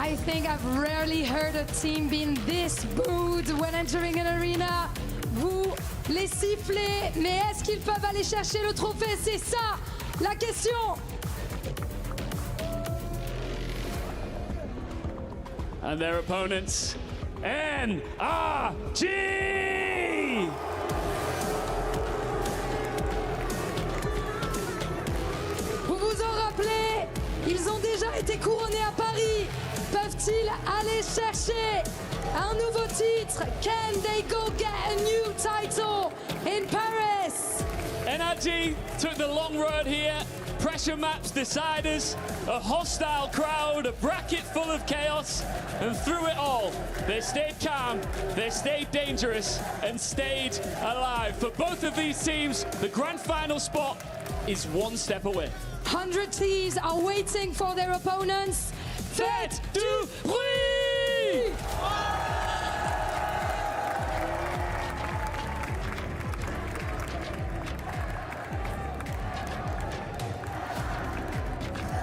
I think I've rarely heard a team being this booed when entering an arena. Vous les sifflez, mais est-ce qu'ils peuvent aller chercher le trophée? C'est ça la question. And their opponents, NRG! Vous vous en rappelez? Ils ont déjà été couronnés à Paris. Peuvent-ils aller chercher un nouveau titre? Can they go get a new title in Paris? NRG took the long road here. Pressure maps deciders, a hostile crowd, a bracket full of chaos, and through it all, they stayed calm, they stayed dangerous, and stayed alive. For both of these teams, the grand final spot is one step away. 100 thieves are waiting for their opponents. Faites du bruit!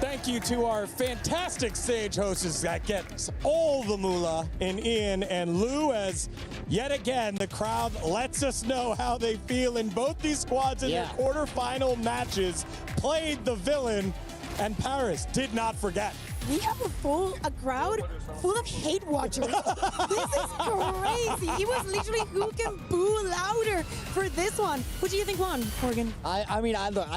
Thank you to our fantastic stage hosts that gets all the moolah in Ian and Lou, as yet again the crowd lets us know how they feel in both these squads in their quarterfinal matches. Played the villain, and Paris did not forget. We have a crowd full of hate watchers. This is crazy. It was literally who can boo louder for this one. What do you think won, Morgan? I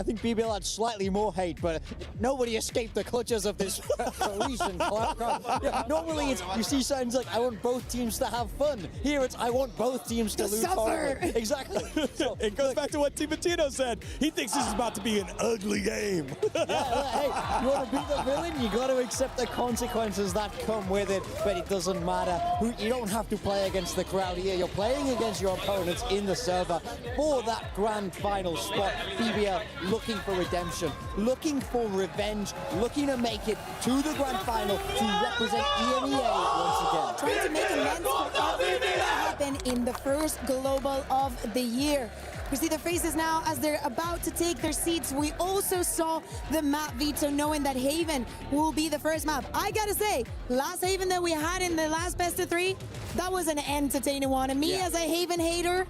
think BBL had slightly more hate, but nobody escaped the clutches of this Parisian crowd. Yeah, normally it's, you see signs like, I want both teams to have fun. Here it's, I want both teams to lose. Suffer. Exactly. So, it goes back to what Timatino said. He thinks this is about to be an ugly game. Hey, you want to be the villain? You got to accept the consequences that come with it, but it doesn't matter. You don't have to play against the crowd here. You're playing against your opponents in the server for that grand final spot. BBL looking for redemption, looking for revenge, looking to make it to the grand final to represent EMEA once again. Trying to make amends for everything that happened in the first global of the year. We see their faces now as they're about to take their seats. We also saw the map veto, knowing that Haven will be the first map. I gotta say, last Haven that we had in the last best of 3, that was an entertaining one. And me as a Haven hater,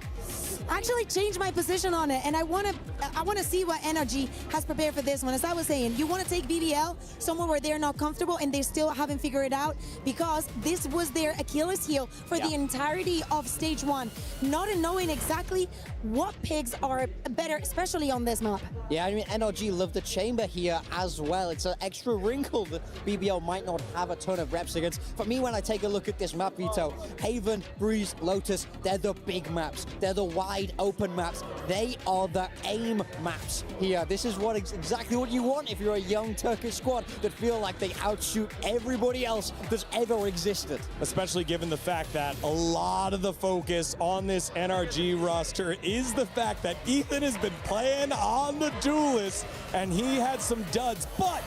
actually changed my position on it, and I want to see what NRG has prepared for this one. As I was saying, you want to take BBL somewhere where they're not comfortable and they still haven't figured it out, because this was their Achilles heel for the entirety of stage 1, not knowing exactly what picks are better, especially on this map. Yeah, I mean, NRG love the chamber here as well. It's an extra wrinkle that BBL might not have a ton of reps against. For me, when I take a look at this map veto, Haven, Breeze, Lotus, they're the big maps. They're the wide open maps. They are the aim maps here. This is exactly what you want if you're a young Turkish squad that feel like they outshoot everybody else that's ever existed. Especially given the fact that a lot of the focus on this NRG roster is the fact that Ethan has been playing on the Duelist, and he had some duds, but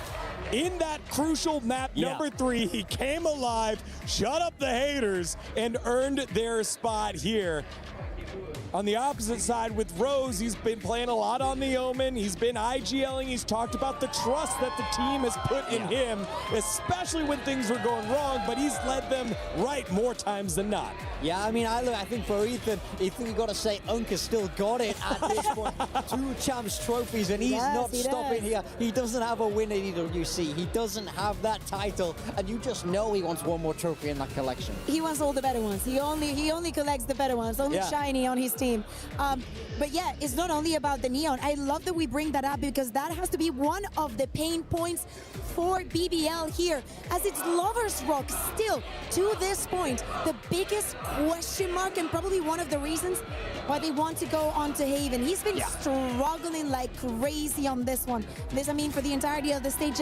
in that crucial map number 3, he came alive, shut up the haters, and earned their spot here. On the opposite side with Rose, he's been playing a lot on the Omen. He's been IGLing. He's talked about the trust that the team has put in him, especially when things were going wrong, but he's led them right more times than not. Yeah, I mean, I think for Ethan, you got to say Unk has still got it at this point. 2 champs trophies, and he's not stopping here. He doesn't have a win at EWC. He doesn't have that title, and you just know he wants one more trophy in that collection. He wants all the better ones. He only collects the better ones. Only shiny on his team. But yeah, it's not only about the neon. I love that we bring that up, because that has to be one of the pain points for BBL here, as it's Lover's Rock still, to this point, the biggest question mark, and probably one of the reasons why they want to go on to Haven. He's been struggling like crazy on this one. This, I mean, for the entirety of the stage,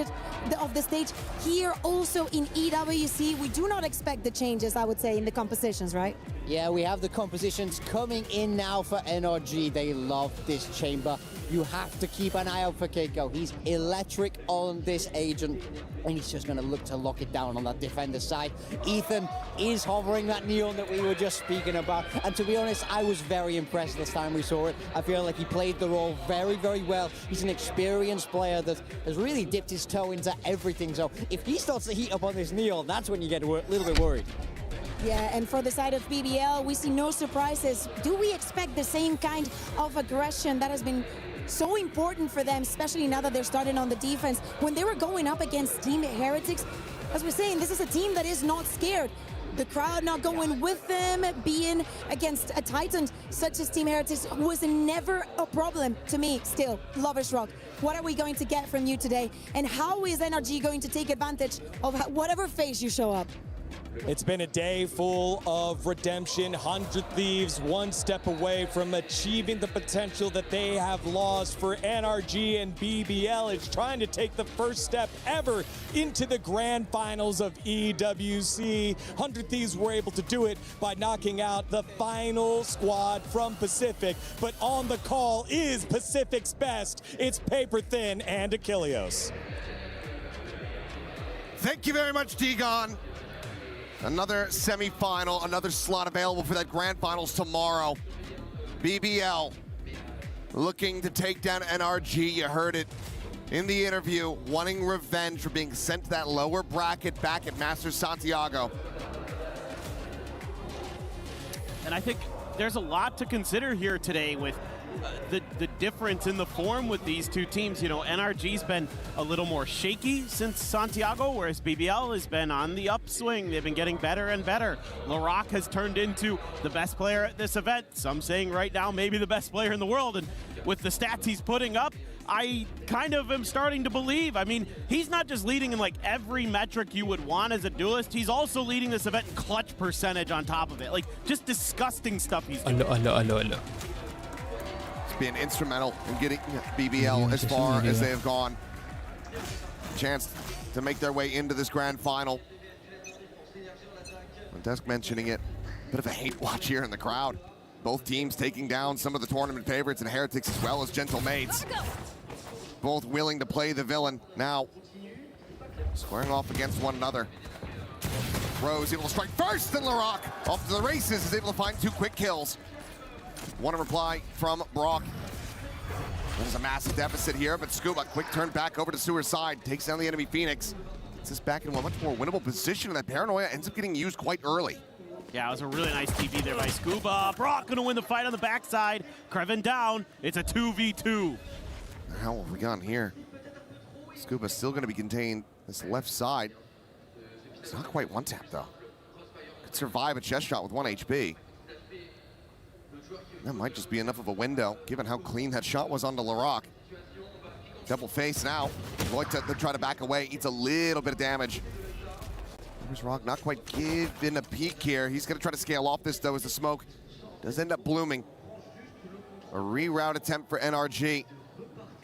here also in EWC, we do not expect the changes, I would say, in the compositions, right? Yeah, we have the compositions coming coming in now for NRG. They love this chamber. You have to keep an eye out for Keiko. He's electric on this agent, and he's just going to look to lock it down on that defender side. Ethan is hovering that neon that we were just speaking about, and to be honest, I was very impressed this time we saw it. I feel like he played the role very, very well. He's an experienced player that has really dipped his toe into everything, so if he starts to heat up on this neon, that's when you get a little bit worried. Yeah, and for the side of BBL, we see no surprises. Do we expect the same kind of aggression that has been so important for them, especially now that they're starting on the defense? When they were going up against Team Heretics, as we're saying, this is a team that is not scared. The crowd not going with them, being against a Titan such as Team Heretics was never a problem to me still. Lovers Rock, what are we going to get from you today? And how is NRG going to take advantage of whatever phase you show up? It's been a day full of redemption. 100 Thieves one step away from achieving the potential that they have lost. For NRG and BBL, it's trying to take the first step ever into the grand finals of EWC. 100 Thieves were able to do it by knocking out the final squad from Pacific. But on the call is Pacific's best. It's Paper Thin and Achilleos. Thank you very much, Degon. Another semi-final, another slot available for that grand finals tomorrow. BBL looking to take down NRG. You heard it in the interview, wanting revenge for being sent to that lower bracket back at Masters Santiago. And I think there's a lot to consider here today with the difference in the form with these two teams. You know, NRG's been a little more shaky since Santiago, whereas BBL has been on the upswing. They've been getting better and better. Laroc has turned into the best player at this event. Some saying right now maybe the best player in the world. And with the stats he's putting up, I kind of am starting to believe. I mean, he's not just leading in like every metric you would want as a duelist. He's also leading this event in clutch percentage on top of it. Like, just disgusting stuff he's doing. Been instrumental in getting BBL as far as they have gone. Chance to make their way into this grand final. Desk mentioning it, bit of a hate watch here in the crowd. Both teams taking down some of the tournament favorites and Heretics as well as Gentle Maids. Both willing to play the villain. Now, squaring off against one another. Rose able to strike first, and Laroc off to the races is able to find 2 quick kills. One reply from Brock. There's a massive deficit here, but Scuba, quick turn back over to Sewer's side, takes down the enemy Phoenix. Gets this back in a much more winnable position, and that Paranoia ends up getting used quite early. Yeah, it was a really nice TP there by Scuba. Brock gonna win the fight on the backside. Kreven down. It's a 2v2. How have we gone here? Scuba still gonna be contained this left side. It's not quite one tap though. Could survive a chest shot with 1 HP. That might just be enough of a window, given how clean that shot was onto Laroc. Double face now. Loita to try to back away, eats a little bit of damage. Here's Rock, not quite giving a peek here. He's gonna try to scale off this though as the smoke does end up blooming. A reroute attempt for NRG.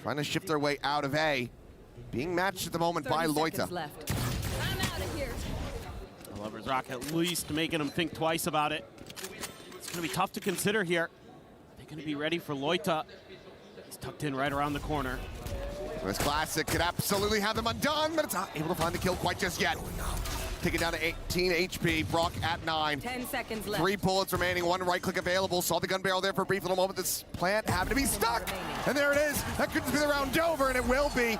Trying to shift their way out of A. Being matched at the moment by Loita. Left. I'm out of here. Lovers Rock at least making him think twice about it. It's gonna be tough to consider here. They're gonna be ready for Loita. He's tucked in right around the corner. This classic could absolutely have them undone, but it's not able to find the kill quite just yet. Taken down to 18 HP, Brock at 9. 10 seconds left. 3 bullets remaining, 1 right click available. Saw the gun barrel there for a brief little moment. This plant happened to be stuck. And there it is. That could just be the round over, and it will be.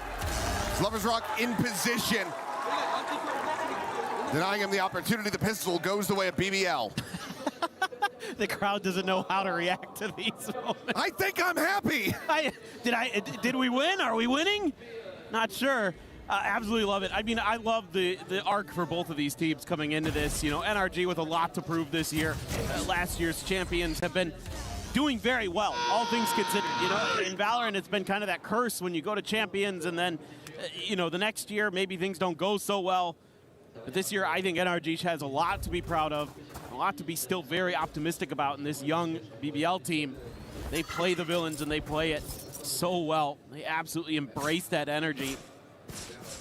Lovers Rock in position. Denying him the opportunity, the pistol goes the way of BBL. The crowd doesn't know how to react to these moments. I think I'm happy. Did we win? Are we winning? Not sure. Absolutely love it. I mean, I love the arc for both of these teams coming into this. You know, NRG with a lot to prove this year. Last year's champions have been doing very well, all things considered. You know, in Valorant, it's been kind of that curse when you go to champions and then, you know, the next year maybe things don't go so well. But this year, I think NRG has a lot to be proud of, a lot to be still very optimistic about in this young BBL team. They play the villains and they play it so well. They absolutely embrace that energy.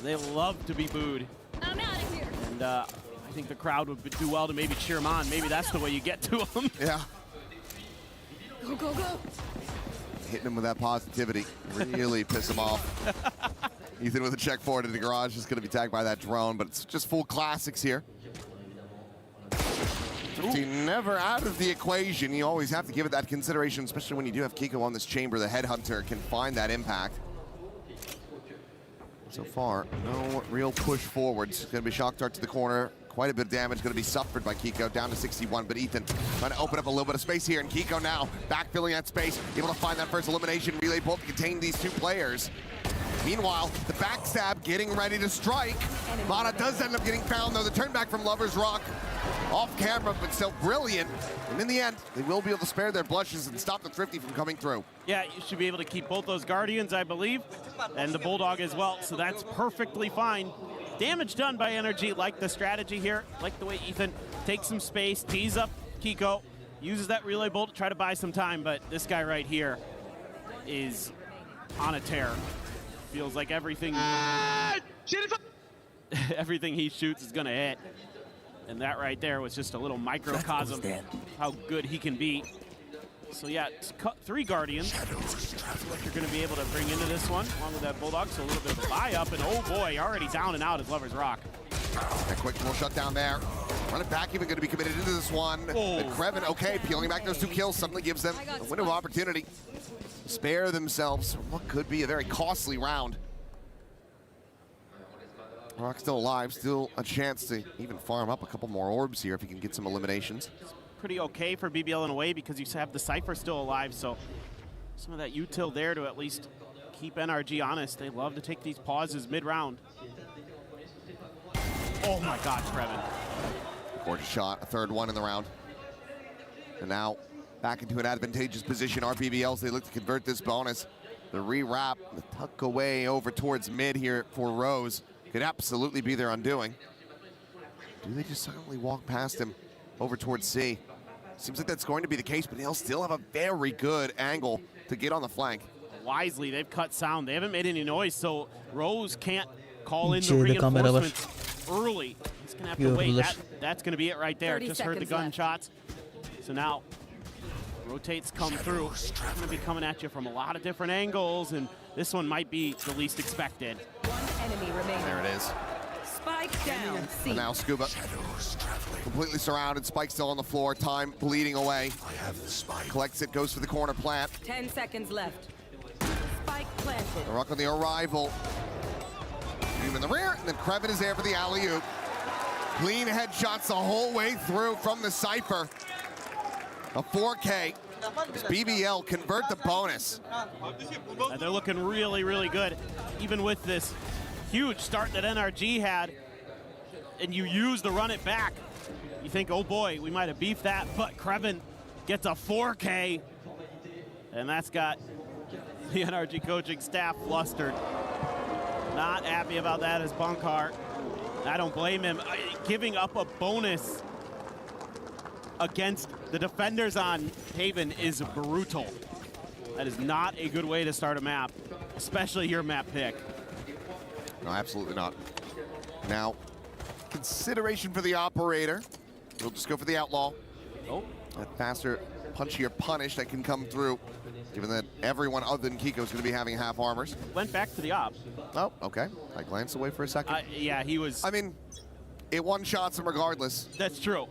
They love to be booed. I'm out of here. And I think the crowd would do well to maybe cheer them on. Maybe that's the way you get to them. Yeah. Go, go, go. Hitting him with that positivity. Really piss him off. Ethan with a check forward in the garage is going to be tagged by that drone, but it's just full classics here. 15 never out of the equation. You always have to give it that consideration, especially when you do have Kiko on this chamber. The headhunter can find that impact. So far, no real push forwards. It's going to be shock dart to the corner. Quite a bit of damage going to be suffered by Kiko, down to 61, but Ethan trying to open up a little bit of space here, and Kiko now backfilling that space, able to find that first elimination. Relay bolt to contain these two players. Meanwhile, the backstab getting ready to strike. Mana does end up getting found, though. The turn back from Lover's Rock off camera, but still brilliant. And in the end, they will be able to spare their blushes and stop the Thrifty from coming through. Yeah, you should be able to keep both those Guardians, I believe, and the Bulldog as well, so that's perfectly fine. Damage done by NRG, like the strategy here, like the way Ethan takes some space, tees up Kiko, uses that relay bolt to try to buy some time, but this guy right here is on a tear. Feels like everything, everything he shoots is gonna hit. And that right there was just a little microcosm of how good he can be. So yeah, it's 3 Guardians. What you're gonna be able to bring into this one, along with that Bulldog, so a little bit of a buy up, and oh boy, already down and out is Lover's Rock. A quick little shutdown there. Running back, even going to be committed into this one. Oh. And Kreven, okay, peeling back those 2 kills suddenly gives them a window of opportunity. Spare themselves what could be a very costly round. Rock still alive, still a chance to even farm up a couple more orbs here if he can get some eliminations. Pretty okay for BBL in a way because you have the Cypher still alive, so some of that util there to at least keep NRG honest. They love to take these pauses mid-round. Oh my God, Kreven. Gorgeous shot, a 3rd one in the round. And now back into an advantageous position. Our BBLs, they look to convert this bonus. The re-wrap, the tuck away over towards mid here for Rose could absolutely be their undoing. Do they just suddenly walk past him over towards C? Seems like that's going to be the case, but they'll still have a very good angle to get on the flank. Wisely, they've cut sound. They haven't made any noise, so Rose can't call in the reinforcements early. He's gonna have to wait. That's gonna be it right there. Just heard the gunshots. So now rotates come through. It's gonna be coming at you from a lot of different angles, and this one might be the least expected. One enemy remaining. There it is. Spike down. C. And now Scuba completely surrounded. Spike still on the floor. Time bleeding away. Collects it, goes for the corner plant. 10 seconds left. Spike planted. The Rock on the arrival. In the rear, and then Kreven is there for the alley-oop. Clean headshots the whole way through from the Cypher. A 4K. As BBL convert the bonus. And they're looking really, really good. Even with this huge start that NRG had, and you use the run it back, you think, oh boy, we might have beefed that, but Kreven gets a 4K, and that's got the NRG coaching staff flustered. Not happy about that as Bunkheart. I don't blame him. Giving up a bonus against the defenders on Haven is brutal. That is not a good way to start a map, especially your map pick. No, absolutely not. Now, consideration for the operator. We'll just go for the outlaw. Oh. That faster, punchier punish that can come through, given that everyone other than Kiko is going to be having half armors. Went back to the op. Oh, okay. I glanced away for a second. Yeah, he was. I mean, it one-shots him regardless. That's true.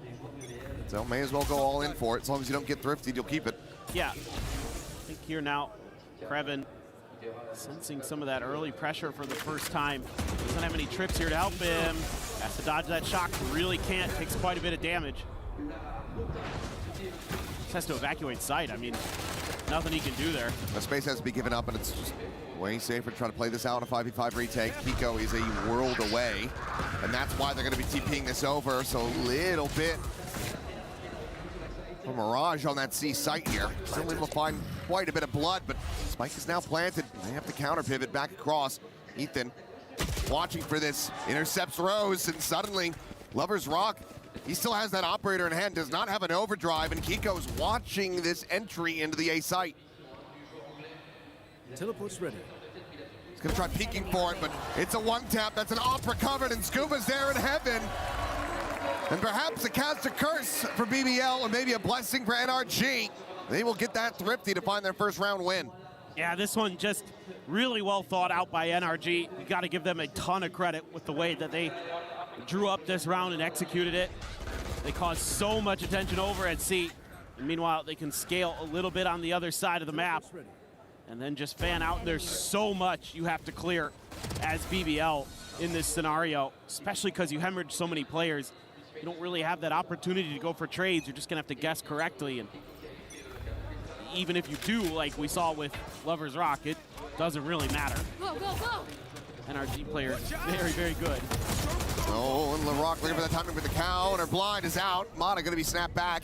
So may as well go all in for it. As long as you don't get thrifty, you'll keep it. Yeah. I think here now, Kreven sensing some of that early pressure for the first time. Doesn't have any trips here to help him. Has to dodge that shock. Really can't. Takes quite a bit of damage. Just has to evacuate site. I mean, nothing he can do there. The space has to be given up, and it's just way safer to try to play this out in a 5v5 retake. Kiko is a world away, and that's why they're going to be TPing this over. So a little bit of Mirage on that C site here. Still able to find quite a bit of blood, but Spike is now planted. They have to counter pivot back across. Ethan watching for this, intercepts Rose, and suddenly Lover's Rock, he still has that operator in hand, does not have an overdrive, and Kiko's watching this entry into the A site. Teleport's ready. He's gonna try peeking for it, but it's a one-tap. That's an op recovered, and Scuba's there in heaven. And perhaps a cast a curse for BBL, and maybe a blessing for NRG. they will get that thrifty to find their first round win. Yeah, this one just really well thought out by NRG. You got to give them a ton of credit with the way that they drew up this round and executed it. They caused so much attention over at C. And meanwhile, they can scale a little bit on the other side of the map and then just fan out. There's so much you have to clear as BBL in this scenario, especially because you hemorrhage so many players. You don't really have that opportunity to go for trades. You're just going to have to guess correctly. And even if you do, like we saw with Lovers Rock, it doesn't really matter. Go, go, go! NRG players, very, very good. Oh, and LaRock looking for the timing with the counter. Blind is out. Mata going to be snapped back.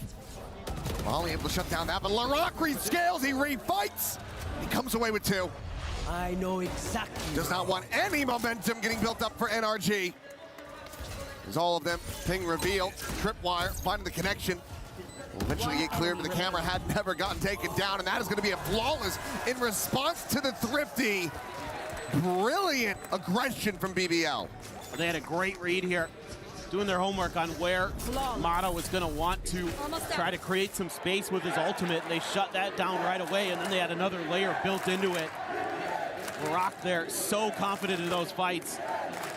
Molly able to shut down that, but LaRock rescales, he refights. He comes away with 2. I know exactly. Does not want any momentum getting built up for NRG. As all of them, ping revealed, tripwire, finding the connection. Will eventually get cleared, but the camera had never gotten taken down, and that is going to be a flawless in response to the thrifty. Brilliant aggression from BBL. They had a great read here, doing their homework on where Mata was going to want to try to create some space with his ultimate, and they shut that down right away, and then they had another layer built into it. Rock there, so confident in those fights.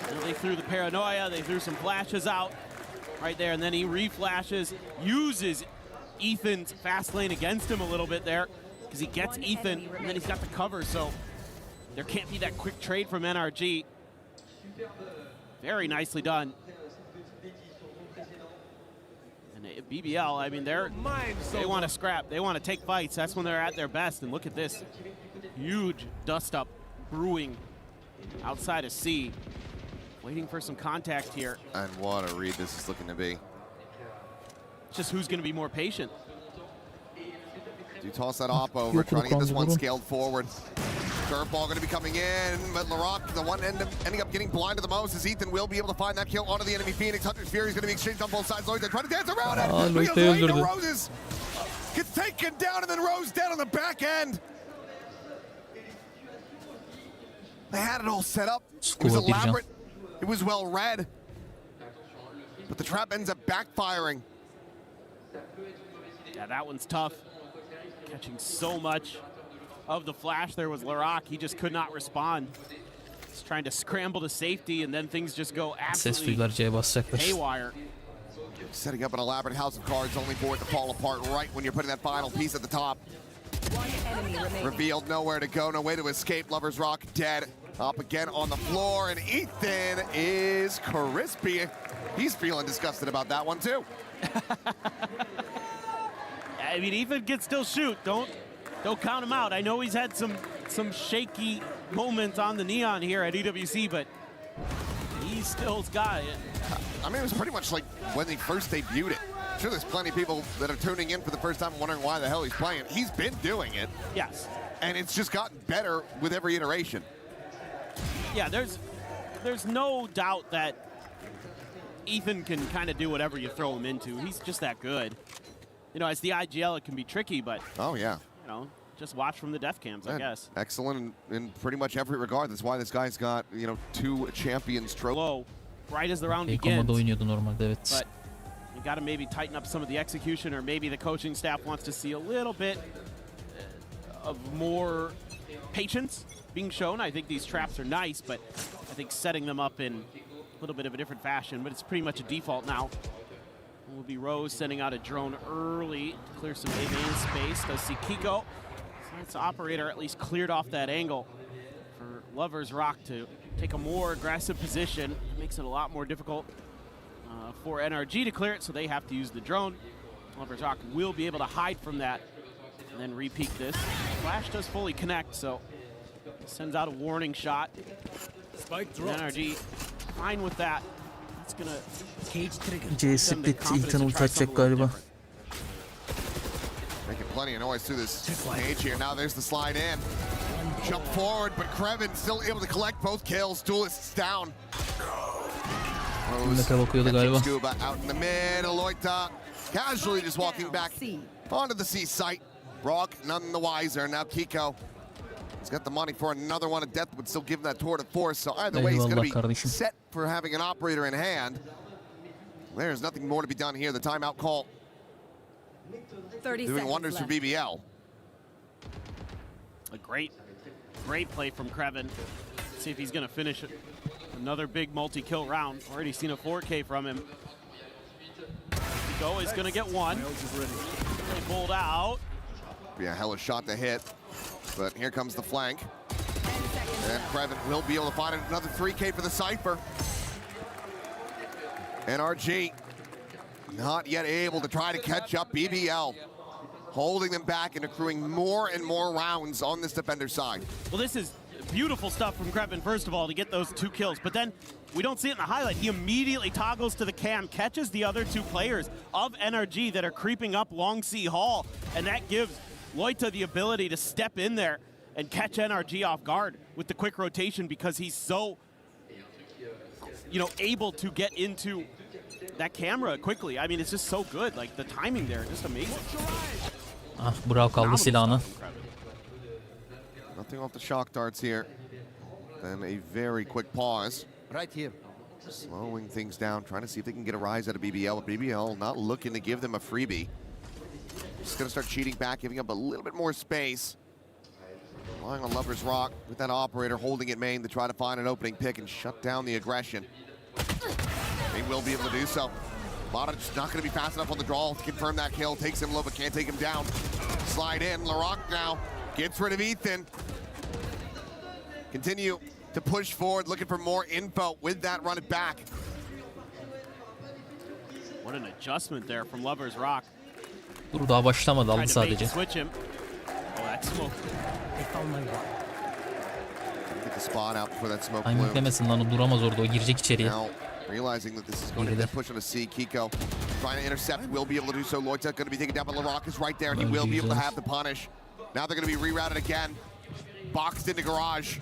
And they threw the paranoia, they threw some flashes out right there, and then he reflashes, uses Ethan's fast lane against him a little bit there, because he gets Ethan, and then he's got the cover, so there can't be that quick trade from NRG. Very nicely done. And BBL, I mean, they want to scrap. They want to take fights. That's when they're at their best. And look at this huge dust-up brewing outside of C. Waiting for some contact here. And what a read this is looking to be. It's just who's going to be more patient. You toss that op over, trying to get this one scaled forward. Curveball going to be coming in, but LaRock, the one ending up getting blinded the most, as Ethan will be able to find that kill onto the enemy Phoenix. Hunter's Fury is going to be exchanged on both sides. Lloyd, they try to dance around it. Roses gets taken down, and then Rose dead on the back end. They had it all set up. It was elaborate. It was well read. But the trap ends up backfiring. Yeah, that one's tough. Catching so much of the flash there was LaRock. He just could not respond. He's trying to scramble to safety, and then things just go absolutely haywire. Setting up an elaborate house of cards only for it to fall apart right when you're putting that final piece at the top. One enemy remaining. Revealed, nowhere to go, no way to escape. Lovers Rock dead. Up again on the floor, and Ethan is crispy. He's feeling disgusted about that one too. I mean, Ethan can still shoot. Don't count him out. I know he's had some shaky moments on the neon here at EWC, but he still's got it. I mean, it was pretty much like when he first debuted it. I'm sure there's plenty of people that are tuning in for the first time wondering why the hell he's playing. He's been doing it. Yes. And it's just gotten better with every iteration. Yeah, there's no doubt that Ethan can kind of do whatever you throw him into. He's just that good. You know, as the IGL, it can be tricky, but oh yeah, you know, just watch from the death cams, I guess. Excellent in pretty much every regard. That's why this guy's got, you know, 2 champions trophies. Low, right as the round begins. But you got to maybe tighten up some of the execution, or maybe the coaching staff wants to see a little bit of more patience being shown. I think these traps are nice, but I think setting them up in a little bit of a different fashion, but it's pretty much a default now. Will be Rose sending out a drone early to clear some A-main space. Does see Kiko. Science operator at least cleared off that angle for Lovers Rock to take a more aggressive position. It makes it a lot more difficult for NRG to clear it, so they have to use the drone. Lovers Rock will be able to hide from that and then re-peek this. Flash does fully connect, so sends out a warning shot. NRG fine with that. It's gonna C split Ethan ult atacak galiba. Making plenty of noise through this cage here. Now there's the slide in. Jump forward, but Krevin still able to collect both kills. Duelists down. Rose Scuba out in the middle. Loita casually just walking back onto the C site. Brock none the wiser. Now Kiko. He's got the money for another one of death, would still give him that tour de force. So either way, he's going to be set for having an operator in hand. There's nothing more to be done here. The timeout call 30 doing seconds wonders left. for BBL. A great play from Kreven. See if he's going to finish it. Another big multi-kill round. Already seen a 4K from him. Go is going to get one. They pulled out. Be a hellish shot to hit, but here comes the flank. And Kreven will be able to find another 3K for the Cypher. NRG not yet able to try to catch up. BBL holding them back and accruing more and more rounds on this defender side. Well, this is beautiful stuff from Kreven, first of all, to get those 2 kills. But then we don't see it in the highlight. He immediately toggles to the cam, catches the other 2 players of NRG that are creeping up Long Sea Hall. And that gives Loita the ability to step in there and catch NRG off guard with the quick rotation because he's so, able to get into that camera quickly. I mean, it's just so good. Like, the timing there, just amazing. Ah, Burak kaldı silahını. Nothing off the shock darts here. Then a very quick pause. Right here. Slowing things down, trying to see if they can get a rise out of BBL. But BBL not looking to give them a freebie. Just gonna start cheating back, giving up a little bit more space. Relying on Lover's Rock with that operator holding it main to try to find an opening pick and shut down the aggression. They will be able to do so. Lada just not gonna be fast enough on the draw to confirm that kill. Takes him low, but can't take him down. Slide in, Laroc now gets rid of Ethan. Continue to push forward, looking for more info with that run it back. What an adjustment there from Lover's Rock. Dur daha başlamadı, aldı Tried to bait and sadece. switch him. Oh, that smoke. I found my one. Get the spot out before that smoke Timing blew. demesin lan, o duramaz orada, o girecek içeriye. Now, realizing that this is going to be a push on a C, Kiko trying to intercept, will be able to do so. Loita going to be taken down, but Laroc is right there, and he will be able to have the punish. Now they're going to be rerouted again. Boxed into garage.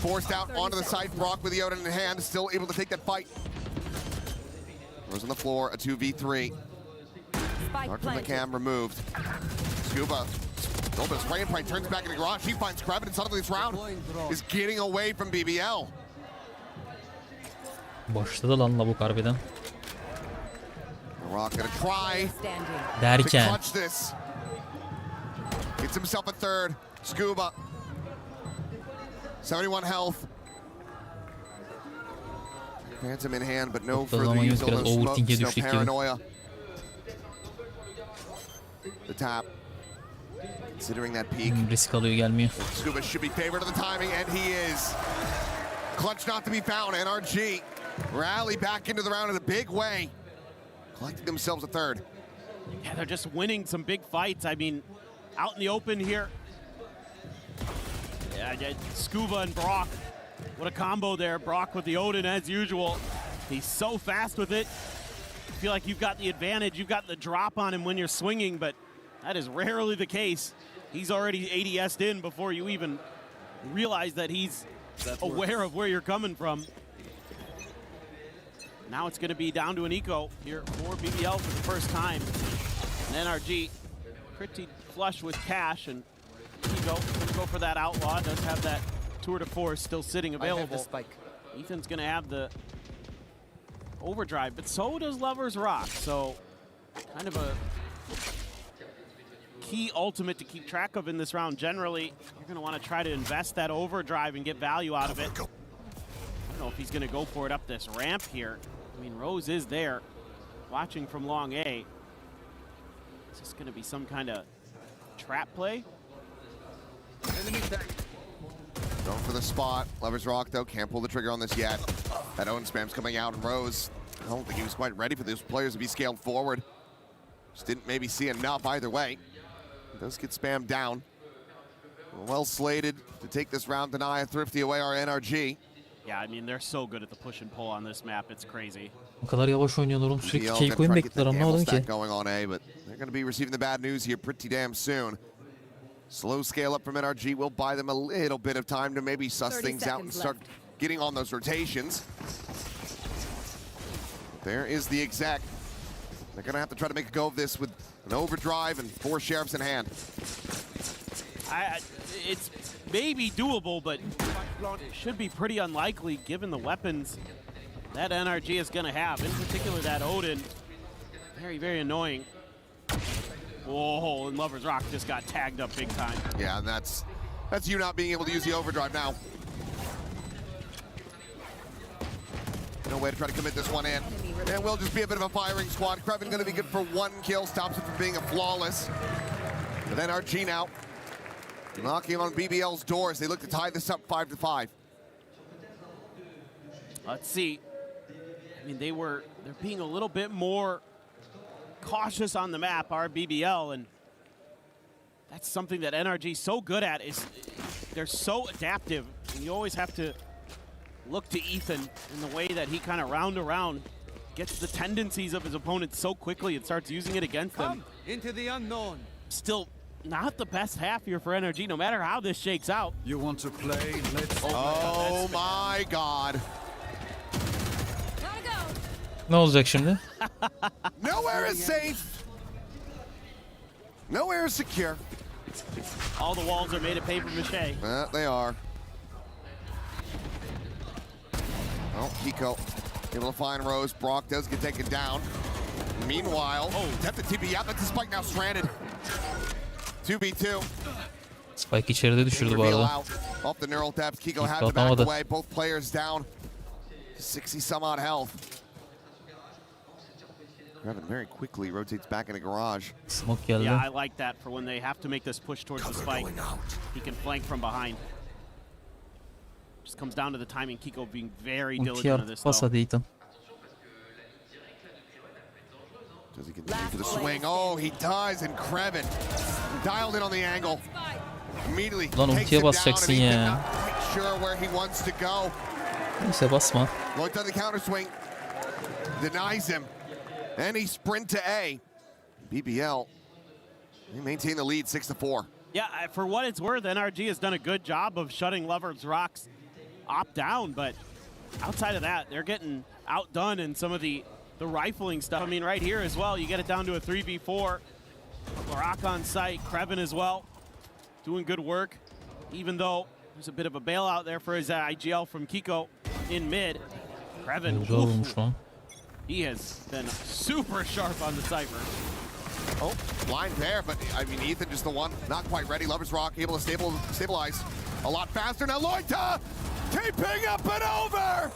Forced out onto the side. Brock with the Odin in hand, still able to take that fight. Goes on the floor, a 2v3. Dark from the cam removed. Scuba. Nobel spray and fight, turns back into garage. He finds Kreven, and suddenly this round is getting away from BBL. Başladı lan lavuk harbiden. Rock gonna try to Derken. clutch this. Gets himself a third. Scuba. 71 health. Phantom in hand, but no further zaman use yok, biraz of those smokes, overthink'e no düştük gibi. paranoia. The tap. Considering that peak. Risk alıyor, gelmiyor. Scuba should be favored of the timing, and he is. Clutch not to be found. NRG rally back into the round in a big way. Collecting themselves a third. Yeah, they're just winning some big fights. I mean, out in the open here. Yeah, Scuba and Brock. What a combo there. Brock with the Odin as usual. He's so fast with it. I feel like you've got the advantage. You've got the drop on him when you're swinging, but that is rarely the case. He's already ADS'd in before you even realize that he's aware of where you're coming from. Now it's going to be down to an eco here for BBL for the first time. And NRG pretty flush with cash, and Eco going to go for that outlaw. Does have that tour de force still sitting available. Ethan's going to have the overdrive, but so does Lover's Rock. So kind of a key ultimate to keep track of in this round. Generally, you're going to want to try to invest that overdrive and get value out of it. I don't know if he's going to go for it up this ramp here. I mean, Rose is there, watching from long A. Is this going to be some kind of trap play? Going for the spot. Lover's Rock, though, can't pull the trigger on this yet. That Owen spam's coming out, and Rose, I don't think he was quite ready for those players to be scaled forward. Just didn't maybe see enough either way. He does get spammed down. Well slated to take this round, deny a thrifty away our NRG. Yeah, I mean, they're so good at the push and pull on this map. It's crazy. O kadar yavaş oynuyorlar oğlum, sürekli BBL Keiko'yu gonna mu try to get bekliyorlar, that anlamadım gamble ki. stack going on A, but they're going to be receiving the bad news here pretty damn soon. Slow scale up from NRG will buy them a little bit of time to maybe suss things out and start getting on those rotations. There is the exec. They're going to have to try to make a go of this with an overdrive and 4 sheriffs in hand. It's maybe doable, but it should be pretty unlikely given the weapons that NRG is going to have. In particular, that Odin. Very, very annoying. Whoa, and Lover's Rock just got tagged up big time. Yeah, and that's you not being able to use the overdrive now. No way to try to commit this one in. And will just be a bit of a firing squad. Kreven going to be good for 1 kill, stops it from being a flawless. But NRG now knocking on BBL's doors. They look to tie this up 5-5. Let's see. I mean, they're being a little bit more cautious on the map, our BBL, and that's something that NRG's so good at, is they're so adaptive, and you always have to look to Ethan in the way that he kind of round around, gets the tendencies of his opponents so quickly and starts using it against them. Into the unknown. Still not the best half here for NRG, no matter how this shakes out. You want to play? Let's Oh my God. Ne olacak şimdi? Nowhere is safe. Nowhere is secure. All the walls are made of paper mache. They are. Oh, Kiko able to find Rose. Brock does get taken down. Meanwhile, attempted TP out. That's the spike now stranded. 2v2. Spike içeride düşürdü bu arada. Off the neural depth. Kiko had to back away. Both players down. 60 some odd health. Kreven very quickly rotates back in the garage. Smoke geldi. Yeah, I like that for when they have to make this push towards the spike. He can flank from behind. Just comes down to the timing. Kiko being very diligent on this, Pas though. hadi Ethan. Does he continue for the swing? Oh, he does, and Kreven dialed in on the angle. Immediately Lan takes ultiye him down, basacaksın and he's ya. not quite sure where he wants to go. Neyse basma. Lloyd on the counter swing, denies him, and he sprint to A. BBL, they maintain the lead 6-4. Yeah, for what it's worth, NRG has done a good job of shutting Lover's Rock's op down, but outside of that, they're getting outdone in some of the rifling stuff. I mean, right here as well, you get it down to a 3v4. Rock on site, Kreven as well, doing good work, even though there's a bit of a bailout there for his IGL from Kiko in mid. Kreven, he has been super sharp on the Cypher. Oh, blind there, but I mean, Ethan just the one, not quite ready. Lover's Rock able to stabilize a lot faster. Now Loita keeping up and over.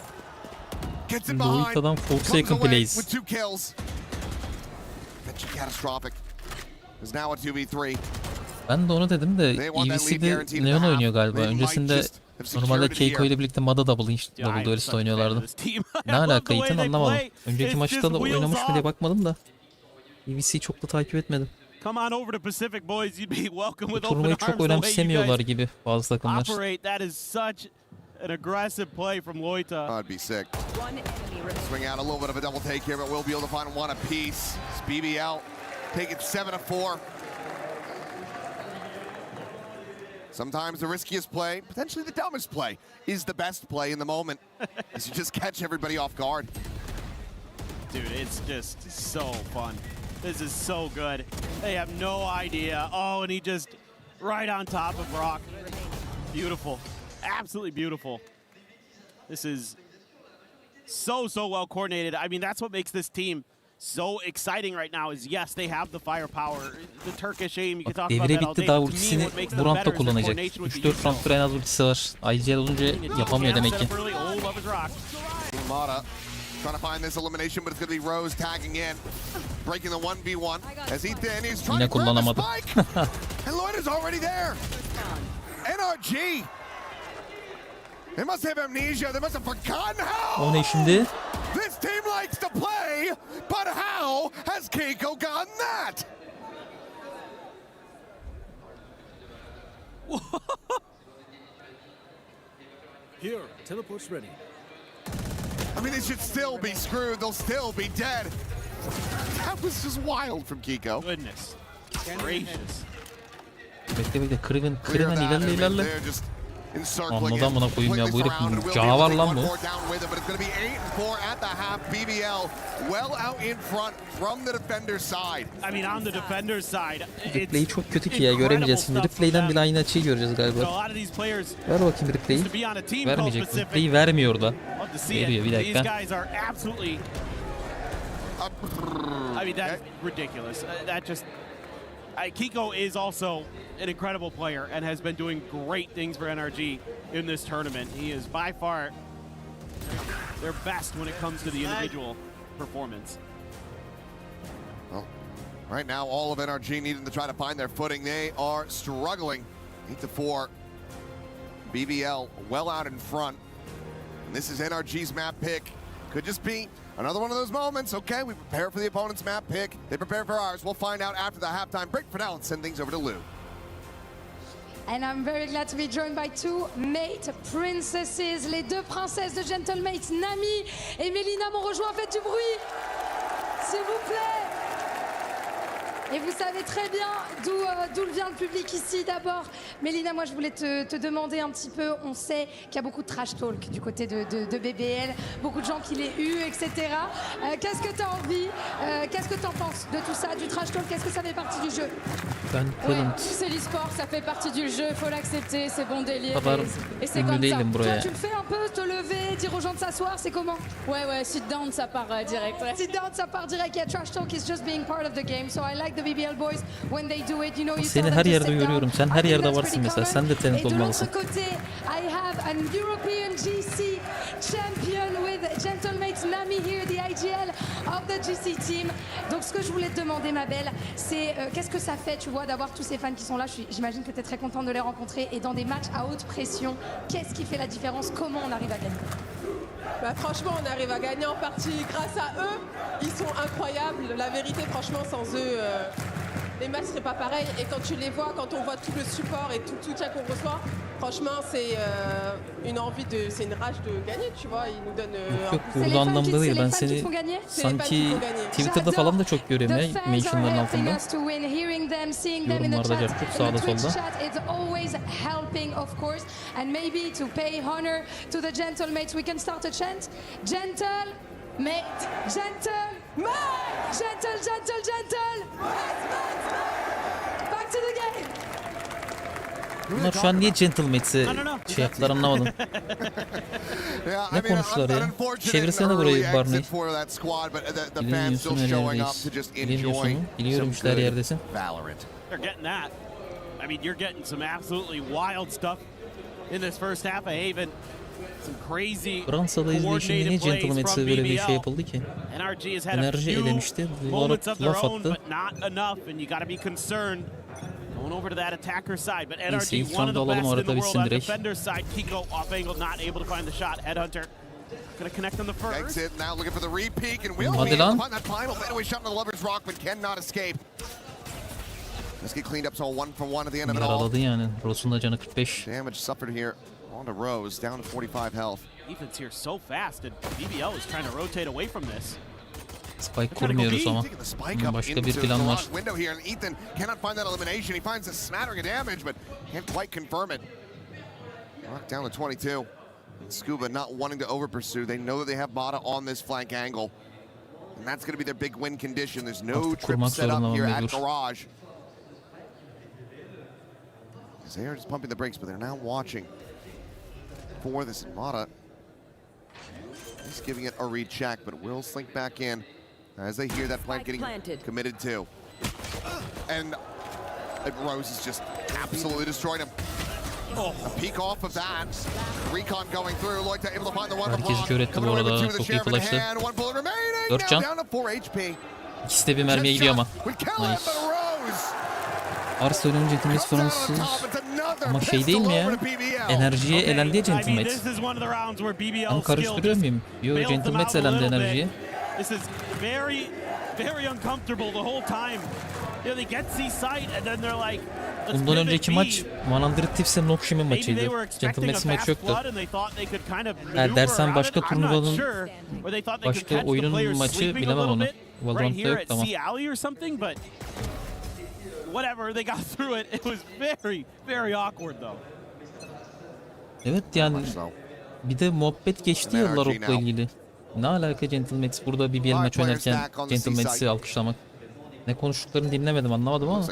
Gets it behind. Loita'dan Fox'u plays. With 2 kills. That's catastrophic. It's now a 2v3. Ben de onu dedim de EWC'de Neon oynuyor galiba. Öncesinde normalde Keiko ile birlikte Mada double duelist oynuyorlardı. Ne alaka Ethan anlamadım. Önceki maçta da oynamış mı diye bakmadım da. EWC'yi çok da takip etmedim. Bu turnuvayı çok önemsemiyorlar gibi bazı takımlar. An aggressive play from Loita. I'd be sick. Swing out a little bit of a double take here, but we'll be able to find one apiece. It's BBL take it 7-4. Sometimes the riskiest play, potentially the dumbest play, is the best play in the moment. As you just catch everybody off guard. Dude, it's just so fun. This is so good. They have no idea. Oh, and he just right on top of Rock. Beautiful. Absolutely beautiful. This is so well coordinated. I mean, that's what makes this team so exciting right now is, yes, they have the firepower. The Turkish aim, you can talk about that all day. Daha To me, ultisini what makes them bu roundda better is the kullanacak. coordination with the 3-4 rounddur en az ultisi var. IGL olunca yapamıyor demek ki. Mata trying to find this elimination, but it's going to be Rose tagging in. Breaking the 1v1 as Ethan is trying to grab the spike. And Lloyd is already there. NRG. They must have amnesia. They must have forgotten how. O ne şimdi? This team likes to play, but how has Keiko gotten that? Here, teleport's ready. I mean, they should still be screwed. They'll still be dead. That was just wild from Kiko. Goodness gracious. Bekle. Kreven ilerle. Anladı amına koyayım ya, bu herif canavar lan bu. Replay'i çok kötü ki ya, göremeyeceğiz şimdi. Replay'den bile aynı açıyı göreceğiz galiba. Ver bakayım replay'i. Vermeyecek. Replay'i vermiyor da. Veriyor, bir dakika. I mean, that's ridiculous. That just Kiko is also an incredible player and has been doing great things for NRG in this tournament. He is by far their best when it comes to the individual performance. Well, right now, all of NRG needing to try to find their footing. They are struggling. 8-4. BBL well out in front. And this is NRG's map pick. Could just be another one of those moments. Okay, we prepare for the opponent's map pick. They prepare for ours. We'll find out after the halftime break. For now, let's send things over to Lou. And I'm very glad to be joined by two mate princesses, les deux princesses de Gentlemates, Nami et Mélina m'ont rejoint. Faites du bruit, s'il vous plaît. Et vous savez très bien d'où vient le public ici. D'abord, Mélina, moi je voulais te demander un petit peu, on sait qu'il y a beaucoup de trash talk du côté de BBL, beaucoup de gens qui les huent, etc. Qu'est-ce que tu as envie, qu'est-ce que tu en penses de tout ça, du trash talk, qu'est-ce que ça fait partie du jeu? C'est l'e-sport, ça fait partie du jeu, faut l'accepter, c'est bon délire. Et c'est comme ça. Toi, tu le fais un peu, te lever, dire aux gens de s'asseoir, c'est comment? Ouais, sit down, ça part direct. Ouais. Sit down, ça part direct. Yeah, trash talk is just being part of the game. So I like the BBL boys when they do it. You know, you Seni her yerde görüyorum. Sen her yerde varsın mesela. Sen de talent olmalısın. Et de l'autre côté, I have an European GC champion with Gentlemates Nami here, the IGL of the GC team. Donc ce que je voulais te demander, ma belle, c'est qu'est-ce que ça fait, tu vois, d'avoir tous ces fans qui sont là. J'imagine que tu es très contente de les rencontrer. Et dans des matchs à haute pression, qu'est-ce qui fait la différence? Comment on arrive à gagner? Bah, franchement, on arrive à gagner en partie grâce à eux. Ils sont incroyables. La vérité, franchement, sans eux, les matchs ne seraient pas pareils. Et quand tu les vois, quand on voit tout le support et tout le soutien qu'on reçoit, franchement, c'est c'est une rage de gagner, tu vois. Ils nous donnent... Yok burada anlamda değil. Ben seni sanki Twitter'da falan da çok görüyorum ya mentionların altında. Yorumlarda cartçuk sağda solda. It's always helping, of course, and maybe to pay honor to the Gentlemates, we can start a chant. Gentle, back to the game. Bunlar şu an niye Gentlemate'si şey yaptılar anlamadım. Ne konuştular ya? Çevirsene burayı Barney. Bilmiyorsun her yerdeyiz. Bilmiyorsun mu? Biliyorum işte her yerdesin. They're getting that. I mean, you're getting some absolutely wild stuff in this first half of Haven. Some crazy Fransa'dayız diye şimdi niye Gentlemate'si böyle bir şey yapıldı ki? NRG elemişti. Valorant laf attı. Going over to that attacker side, but Neyse, NRG one of the best in the world on the direkt. defender side. Kiko off angle, not able to find the shot. Headhunter gonna connect on the first. Exit now, looking for the re-peek, and will Hadi be lan. able to find that final fadeaway shot in the Lover's Rock, but cannot escape. Let's get cleaned up, so 1-for-1 at the end of it all. Yaraladı yani. Rose'un da canı 45. Damage suffered here. On to Rose, down to 45 health. Defense here so fast, and BBL is trying to rotate away from this. Spike kurmuyoruz ama. Başka bir plan var. Window here, and Ethan cannot find that elimination. He finds a smattering of damage, but can't quite confirm it. Knocked down to 22. Scuba not wanting to over pursue. They know that they have Bada on this flank angle, and that's going to be their big win condition. There's no trip set up here at Garage. They are just pumping the brakes, but they're now watching for this. Bada is giving it a recheck, but will slink back in as they hear that flank getting committed to. And Rose has just absolutely destroyed him. A peek off of that. Recon going through. Lloyd able to find the one. Herkesi kör etti bu arada. Çok iyi flash'tı. 4 can. İkisi de bir mermiye gidiyor ama. Nice. Ars ölünce temiz Fransız. Ama şey değil mi ya? NRG'ye elendi ya Gentlemates. Ben karıştırıyor muyum? Yo, Gentlemates elendi NRG'ye. This is very uncomfortable the whole time. You know, they get C site and then they're like, bundan önceki maç 100 Tips'in Nokşim'in maçıydı. Gentlemates'in maçı yoktu. Dersen başka turnuvanın, başka oyunun maçı bilemem onu. Valorant'ta yoktu ama. Whatever, they got through it. It was very awkward though. Evet yani bir de muhabbet geçti ya Larok'la ilgili. Ne alaka Gentlemates burada BBL maç oynarken Gentlemates'i alkışlamak. Ne konuştuklarını dinlemedim, anlamadım ama.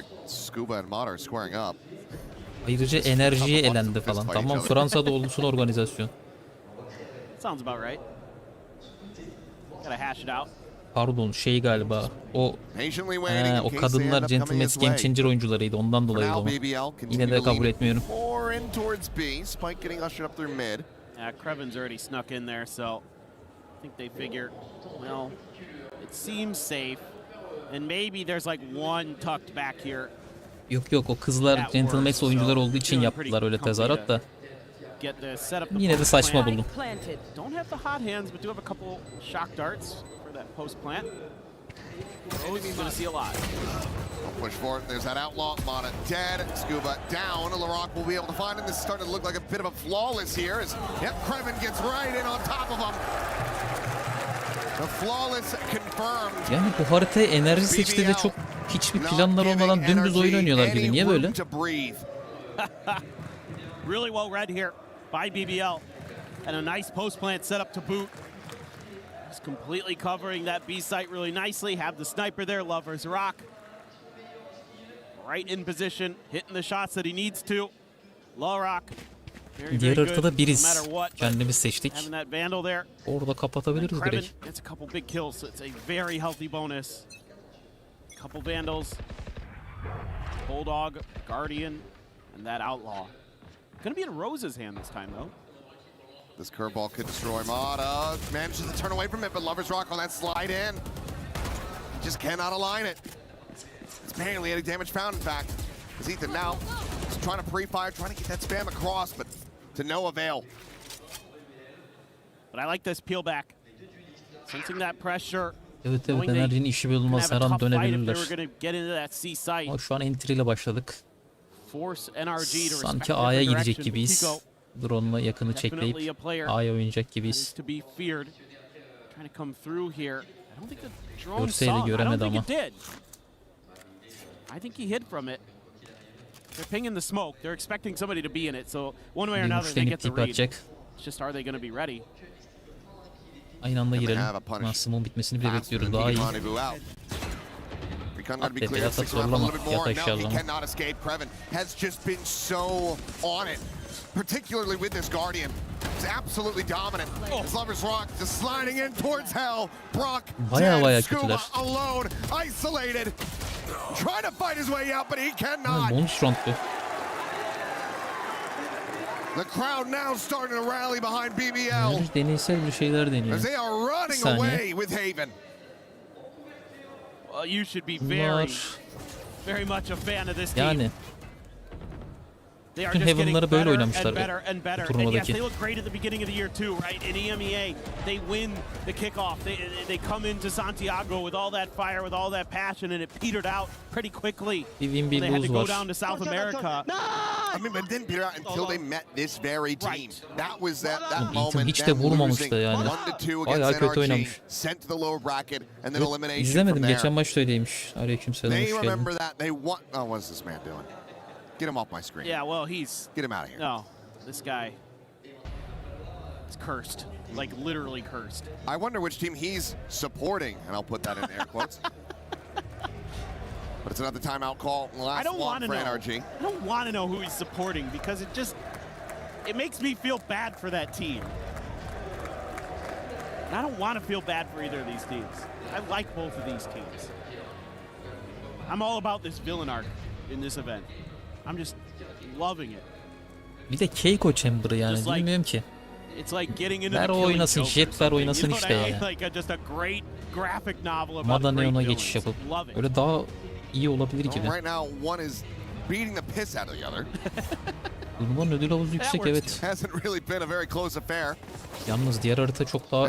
Ayrıca NRG'ye elendi falan. Tamam, Fransa'da olsun organizasyon. Sounds about right. Gotta hash it out. Pardon şey galiba. O kadınlar Gentleman's Game Changer oyuncularıydı. Ondan dolayı o. Yine de kabul etmiyorum. Yeah, Kreven's already snuck in there, so I think they figure, well, it seems safe. And maybe there's like one tucked back here. Yok o kızlar Gentleman's oyuncular olduğu için yaptılar öyle tezahürat da. Yine de saçma buldum. Don't have the hot hands, but do have a couple shock darts for that post plant. He's gonna see a lot. Push for it. There's that outlaw. Mana dead. Scuba down. LaRock will be able to find him. This is starting to look like a bit of a flawless here. As Kreven gets right in on top of him. The flawless confirmed. Yani bu haritayı enerji seçti de çok hiçbir planlar olmadan dümdüz oyun oynuyorlar gibi. Niye böyle? Really well read here by BBL. And a nice post plant setup to boot. He's completely covering that B site really nicely. Have the sniper there, Lover's Rock. Right in position, hitting the shots that he needs to. LaRock. Diğer haritada biriz. Kendimiz seçtik. Orada kapatabiliriz direkt. It's a couple big kills, so it's a very healthy bonus. Couple Vandals. Bulldog, Guardian, and that Outlaw. Gonna be in Rose's hand this time, though. This curveball could destroy Mata. Manages to turn away from it, but Lover's Rock on that slide in. He just cannot align it. It's barely any damage found, in fact. As Ethan now is trying to pre-fire, trying to get that spam across, but to no avail. But I like this peel back. Sensing that pressure. Evet enerjinin işi bölünmez, her an dönebilirler. Ama şu an entry ile başladık. Sanki A'ya gidecek gibiyiz. Drone'la yakını çekleyip A'ya oynayacak gibiyiz. Görseydi göremedi ama. I think he hid from it. They're pinging the smoke. They're expecting somebody to be in it. So one way or another they get the read. It's just are they going to be ready? Aynı anda girelim. Maksimum bitmesini bile bekliyoruz. Daha iyi. At dedi yatak zorlama. Yat aşağı o zaman. Particularly with this Guardian. It's absolutely dominant. As Lover's Rock just sliding in towards hell. Brock Baya Scuba kötüler. alone, isolated. Trying to fight his way out, but he cannot. Bonus round'tu. The crowd now starting to rally behind BBL. Deneysel bir şeyler deniyor. As they are running away with Haven. Well, you should be very much a fan of this team. Yani bütün Heaven'ları böyle oynamışlar bu turnuvadaki. They look great at the beginning of the year too, right? In EMEA, they win the kickoff. They come into Santiago with all that fire, with all that passion, and it petered out pretty quickly. Bir they had to lose go var. down to South America. I mean, but it didn't peter out until they met this very team. That was that moment. Hiç de vurmamıştı yani. Bayağı kötü oynamış. Sent to the lower bracket and then elimination. İzlemedim. Geçen maçta öyleymiş. Aleykümselam. They remember that. They want. Oh, what is this man doing? Get him off my screen. Yeah, well, get him out of here. No, this guy is cursed, like literally cursed. I wonder which team he's supporting, and I'll put that in air quotes. But it's another timeout call. Last one for NRG. I don't want to know who he's supporting because it makes me feel bad for that team. And I don't want to feel bad for either of these teams. I like both of these teams. I'm all about this villain arc in this event. I'm just loving it. Bir de Keiko Chamber'ı yani bilmiyorum ki. Ver oynasın, Jet ver oynasın işte yani. Mada Neon'a geçiş yapıp öyle daha iyi olabilir gibi. Turnuvanın ödül havuzu yüksek evet. Yalnız diğer harita çok daha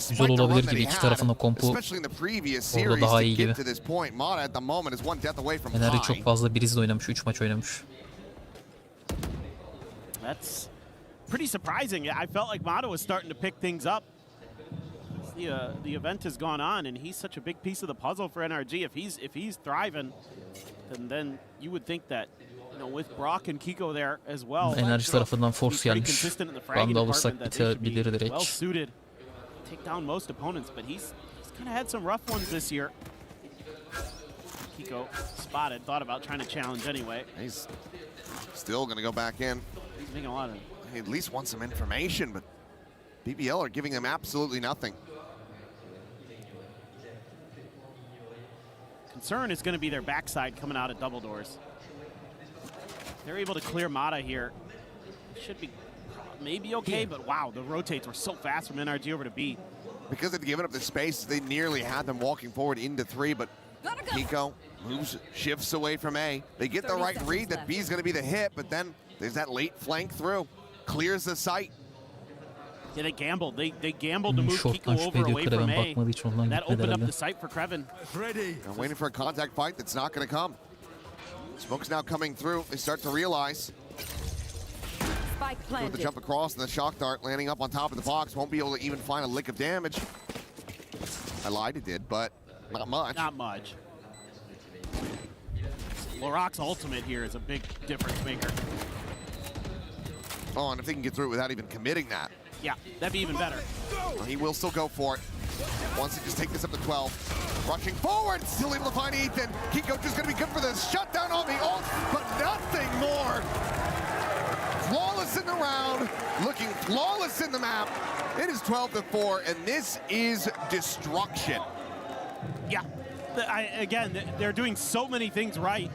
güzel olabilir gibi, iki tarafında kompu orada daha iyi gibi. NRG çok fazla Briz'le oynamış, 3 maç oynamış. That's pretty surprising. I felt like Mata was starting to pick things up. The event has gone on, and he's such a big piece of the puzzle for NRG. If he's thriving, then you would think that, you know, with Brock and Kiko there as well. NRG tarafından force gelmiş. Round alırsak bitebilir direkt. Well suited, take down most opponents, but he's kind of had some rough ones this year. Kiko spotted, thought about trying to challenge anyway. He's still going to go back in. He's making a lot of. He at least wants some information, but BBL are giving him absolutely nothing. Concern is going to be their backside coming out of double doors. They're able to clear Mata here. Should be maybe okay, but wow, the rotates were so fast from NRG over to B. Because they've given up the space, they nearly had them walking forward into 3, but Kiko shifts away from A. They get the right read that B's going to be the hit, but then there's that late flank through. Clears the site. Yeah, they gambled. They gambled to move Kiko over away from A. That opened up the site for Kreven. They're waiting for a contact fight that's not going to come. Smoke's now coming through. They start to realize. With the jump across and the shock dart landing up on top of the box. Won't be able to even find a lick of damage. I lied, it did, but not much. Not much. Loroc's ultimate here is a big difference maker. Oh, and if they can get through it without even committing that. Yeah, that'd be even better. Well, he will still go for it. Wants to just take this up to 12. Rushing forward, still able to find Ethan. Kiko just gonna be good for the shutdown on the ult, but nothing more. Flawless in the round, looking flawless in the map. It is 12-4, and this is destruction. Yeah, again, they're doing so many things right.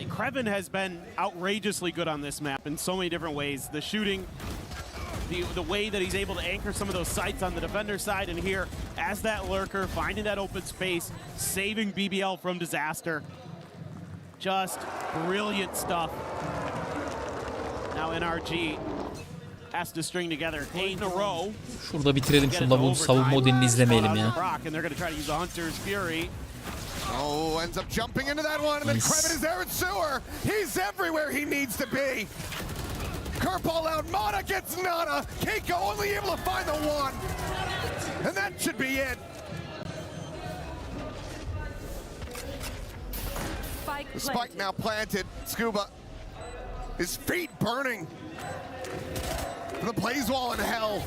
Kreven has been outrageously good on this map in so many different ways. The shooting, the way that he's able to anchor some of those sites on the defender side, and here, as that lurker, finding that open space, saving BBL from disaster. Just brilliant stuff. Now NRG has to string together 8 in a row. Şurada bitirelim, şurada bu savunma modelini izlemeyelim ya. And they're going to try to use the Hunter's Fury. Oh, ends up jumping into that one, and then Kreven is there in sewer. He's everywhere he needs to be. Curveball out, Mata gets nada. Keiko only able to find the one. And that should be it. The spike now planted. Scuba, his feet burning. The blaze wall in hell.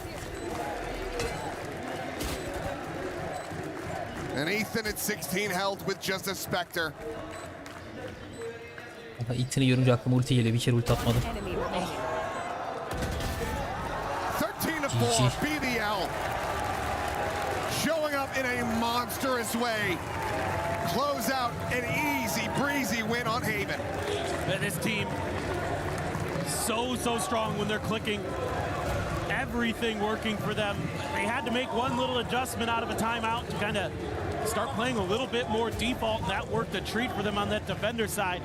And Ethan at 16 health with just a Spectre. Ethan'i görünce aklıma ulti geliyor. Bir kere ulti atmadım. 13-4, BBL. Showing up in a monstrous way. Close out an easy breezy win on Haven. And this team, so strong when they're clicking. Everything working for them. They had to make one little adjustment out of a timeout to kind of start playing a little bit more default, and that worked a treat for them on that defender side.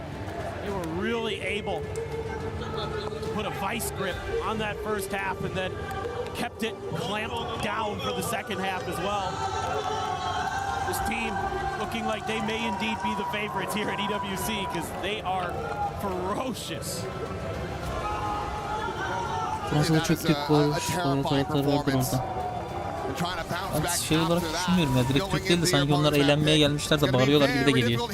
They were really able to put a vice grip on that first half and then kept it clamped down for the second half as well. This team looking like they may indeed be the favorites here at EWC because they are ferocious. Fransa'da çok tek gol hayatları vardır orada. Ben şey olarak düşünmüyorum ya, direkt Türk değil de sanki onlar eğlenmeye gelmişler de bağırıyorlar gibi de geliyor.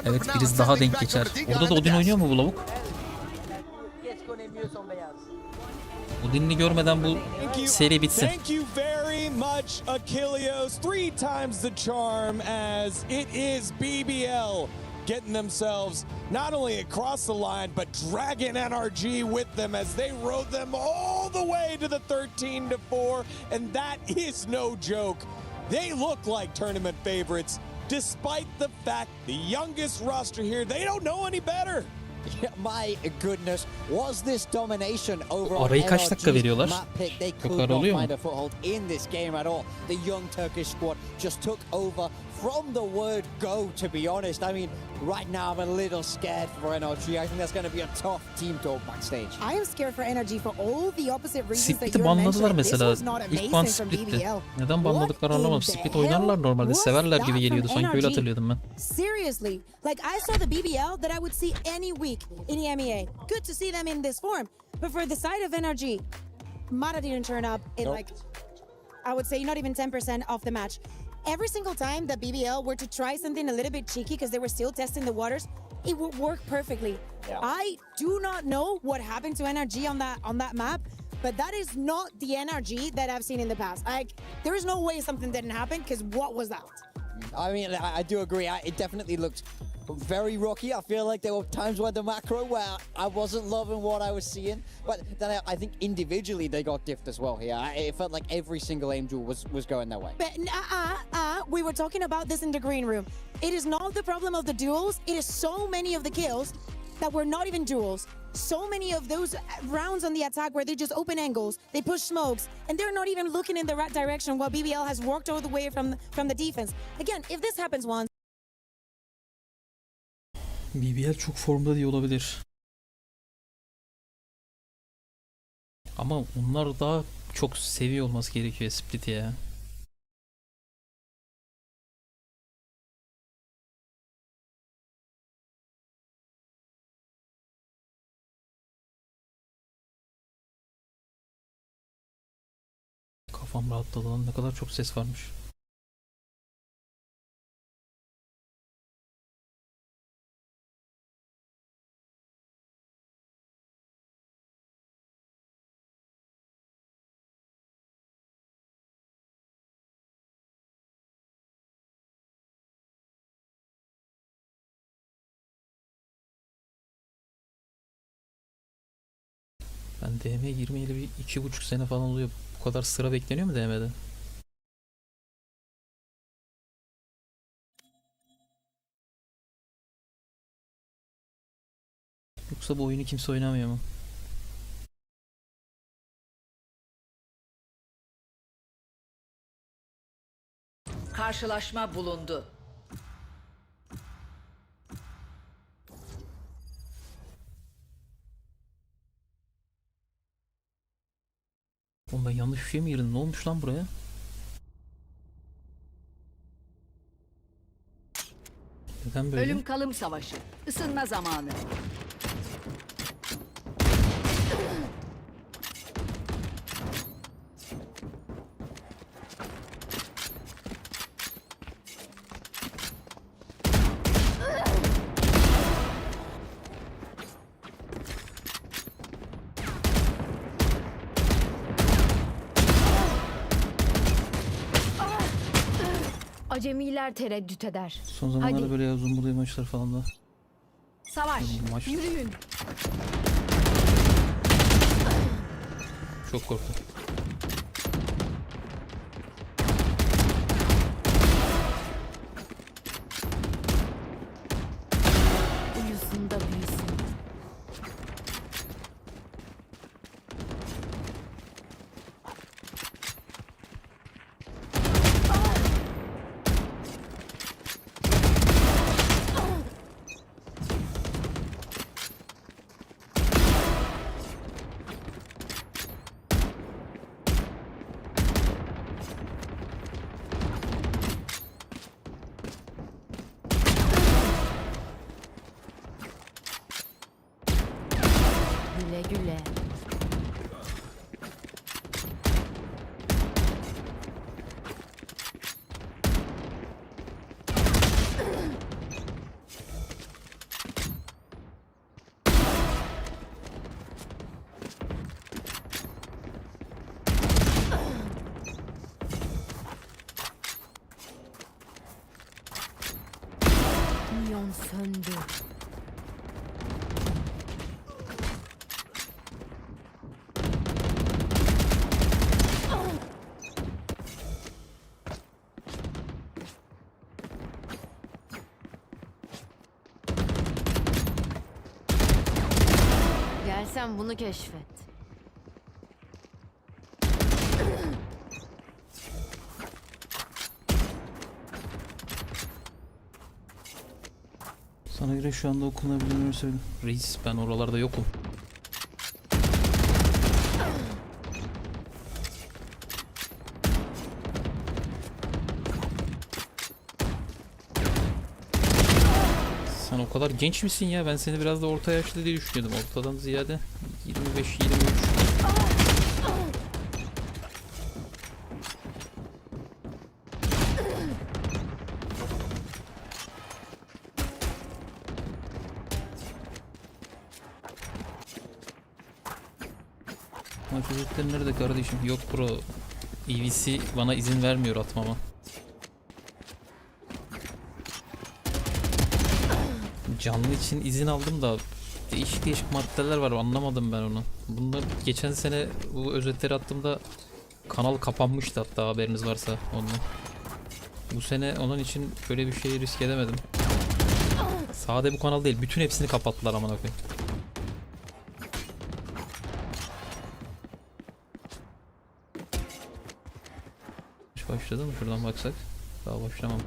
Evet, birisi daha denk geçer. Orada da Odin oynuyor mu bu lavuk? Odin'i görmeden bu seri bitsin. Thank you very much, Achilleos. 3 times the charm as it is BBL getting themselves not only across the line, but dragging NRG with them as they rode them all the way to the 13-4, and that is no joke. They look like tournament favorites, despite the fact the youngest roster here, they don't know any better. My goodness, was this domination over Arayı kaç dakika veriyorlar? They Çok could ağır not oluyor mu? find a foothold in this game at all. The young Turkish squad just took over from the word go, to be honest. I mean, right now I'm a little scared for NRG. I think that's going to be a tough team talk backstage. I am scared for NRG for all the opposite reasons that Split'i you're banladılar mentioning. This mesela. was not İlk ban amazing from Split'ti. BBL. Neden banladıklarını anlamadım. Split oynarlar normalde. Severler gibi geliyordu. Sanki öyle hatırlıyordum ben. Seriously, like I saw the BBL that I would see any week in EMEA. Good to see them in this form. But for the side of NRG, Mata didn't turn up in like, I would say not even 10% of the match. Every single time that BBL were to try something a little bit cheeky because they were still testing the waters, it would work perfectly. Yeah. I do not know what happened to NRG on that map, but that is not the NRG that I've seen in the past. Like, there is no way something didn't happen, because what was that? I mean, I do agree. It definitely looked very rocky. I feel like there were times where the macro where I wasn't loving what I was seeing, but then I think individually they got diffed as well here. It felt like every single aim duel was going their way. But we were talking about this in the green room. It is not the problem of the duels. It is so many of the kills that were not even duels. So many of those rounds on the attack where they just open angles, they push smokes, and they're not even looking in the right direction while BBL has worked all the way from the defense. Again, if this happens once, BBL çok formda diye olabilir. Ama onlar daha çok seviyor olması gerekiyor Split'i ya. Kafam rahatladı lan, ne kadar çok ses varmış. Ben DM 20 ile bir 2,5 sene falan oluyor. Bu kadar sıra bekleniyor mu DM'de? Yoksa bu oyunu kimse oynamıyor mu? Karşılaşma bulundu. Oğlum ben yanlış bir şey mi girdim? Ne olmuş lan buraya? Neden böyle? Ölüm kalım savaşı. Isınma zamanı. Acemiler tereddüt eder. Son zamanlarda böyle uzun bulayım maçlar falan da. Savaş, yürüyün. Çok korktum. Uyusun da büyüsün. Güle güle. Minyon söndü. Gelsen bunu keşfet. Sana göre şu anda okunabilir söyle. Reis ben oralarda yokum. Sen o kadar genç misin ya? Ben seni biraz da orta yaşlı diye düşünüyordum. Ortadan ziyade 25-23. Maç özetleri nerede kardeşim? Yok bro. EWC bana izin vermiyor atmama. Canlı için izin aldım da değişik değişik maddeler var, anlamadım ben onu. Bunlar geçen sene bu özetleri attığımda kanal kapanmıştı, hatta haberiniz varsa ondan. Bu sene onun için böyle bir şeyi risk edemedim. Sade bu kanal değil. Bütün hepsini kapattılar amına koyayım. Başladı mı? Şuradan baksak. Daha başlamam.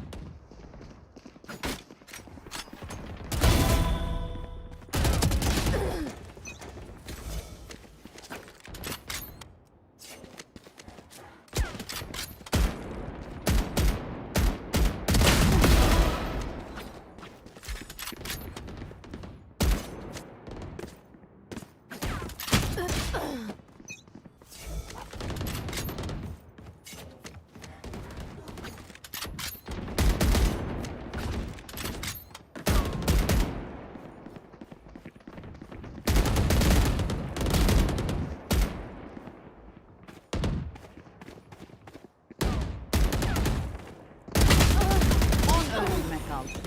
Kaldı.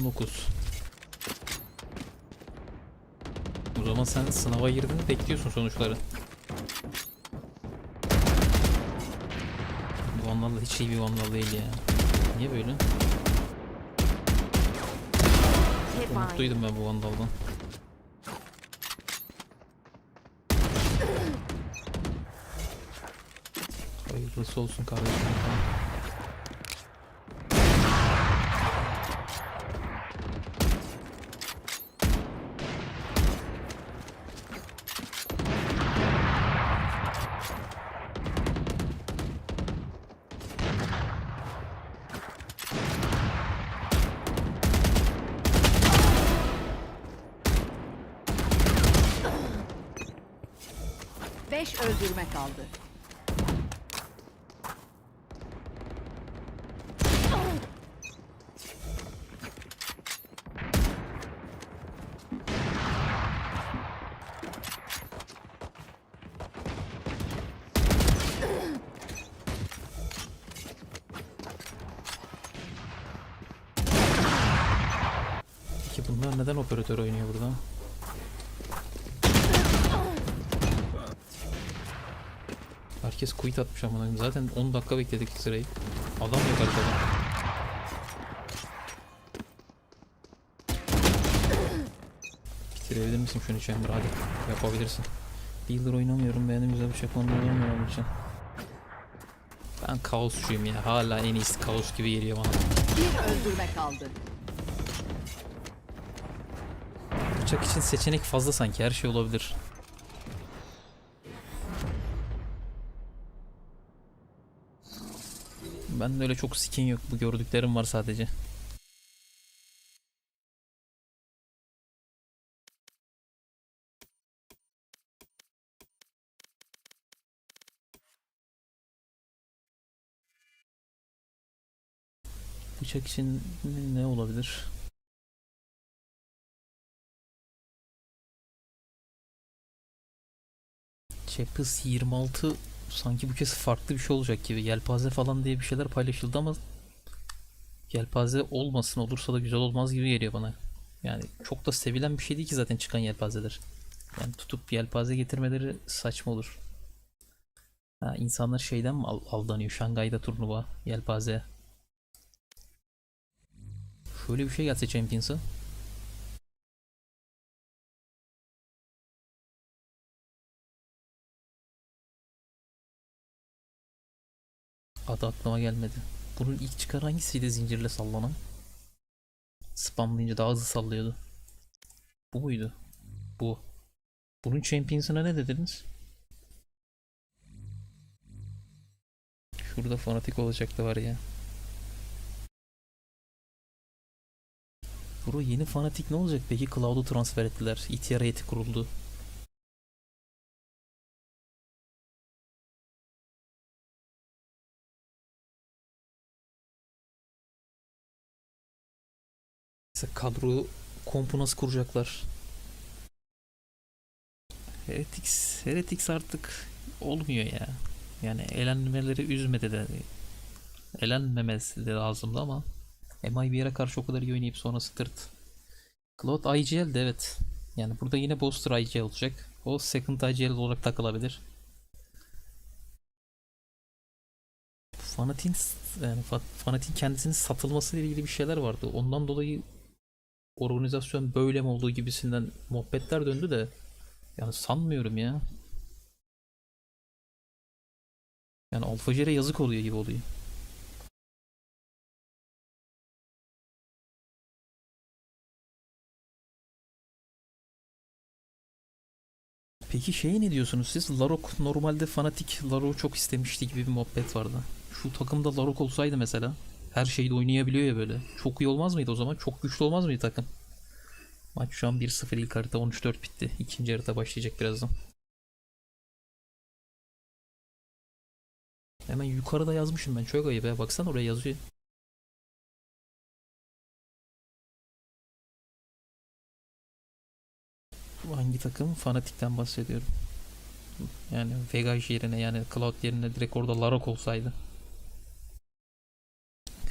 19. O zaman sen sınava girdin, bekliyorsun sonuçları. Bu Vandal hiç iyi bir Vandal değil ya. Niye böyle? Mutluydum ben bu Vandal'dan. Hayırlısı olsun kardeşim. 5 öldürme kaldı. Peki bunlar neden operatör oynuyor burada? Herkes quit atmış ama zaten 10 dakika bekledik sırayı. Adam yok arkada. Bitirebilir misin şunu Chamber? Hadi yapabilirsin. Bir yıldır oynamıyorum. Beğendim, güzel bir şey kullanıyorum onun için. Ben kaosçuyum ya. Hala en iyisi kaos gibi geliyor bana. Bir öldürme kaldı. Bıçak için seçenek fazla sanki. Her şey olabilir. Ben de öyle çok skin yok. Bu gördüklerim var sadece. Bıçak için ne olabilir? Chapters 26 sanki bu kez farklı bir şey olacak gibi. Yelpaze falan diye bir şeyler paylaşıldı ama yelpaze olmasın, olursa da güzel olmaz gibi geliyor bana. Yani çok da sevilen bir şey değil ki zaten çıkan yelpazeler. Yani tutup yelpaze getirmeleri saçma olur. Ha, insanlar şeyden mi aldanıyor? Şangay'da turnuva, yelpaze. Şöyle bir şey gelse Champions'a. Adı aklıma gelmedi. Bunun ilk çıkar hangisiydi zincirle sallanan? Spamlayınca daha hızlı sallıyordu. Bu muydu? Bu. Bunun Champions'ına ne dediniz? Şurada fanatik olacaktı var ya. Bro yeni fanatik ne olacak peki? Cloud'u transfer ettiler. ETR heyeti kuruldu. Mesela kadro kompu nasıl kuracaklar? Heretics artık olmuyor ya. Yani elenmeleri üzmedi de. Elenmemesi de lazımdı ama MI bir yere karşı o kadar iyi oynayıp sonrası tırt. Cloud IGL'de evet. Yani burada yine Booster IGL olacak. O second IGL olarak takılabilir. Fanatik'in kendisinin satılması ile ilgili bir şeyler vardı. Ondan dolayı organizasyon böyle mi olduğu gibisinden muhabbetler döndü de yani sanmıyorum ya. Yani Alfajer'e yazık oluyor gibi oluyor. Peki şeye ne diyorsunuz siz? Larok normalde Fanatik Larok'u çok istemişti gibi bir muhabbet vardı. Şu takımda Larok olsaydı mesela her şeyde oynayabiliyor ya böyle. Çok iyi olmaz mıydı o zaman? Çok güçlü olmaz mıydı takım? Maç şu an 1-0 ilk harita 13-4 bitti. İkinci harita başlayacak birazdan. Hemen yukarıda yazmışım ben. Çok ayıp ya. Baksana oraya yazıyor. Bu hangi takım? Fanatik'ten bahsediyorum. Yani Vegaj yerine yani Cloud yerine direkt orada Larok olsaydı.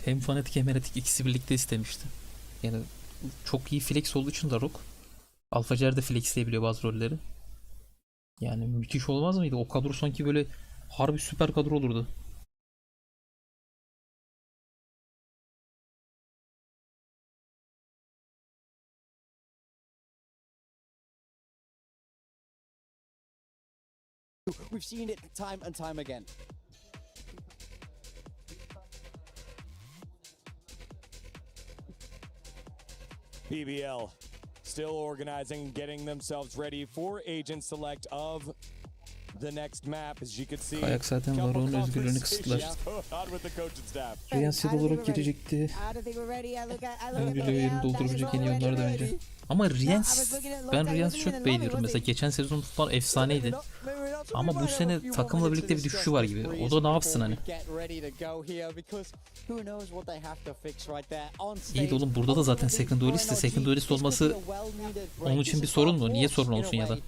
Hem Fanatik hem Fanatik ikisi birlikte istemişti. Yani çok iyi flex olduğu için Larok. Alfacer de flexleyebiliyor bazı rolleri. Yani müthiş olmaz mıydı? O kadro sanki böyle harbi süper kadro olurdu. We've seen it time and time again. BBL still organizing, getting themselves ready for agent select of the next map. As you can see, Kayak zaten Larok'un özgürlüğünü kısıtlar. Riyad olarak girecekti. Öncülüğü doldurabilecek en iyi onlar da önce. Ama ben Riyad'ı çok beğeniyorum. Mesela geçen sezon tutan efsaneydi. Ama bu sene takımla birlikte bir düşüşü var gibi. O da ne yapsın hani? İyi de oğlum burada da zaten second duelist. Second duelist olması onun için bir sorun mu? Niye sorun olsun ya da?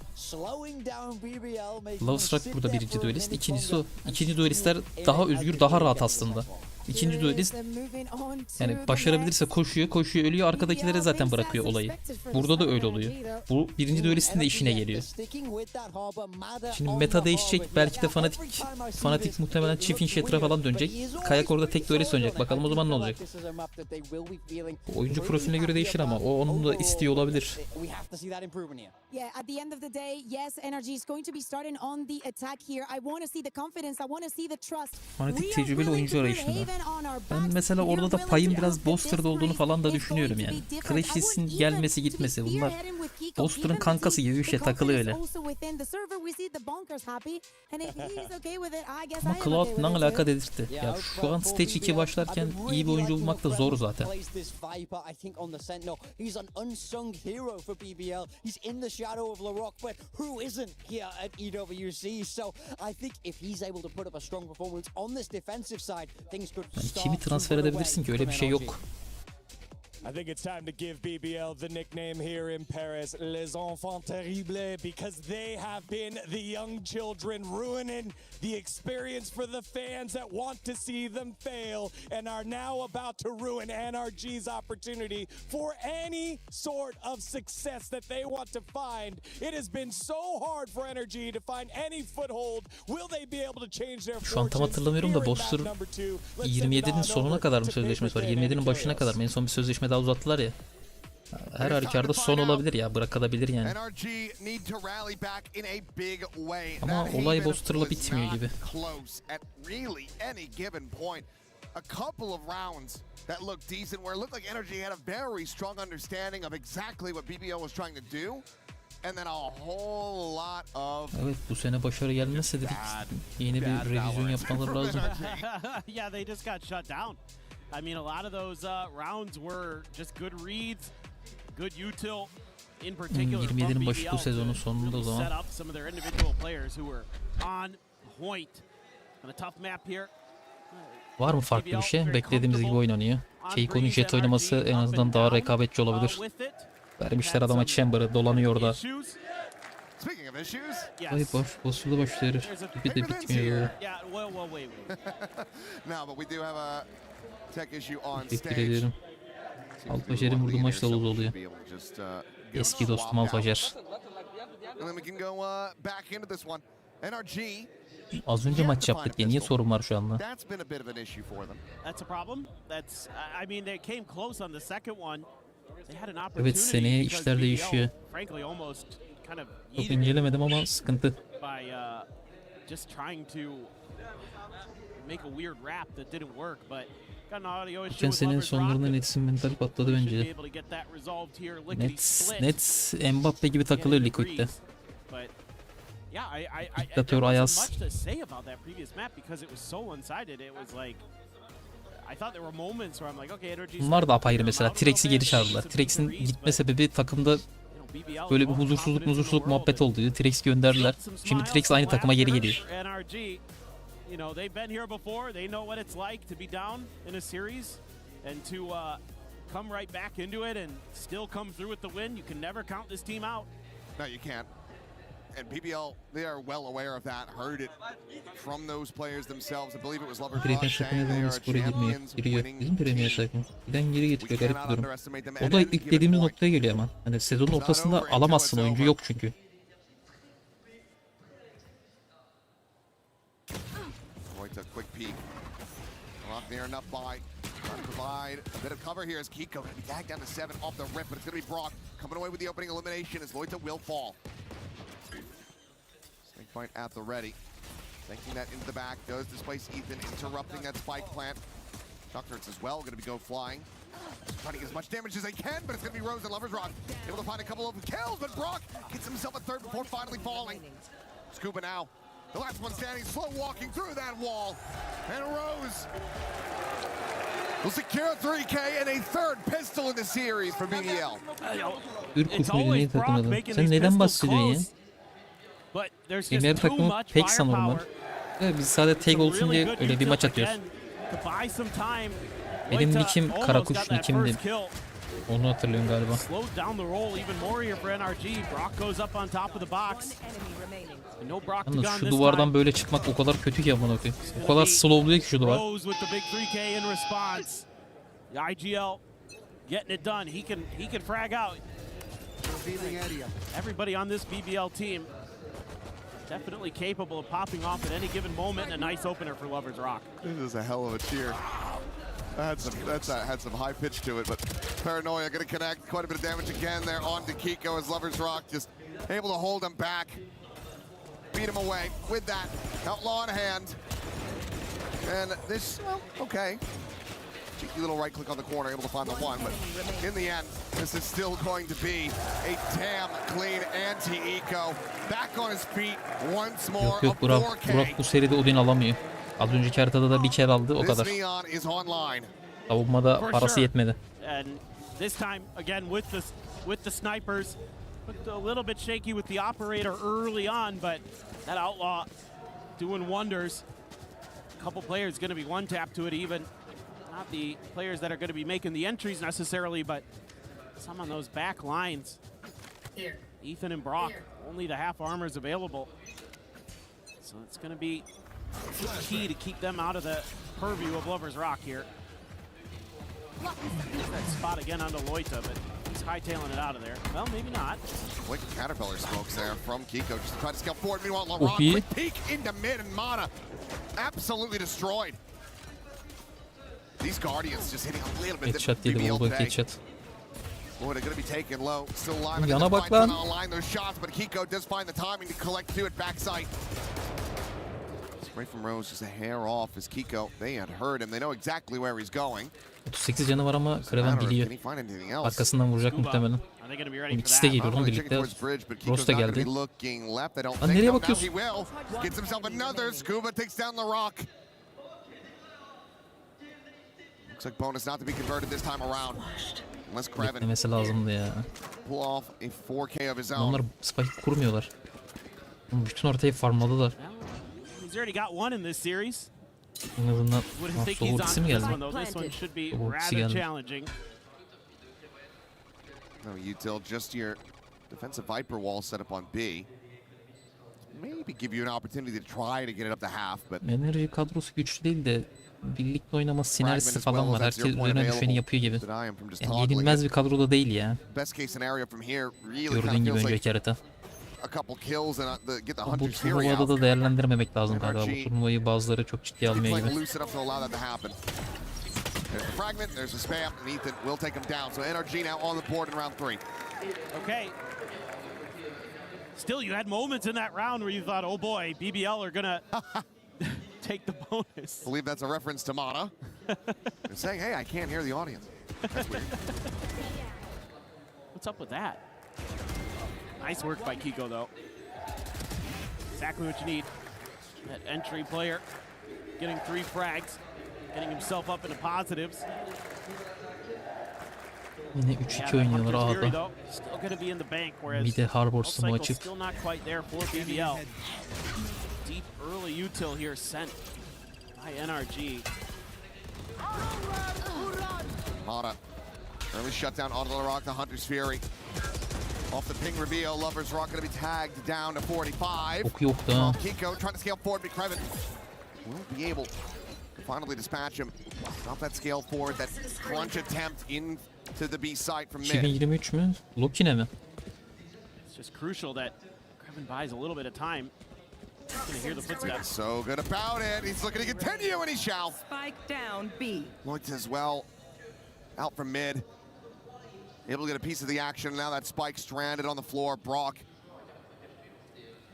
Lovestruck burada birinci duelist. İkincisi o. İkinci duelistler daha özgür, daha rahat aslında. İkinci duelist yani başarabilirse koşuyor ölüyor, arkadakilere zaten bırakıyor olayı. Burada da öyle oluyor. Bu birinci duelistin de işine geliyor. Şimdi meta değişecek, belki de Fanatik muhtemelen çift inşetre falan dönecek. Kayak orada tek duelist oynayacak. Bakalım o zaman ne olacak? Bu oyuncu profiline göre değişir ama o onun da istiyor olabilir. Yeah, at the end of the day, yes, NRG is going to be starting on the attack here. I want to see the confidence, I want to see the trust. Fanatik tecrübeli oyuncu arayışında. Ben mesela orada da payın biraz Boster'da olduğunu falan da düşünüyorum yani. Crash'in gelmesi gitmesi bunlar Boster'ın kankası gibi bir şey, takılıyor öyle. Ama Cloud ne alaka dedirtti. Ya şu an Stage 2 başlarken iyi bir oyuncu bulmak da zor zaten. Shadow of Larok, but who isn't here at EWC? So I think if he's able to put up a strong performance on this defensive side, things could start. Kimi transfer edebilirsin ki, öyle bir şey yok. I think it's time to give BBL the nickname here in Paris, Les Enfants Terribles, because they have been the young children ruining the experience for the fans that want to see them fail and are now about to ruin NRG's opportunity for any sort of success that they want to find. It has been so hard for NRG to find any foothold. Will they be able to change their fortunes? Şu an tam hatırlamıyorum da Boster 27'nin sonuna kadar mı sözleşmesi var? 27'nin başına kadar mı? En son bir sözleşme daha uzattılar ya. Her halükarda son olabilir ya, bırakabilir yani. Ama olay Boster'la bitmiyor gibi. A couple of rounds that looked decent, where it looked like NRG had a very strong understanding of exactly what BBL was trying to do, and then a whole lot of. Evet, bu sene başarı gelmezse dedik yeni bir revizyon yapmaları lazım. Yeah, they just got shut down. I mean, a lot of those rounds were just good reads, good util. In particular, 27'nin başı bu sezonun sonunda o zaman. Set up some of their individual players who were on point. On a tough map here. Var mı farklı bir şey? Beklediğimiz gibi oynanıyor. Keiko'nun jet oynaması en azından daha rekabetçi olabilir. Vermişler adama Chamber'ı, dolanıyor orada. Ay boss'u da başlıyor. Bir de bitmiyor. Teşekkür ederim. Alfajer'in vurduğu maç da oluyor. Eski dostum Alfajer. Az önce maç yaptık ya, niye sorun var şu anda? That's been a bit of an issue for them. That's a problem. That's I mean they came close on the second one. They had an opportunity. Evet, seneye because işler BBL, değişiyor. frankly, almost kind of Çok yeeted it incelemedim ama sıkıntı. by just trying to make a weird rap that didn't work, but got an audio issue Geçen with senenin Lovers Rock. sonlarında Nets'in mentali patladı Should be bence. able to get that resolved here. Lickety split. Nets Mbappe gibi takılıyor Liquid'de. But yeah, Diktatör there wasn't Ayaz. much to say about that previous map because it was so one-sided. It was like I thought there were moments where I'm like, okay, NRG. Bunlar da apayrı mesela. T-Rex'i geri çağırdılar. T-Rex'in gitme sebebi takımda böyle bir huzursuzluk muhabbet oldu. T-Rex gönderdiler. Şimdi T-Rex aynı takıma geri geliyor. NRG, you know, they've been here before. They know what it's like to be down in a series and to come right back into it and still come through with the win. You can never count this team out. No, you can't. And BBL, they are well aware of that. Heard it from those players themselves. I believe it was Lovers Rock saying they are champions winning Bizim Premier takım. Giden geri We getiriyor, garip cannot bir durum. underestimate them. O at da any ilk given dediğimiz point. noktaya geliyor hemen. Hani sezonun ortasında alamazsın, oyuncu yok çünkü. Roy took a quick peek. Not near enough by. Trying to provide a bit of cover here as Kiko going to be tagged down to 7 off the rip, but it's going to be Brock coming away with the opening elimination as Loita will fall. Snake fight at the ready. Thinking that into the back, does displace Ethan, interrupting that spike plant. Doctor's as well, going to be go flying. Trying to get as much damage as they can, but it's going to be Rose and Lovers Rock able to find a couple of kills, but Brock gets himself a third before finally falling. Scuba now, the last one standing, slow walking through that wall, and Rose will secure 3K and a third pistol in the series for BBL. Ürkut muydu, neyi takımladın? Sen neden bahsediyorsun ya? Premier takımı Pexa normal. Biz sadece tag olsun diye öyle bir maç atıyoruz. Benim nickim Karakuş nickimdi. Onu hatırlıyorum galiba. Yalnız şu duvardan böyle çıkmak o kadar kötü ki amına koyayım. O kadar slowluyor ki şu duvar. IGL getting it done. He can frag out. Everybody on this BBL team definitely capable of popping off at any given moment, and a nice opener for Lovers Rock. This is a hell of a cheer. That had some high pitch to it, but Paranoia going to connect. Quite a bit of damage again there on to Kiko as Lovers Rock just able to hold him back. Beat him away with that outlaw in hand. And this, well, okay. Cheeky little right click on the corner, able to find the one, but in the end, this is still going to be a damn clean anti-eco. Back on his feet once more. Yok Burak bu seride Odin alamıyor. Az önceki haritada da bir kere aldı, o kadar. Savunmada parası yetmedi. And this time again with the snipers, looked a little bit shaky with the operator early on, but that outlaw doing wonders. A couple players going to be one tap to it even. Not the players that are going to be making the entries necessarily, but some on those back lines. Ethan and Brock, only the half armors available. So it's going to be key to keep them out of the purview of Lovers Rock here. That spot again onto Loita, but he's hightailing it out of there. Well, maybe not. Quick Caterpillar smokes there from Kiko, just to try to scale forward. Meanwhile, LaRon, quick peek into mid, and Mana absolutely destroyed. These Guardians just hitting a little bit. Headshot yedi, bulldog headshot. Boy, they're going to be taken low. Still alive. Yana bak lan. Align those shots, but Kiko does find the timing to collect to it backside. Spray from Rose, just a hair off as Kiko. They had heard him. They know exactly where he's going. 38 canı var ama Kraven biliyor. Arkasından vuracak muhtemelen. İkisi de geliyor lan birlikte. Ross da geldi. Lan nereye bakıyorsun? Gets himself another. Scuba takes down the rock. Looks like bonus not to be converted this time around. Unless Kraven beklemesi lazımdı ya. pull off a 4K of his own. Onlar spike kurmuyorlar. Bütün ortayı farmladılar. He's already got one in this series. En azından soğuk ikisi mi geldi? No, Util, just your defensive Viper wall set up on B. Maybe give you an opportunity to try to get it up to half, but NRG kadrosu güçlü değil de birlikte oynama sinerjisi falan var. Herkes üzerine düşeni yapıyor gibi. Yani yenilmez bir kadroda değil ya. Gördüğün gibi önceki harita. A Bu turnuvada da değerlendirmemek lazım galiba. Bu turnuvayı bazıları çok ciddiye almıyor gibi. There's the fragment, there's the spam, and Ethan will take him down. So NRG now on the board in round 3. Okay. Still, you had moments in that round where you thought, oh boy, BBL are gonna take the bonus. I believe that's a reference to Mata. They're saying, hey, I can't hear the audience. That's weird. What's up with that? Nice work by Kiko, though. Exactly what you need. That entry player getting 3 frags, getting himself up into positives. Yine 3-2 oynuyorlar A'da. Mide Harbor Sumo açık. Still not quite there for BBL. Deep early util here sent by NRG. Mata. Early shutdown onto the rock, the Hunter's Fury. Off the ping reveal, Lover's Rock gonna be tagged down to 45. Çok yoktu ha. Kiko trying to scale forward, but Kreven will be able to finally dispatch him. Stop that scale forward, that crunch attempt into the B site from mid. 2023 mü? Lokine mi? It's just crucial that Kreven buys a little bit of time. He's gonna hear the footsteps. So good about it. He's looking to continue, and he shall. Spike down B. Lloyd as well, out from mid. Able to get a piece of the action. Now that Spike stranded on the floor. Brock,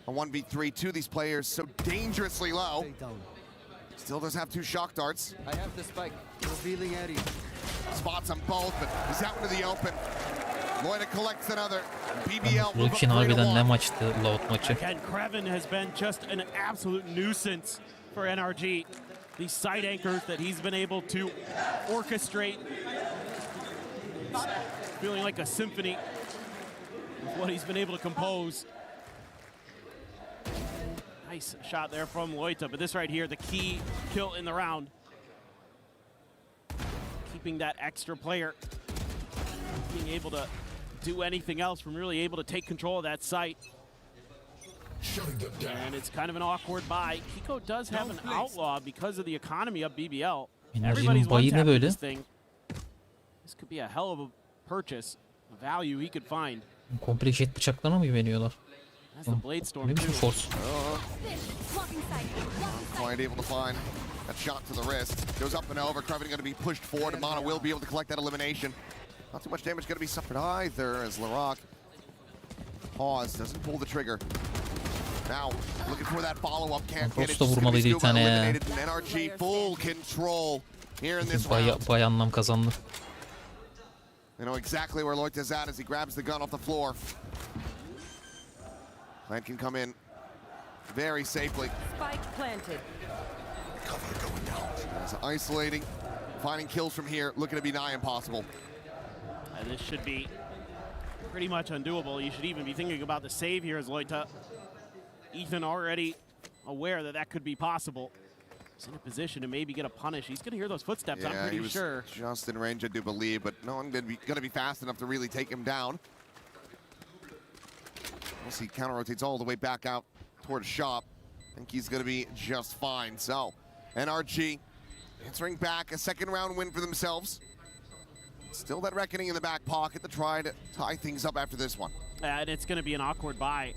a 1v3. Two of these players so dangerously low. Still does have 2 shock darts. I have the spike. Revealing area. Spots them both, but he's out into the open. Lloyd collects another. BBL. Lokine harbiden ne maçtı Loud maçı. Again, Kreven has been just an absolute nuisance for NRG. These side anchors that he's been able to orchestrate. Feeling like a symphony with what he's been able to compose. Nice shot there from Loita, but this right here, the key kill in the round. Keeping that extra player, being able to do anything else from really able to take control of that site. And it's kind of an awkward buy. Kiko does have an outlaw because of the economy of BBL. Everybody's one tapping this thing. This could be a hell of a purchase, a value he could find. Komple jet bıçaklarına mı güveniyorlar? That's the Blade Storm Ne biçim too. force? Quite able to find that shot to the wrist. Goes up and over. Kreven going to be pushed forward. And Mana will be able to collect that elimination. Not too much damage going to be suffered either as Laroc pause, doesn't pull the trigger. Now looking for that follow-up. Can't get it. Vurmalıydı bir tane ya. NRG full control here in this round. Bayağı anlam kazandı. You know exactly where Loit is at as he grabs the gun off the floor. Plant can come in very safely. Spike planted. Cover going down. It's isolating, finding kills from here, looking to be nigh impossible. And this should be pretty much undoable. You should even be thinking about the save here as Loita. Ethan already aware that that could be possible. He's in a position to maybe get a punish. He's going to hear those footsteps, yeah, I'm pretty sure. Just in range, I do believe, but no one going to be fast enough to really take him down. We'll see, counter rotates all the way back out towards shop. I think he's going to be just fine. So, NRG answering back, a second round win for themselves. Still that reckoning in the back pocket to try to tie things up after this one. And it's going to be an awkward buy.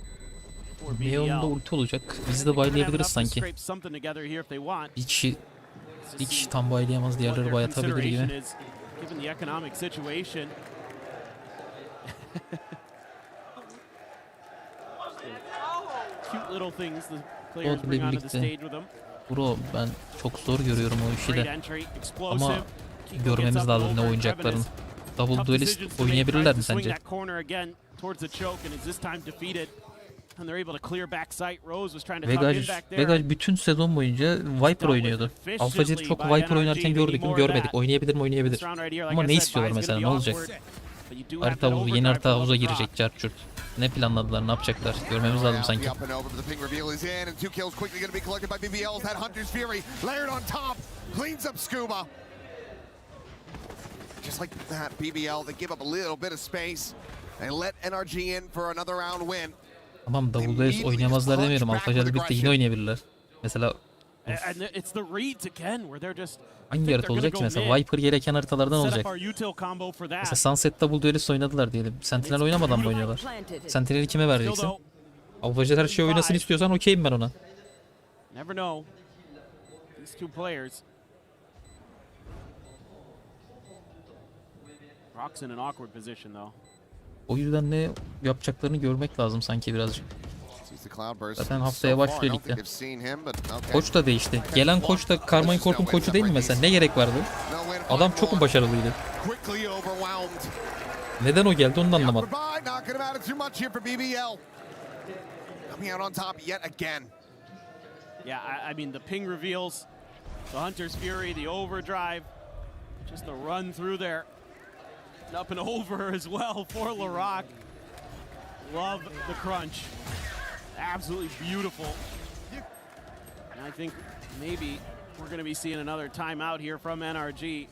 Neon'da ulti olacak. Biz de baylayabiliriz sanki. Bir kişi tam baylayamaz, diğerleri bayatabilir gibi. Od'la birlikte. Bro, ben çok zor görüyorum o işi de. Ama görmemiz lazım ne oyuncakların. Double Duelist oynayabilirler mi sence? Vega bütün sezon boyunca Viper oynuyordu. Alpha'cıları çok Viper oynarken gördük mü? Görmedik. Oynayabilir mi? Oynayabilir. Ama ne istiyorlar mesela? Ne olacak? Harita havuzu, yeni harita havuza girecek. Carçurt. Ne planladılar? Ne yapacaklar? Görmemiz lazım sanki. Just like that, BBL, they give up a little bit of space. They let NRG in for another round win. Tamam, WS oynayamazlar demiyorum. Alpha'cılarla birlikte yine oynayabilirler. Mesela hangi harita olacak ki mesela? Viper gereken haritalardan olacak. Mesela Sunset Double Duelist oynadılar diyelim. Sentinel oynamadan mı oynuyorlar? Sentinel'i kime vereceksin? Alvacı her şey oynasın istiyorsan okeyim ben ona. Never know. These two players. Rock's in an awkward position though. O yüzden ne yapacaklarını görmek lazım sanki birazcık. Zaten haftaya başlıyor ligde. Koç da değişti. Gelen koç da Carmine Corp'un koçu değil mi mesela? Ne gerek vardı? Adam çok mu başarılıydı? Neden o geldi onu da anlamadım. Yeah, I mean the ping reveals, the Hunter's Fury, the overdrive, just the run through there. Up and over as well for LaRock. Love the crunch. Absolutely beautiful. And I think maybe we're going to be seeing another timeout here from NRG.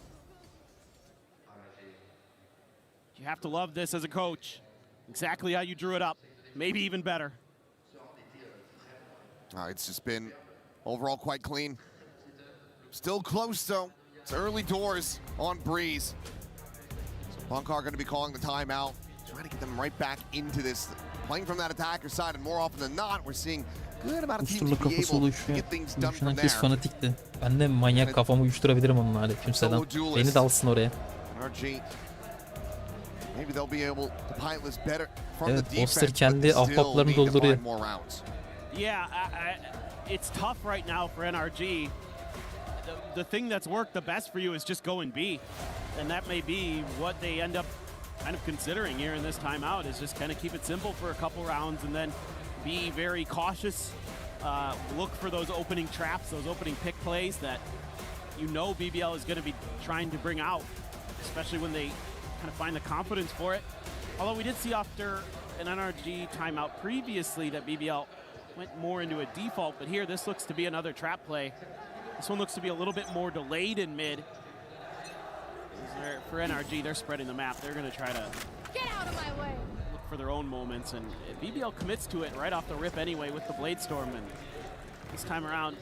You have to love this as a coach. Exactly how you drew it up. Maybe even better. It's just been overall quite clean. Still close though. It's early doors on Breeze. Bunkar going to be calling the timeout, trying to get them right back into this, playing from that attacker side, and more often than not, we're seeing good amount of teams be able to get things done from there. Fanatikti. Ben de manyak kafamı uyuşturabilirim onunla aleykümselam. Beni de alsın oraya. NRG, maybe they'll be able to pilot this better from Evet, the defense, Foster kendi ahbaplarını dolduruyor. Yeah, it's tough right now for NRG. The thing that's worked the best for you is just go and B. And that may be what they end up kind of considering here in this timeout, is just kind of keep it simple for a couple rounds and then be very cautious. Look for those opening traps, those opening pick plays that you know BBL is going to be trying to bring out, especially when they kind of find the confidence for it. Although we did see after an NRG timeout previously that BBL went more into a default, but here this looks to be another trap play. This one looks to be a little bit more delayed in mid. For NRG, they're spreading the map. They're going to try to Get out of my way. look for their own moments, and BBL commits to it right off the rip anyway with the Blade Storm, and this time around,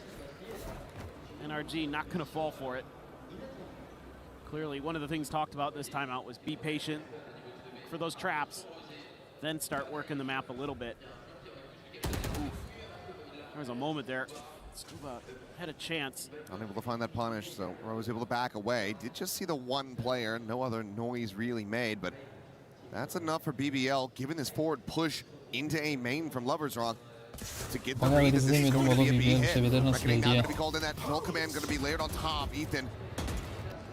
NRG not going to fall for it. Clearly, one of the things talked about this timeout was be patient for those traps, then start working the map a little bit. Oof. There was a moment there. Stuba had a chance. Unable to find that punish, so Ro was able to back away. Did just see the one player, no other noise really made, but that's enough for BBL, given this forward push into a main from Lover's Rock to get the read that this is going to be a B hit. Reckoning now going to be called in, that troll command going to be layered on top. Ethan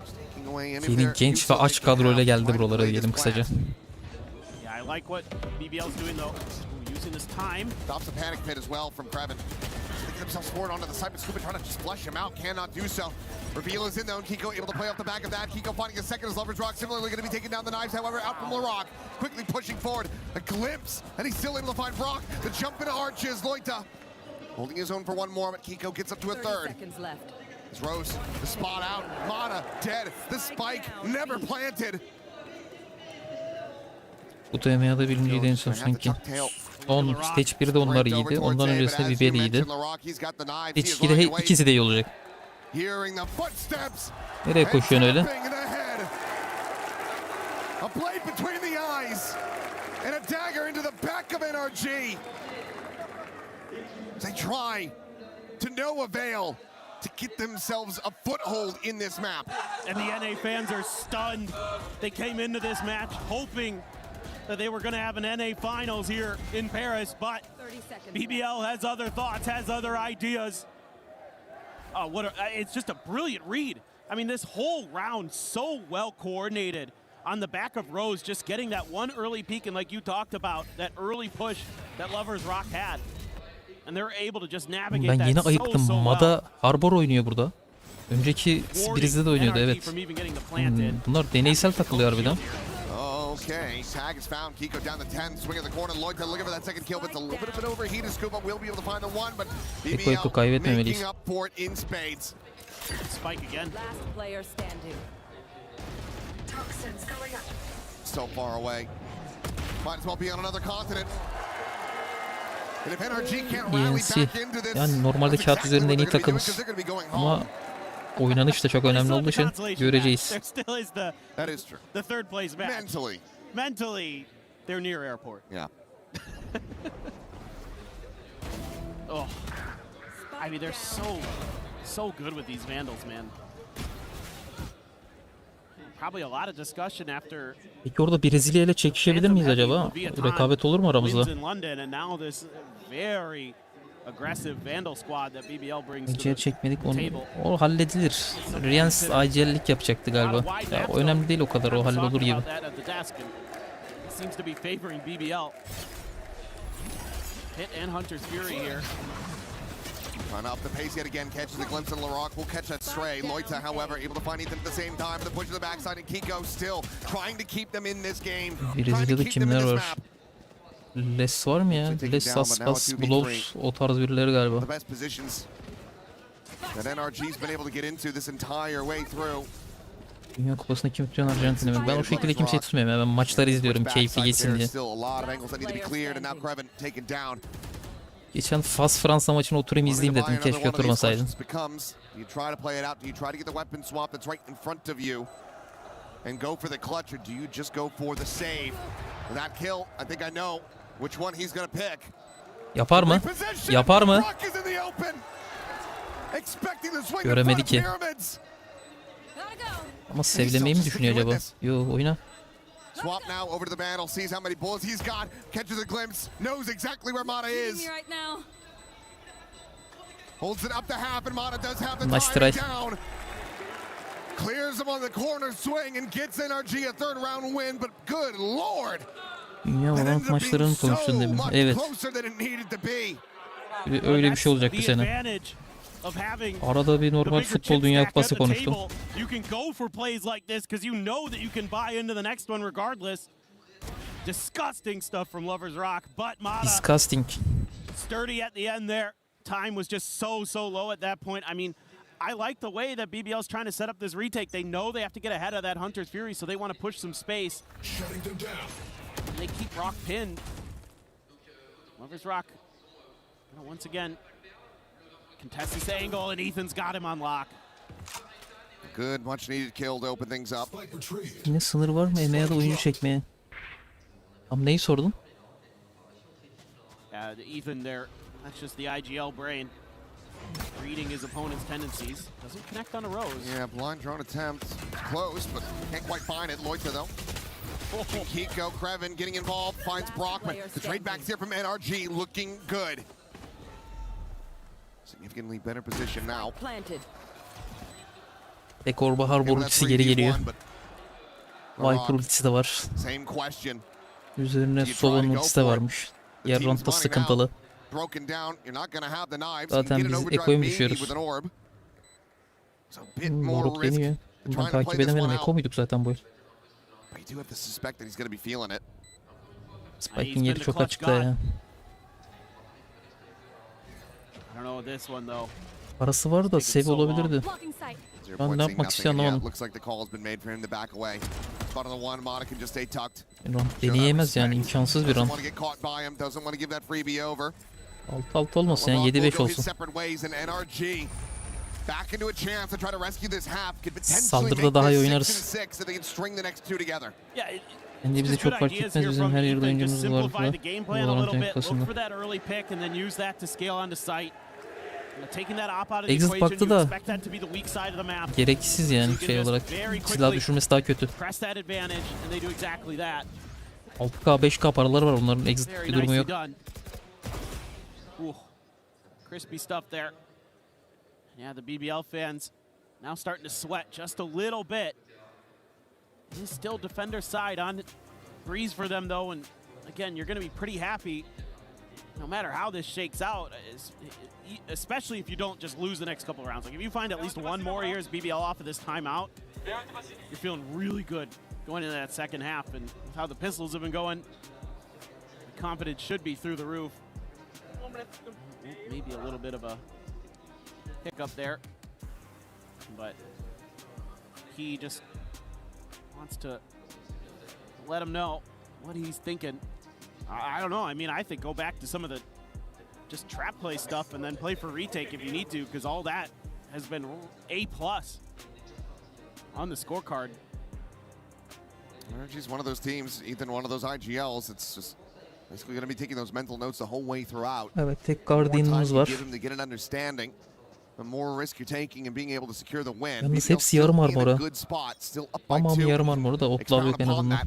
just taking away any of their genç ve aç kadroyla geldi buralara diyelim kısaca. Yeah, I like what BBL's doing though. Using this time. Stops the panic pit as well from Krevin. Thinking himself forward onto the side, but Scuba trying to just flush him out, cannot do so. Reveal is in though, and Kiko able to play off the back of that. Kiko finding a second as Lover's Rock, similarly going to be taking down the knives, however, out from LaRock. Quickly pushing forward, a glimpse, and he's still able to find Brock. The jump into arches, Loita holding his own for one more, but Kiko gets up to a third. It's Rose, the spot out, Mana dead, the spike never planted. Bu TMA'da birinciydi en son sanki. Son Stage 1'de onlar iyiydi. Ondan öncesinde BBL iyiydi. Stage 2'de ikisi de iyi olacak. Nereye koşuyorsun öyle? A blade between the eyes and a dagger into the back of NRG. They try to no avail to get themselves a foothold in this map. And the NA fans are stunned. They came into this match hoping that they were going to have an NA finals here in Paris, but BBL has other thoughts, has other ideas. It's just a brilliant read. I mean, this whole round so well coordinated on the back of Rose, just getting that one early peek, and like you talked about, that early push that Lover's Rock had. And they're able to just navigate Ben yine that ayıktım. so Mada Harbor oynuyor burada. Önceki Breeze'de de oynuyordu, evet. Bunlar deneysel takılıyor harbiden. Okay, tag is found. Kiko down the 10, swing at the corner. Loita looking for that second kill, but it's a little bit of an overheated scoop up. We'll be able to find the one, but BBL making up for it in spades. Spike again. Last player standing. Toxins going up. So far away. Might as well be on another continent. And if NRG can't rally back into this, yani normalde kağıt üzerinde en iyi takımız. Ama oynanış da çok önemli olduğu için göreceğiz. That is true. The third place match. Mentally, they're near airport. Yeah. Oh, I mean, they're so good with these Vandals, man. Probably a lot of discussion after. Peki orada Brezilya ile çekişebilir miyiz acaba? Rekabet olur mu aramızda? IGL çekmedik onu. O halledilir. Riens IGL'lik yapacaktı galiba. Ya, o önemli değil o kadar, o hallolur gibi. Seems to be favoring BBL. Hit and Hunter's Fury here. Trying to up the pace yet again, catches a glimpse of LaRock, will catch that stray. Loita, however, able to find Ethan at the same time. The push to the backside, and Kiko still trying to keep them in this game. Brezilya'da kimler var? Les var mı ya? Les, Aspas, Blows, o tarz birileri galiba. The best positions that NRG's been able to get into this entire way through. Dünya Kupası'nda kim tutuyor Arjantin'i mi? Ben o şekilde kimseyi tutmuyorum ya. Ben maçları izliyorum keyifli geçsin diye. Geçen Fas Fransa maçını oturayım izleyeyim dedim. Keşke oturmasaydım. Yapar mı? Yapar mı? Göremedi ki. Ama sevlemeyi mi düşünüyor acaba? Yo, oyna. Swap now over to the battle, sees how many bullets he's got, catches a glimpse, knows exactly where Mata is. Holds it up to half, and Mata does have the time down. Clears him on the corner swing and gets NRG a third round win, but good lord. Dünya Valorant maçlarını konuştun demin. Evet. Öyle bir şey olacak bu sene. Arada bir normal futbol Dünya Kupası konuştum. Disgusting. Sturdy at the end there. Time was just so low at that point. I mean, I like the way that BBL's trying to set up this retake. They know they have to get ahead of that Hunter's Fury, so they want to push some space. Shutting them down. They keep Rock pinned. Lover's Rock, once again, contest this angle, and Ethan's got him on lock. Good, much needed kill to open things up. Yine sınır var mı EMEA'da oyuncu çekmeye? Tam neyi sordun? Ethan there, that's just the IGL brain. Reading his opponent's tendencies. Doesn't connect on a rose. Yeah, blind drone attempt. Close, but can't quite find it. Loita though. Kiko, Krevin getting involved, finds Brockman. The trade backs here from NRG looking good. Significantly better position now. Ekor Bahar ultisi geri geliyor. Viper ultisi de var. Üzerine Sova'nın ultisi de varmış. Diğer roundda sıkıntılı. Zaten biz Eko'ya mı düşüyoruz? Moruk yeniyor. Ben takip edemedim. Eko muyduk zaten bu? Spike'in yeri çok açıkta ya. Parası var da sev olabilirdi. Ben ne yapmak istiyor anlamadım. Deneyemez yani, imkansız bir run. Alt olmasın yani, 7-5 olsun. Saldırıda daha iyi oynarız. Bence bize çok fark etmez, bizim her yerde oyuncumuz var burada. Valorant Dünya Kupası'nda. Exit baktı da gereksiz yani şey olarak. Silah düşürmesi daha kötü. 6K 5K paraları var onların, exit bir durumu yok. Crispy stuff there. Yeah, the BBL fans now starting to sweat just a little bit. It is still defender side on Breeze for them though, and again, you're going to be pretty happy no matter how this shakes out, especially if you don't just lose the next couple of rounds. Like if you find at least one more here as BBL off of this timeout, you're feeling really good going into that second half, and with how the pistols have been going, the confidence should be through the roof. Maybe a little bit of a hiccup there, but he just wants to let him know what he's thinking. I don't know. I mean, I think go back to some of the just trap play stuff and then play for retake if you need to, because all that has been A+ on the scorecard. NRG's one of those teams, Ethan, one of those IGLs. It's just Basically going to be taking those mental notes the whole way throughout. Evet, tek Guardian'ımız var. Yalnız hepsi yarım armora. Tamam yarım armora da otlar yok en azından.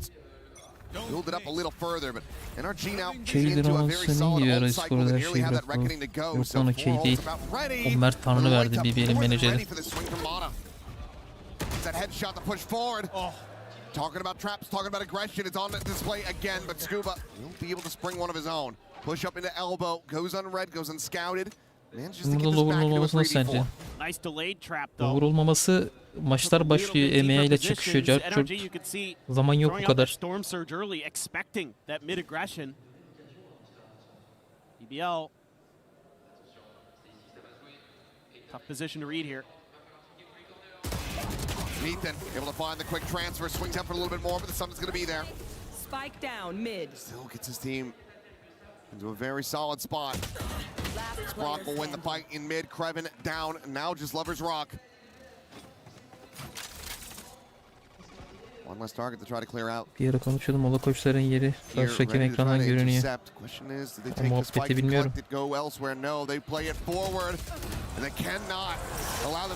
Şeydir onun seni yiyor Esports her şeyi bak. Yok lan o şey değil. O Mert Tanrı verdi BBL'in menajeri. Talking about traps, talking about aggression. It's on display again, but Scuba won't be able to spring one of his own. Push up into elbow, goes unread, goes unscouted. Manages to get this back into a 3v4. Nice delayed trap though. Vurulmaması maçlar başlıyor, EMEA ile çıkışıyor. Cart zaman yok bu kadar. Storm surge early, expecting that mid aggression. BBL. Tough position to read here. Ethan able to find the quick transfer, swings up for a little bit more, but the sun is going to be there. Spike down mid. Still gets his team into a very solid spot. Brock will win the fight in mid. Kreven down, now just Lover's Rock. One less target to try to clear out. Bir ara konuşalım, Ola koçların yeri karşıdaki ekrandan görünüyor. O muhabbeti bilmiyorum.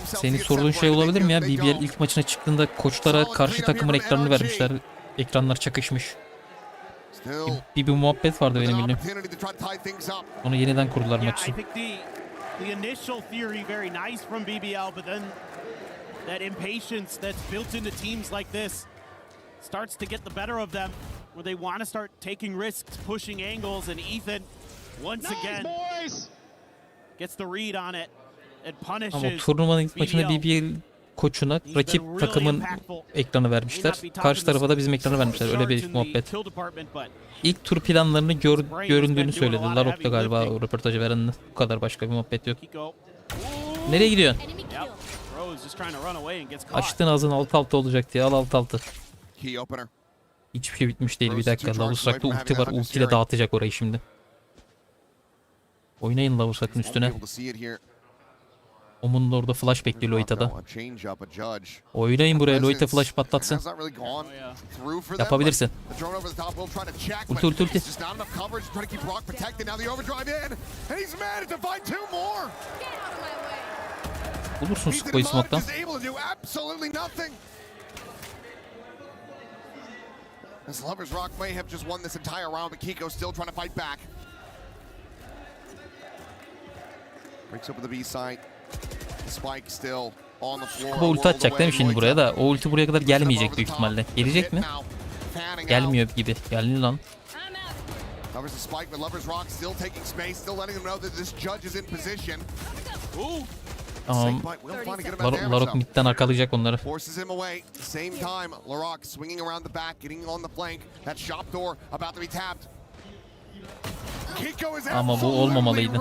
Senin sorduğun şey olabilir mi ya? BBL ilk maçına çıktığında koçlara karşı takımın ekranını vermişler. Ekranlar çakışmış. Bir muhabbet vardı benim bildiğim. Onu yeniden kurdular maç için. The initial theory very nice from BBL, but then that impatience that's built into teams like this starts to get the better of them, where they want to start taking risks, pushing angles, and Ethan once again gets the read on it and punishes. Ama turnuvanın ilk maçında BBL koçuna rakip takımın ekranı vermişler. Karşı tarafa da bizim ekranı vermişler. Öyle bir muhabbet. İlk tur planlarını göründüğünü söyledi. Larok'ta galiba o röportajı verenin. Bu kadar, başka bir muhabbet yok. Nereye gidiyorsun? Açtın ağzını, alt olacak diye. Al alt. Hiçbir şey bitmiş değil. Bir dakika. Lavusrak'ta ulti var. Ultiyle dağıtacak orayı şimdi. Oynayın Lavusrak'ın üstüne. Omun da orada flash bekliyor Loita'da. Oynayın buraya, Loita flash patlatsın. Yapabilirsin. Ulti. Bulursun Sukbo'yu smoke'tan. Lover's Rock may have just won this entire round, but Kiko still trying to fight back. Breaks up with the B side. Spike still on the floor. Bu ulti atacak değil mi şimdi buraya da? O ulti buraya kadar gelmeyecek büyük ihtimalle. Gelecek mi? Gelmiyor gibi. Geldi lan. Covers the spike, but Lover's Rock still taking space, still letting them know that this judge is in position. Tamam. Larok midden arkalayacak onları. Forces him away. Same time, Larok swinging around the back, getting on the flank. That shop door about to be tapped. Ama bu olmamalıydı.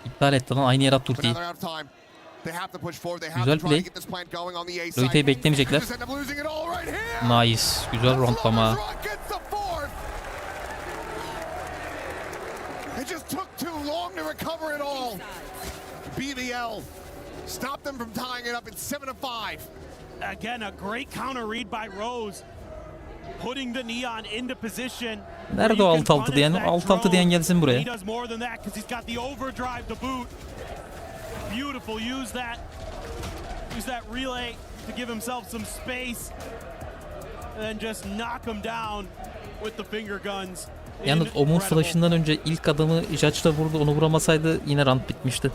İptal etti lan, aynı yere attı ultiyi. Güzel play. Loita'yı beklemeyecekler. Nice. Güzel roundlama. It just took too long to recover it all. BBL stopped them from tying it up in 7-5. Again, a great counter read by Rose. Putting the Neon into position. Nerede o 6-6 diyen? 6-6 diyen gelsin buraya. He does more than that because he's got the overdrive to boot. Beautiful. Use that relay to give himself some space. And then just knock him down with the finger guns. Yalnız Omun flash'ından önce ilk adamı Judge'da vurdu. Onu vuramasaydı yine round bitmişti.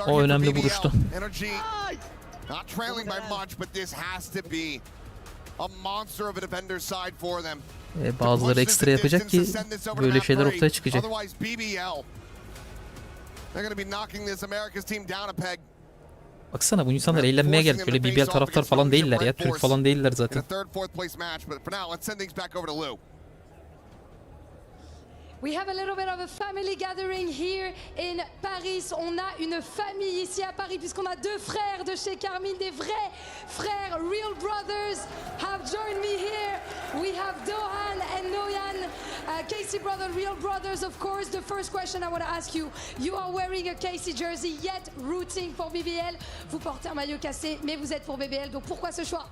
O önemli vuruştu. Bazıları ekstra yapacak ki böyle şeyler ortaya çıkacak. Baksana, bu insanlar eğlenmeye geldi. Böyle BBL taraftar falan değiller ya. Türk falan değiller zaten. We have a little bit of a family gathering here in Paris. On a une famille ici à Paris puisqu'on a deux frères de chez Carmine, des vrais frères, real brothers have joined me here. We have Dohan and Noyan, Casey brother, real brothers of course. The first question I want to ask you, you are wearing a Casey jersey yet rooting for BBL. Vous portez un maillot cassé mais vous êtes pour BBL, donc pourquoi ce choix?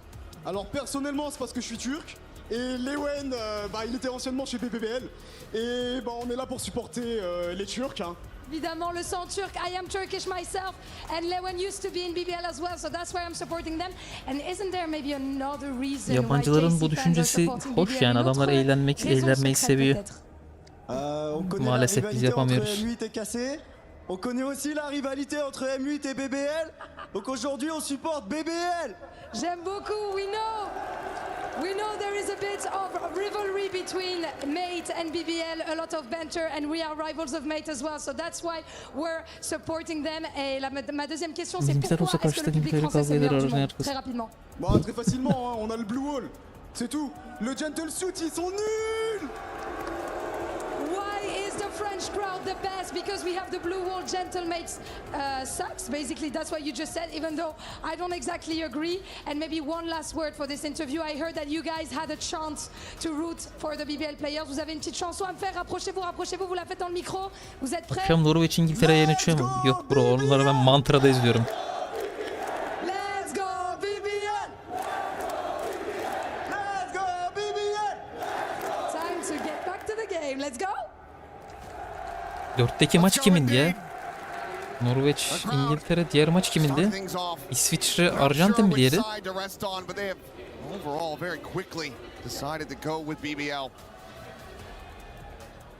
Alors personnellement, c'est parce que je suis turc. Et Lewen, il était anciennement chez BBL. Et on est là pour supporter les Turcs. Hein. Évidemment, le sang turc. I am Turkish myself, and Lewen used to be in BBL as well, so that's why I'm supporting them. And isn't there maybe another reason Yabancıların bu düşüncesi hoş yani adamlar eğlenmeyi seviyor. Maalesef biz yapamıyoruz. On connaît aussi la rivalité entre M8 et BBL. Donc aujourd'hui, on supporte BBL. J'aime beaucoup. We know there is a bit of rivalry between Mate and BBL, a lot of banter, and we are rivals of Mate as well. So that's why we're supporting them. Et ma deuxième question, c'est pourquoi est-ce que le public français c'est le meilleur du monde? Très rapidement. Très facilement, on a le Blue Wall. C'est tout. Le Gentle Suit, ils sont nuls. Why is the French crowd the best? Because we have the Blue Wall. Gentle Mates sucks. Basically, that's what you just said, even though I don't exactly agree. And maybe one last word for this interview. I heard that you guys had a chance to root for the BBL players. Vous avez une petite chanson à me faire. Rapprochez-vous, vous la faites dans le micro. Vous êtes prêts? Akşam Norveç İngiltere'ye yeniyor mu? Yok bro, onları ben mantrada izliyorum. Let's go BBL! Let's go BBL! Time to get back to the game. Let's go! 4'teki maç kimindi ya? Norveç, İngiltere, diğer maç kimindi? İsviçre, Arjantin mi diğeri?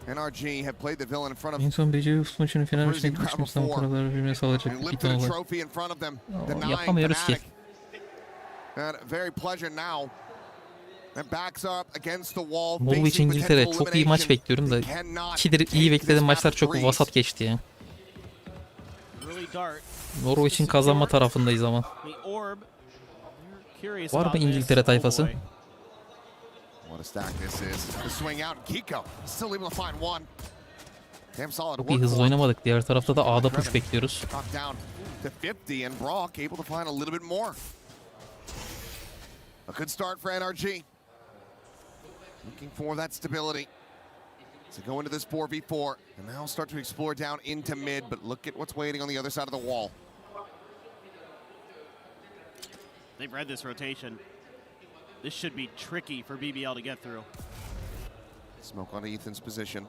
NRG have played the villain in front of En son BBL maçının final maçına gitmiştim. Son paraları birbirine sağlayacak bir tane var. Yapamıyoruz ki. Very pleasure now. Norveç İngiltere çok iyi maç bekliyorum da 2'dir iyi beklediğim maçlar çok vasat geçti ya. Norveç'in kazanma tarafındayız ama. Var mı İngiltere tayfası? Çok iyi hızlı oynamadık. Diğer tarafta da A'da push bekliyoruz. A good start for NRG. Looking for that stability to go into this 4v4 and now start to explore down into mid, but look at what's waiting on the other side of the wall. They've read this rotation. This should be tricky for BBL to get through. Smoke onto Ethan's position.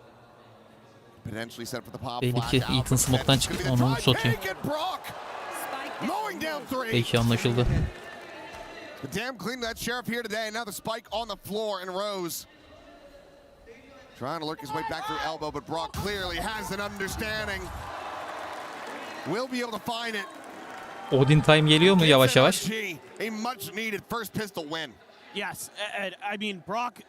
Potentially set for the pop. Belli ki Ethan smoke'tan çıkıp onu satıyor. Peki anlaşıldı. Damn clean that sheriff here today. Now the spike on the floor and Rose trying to lurk his way back through elbow, but Brock clearly has an understanding. Will be able to find it. Odin time geliyor mu yavaş yavaş? A much needed first pistol win. Yes, I mean Brock,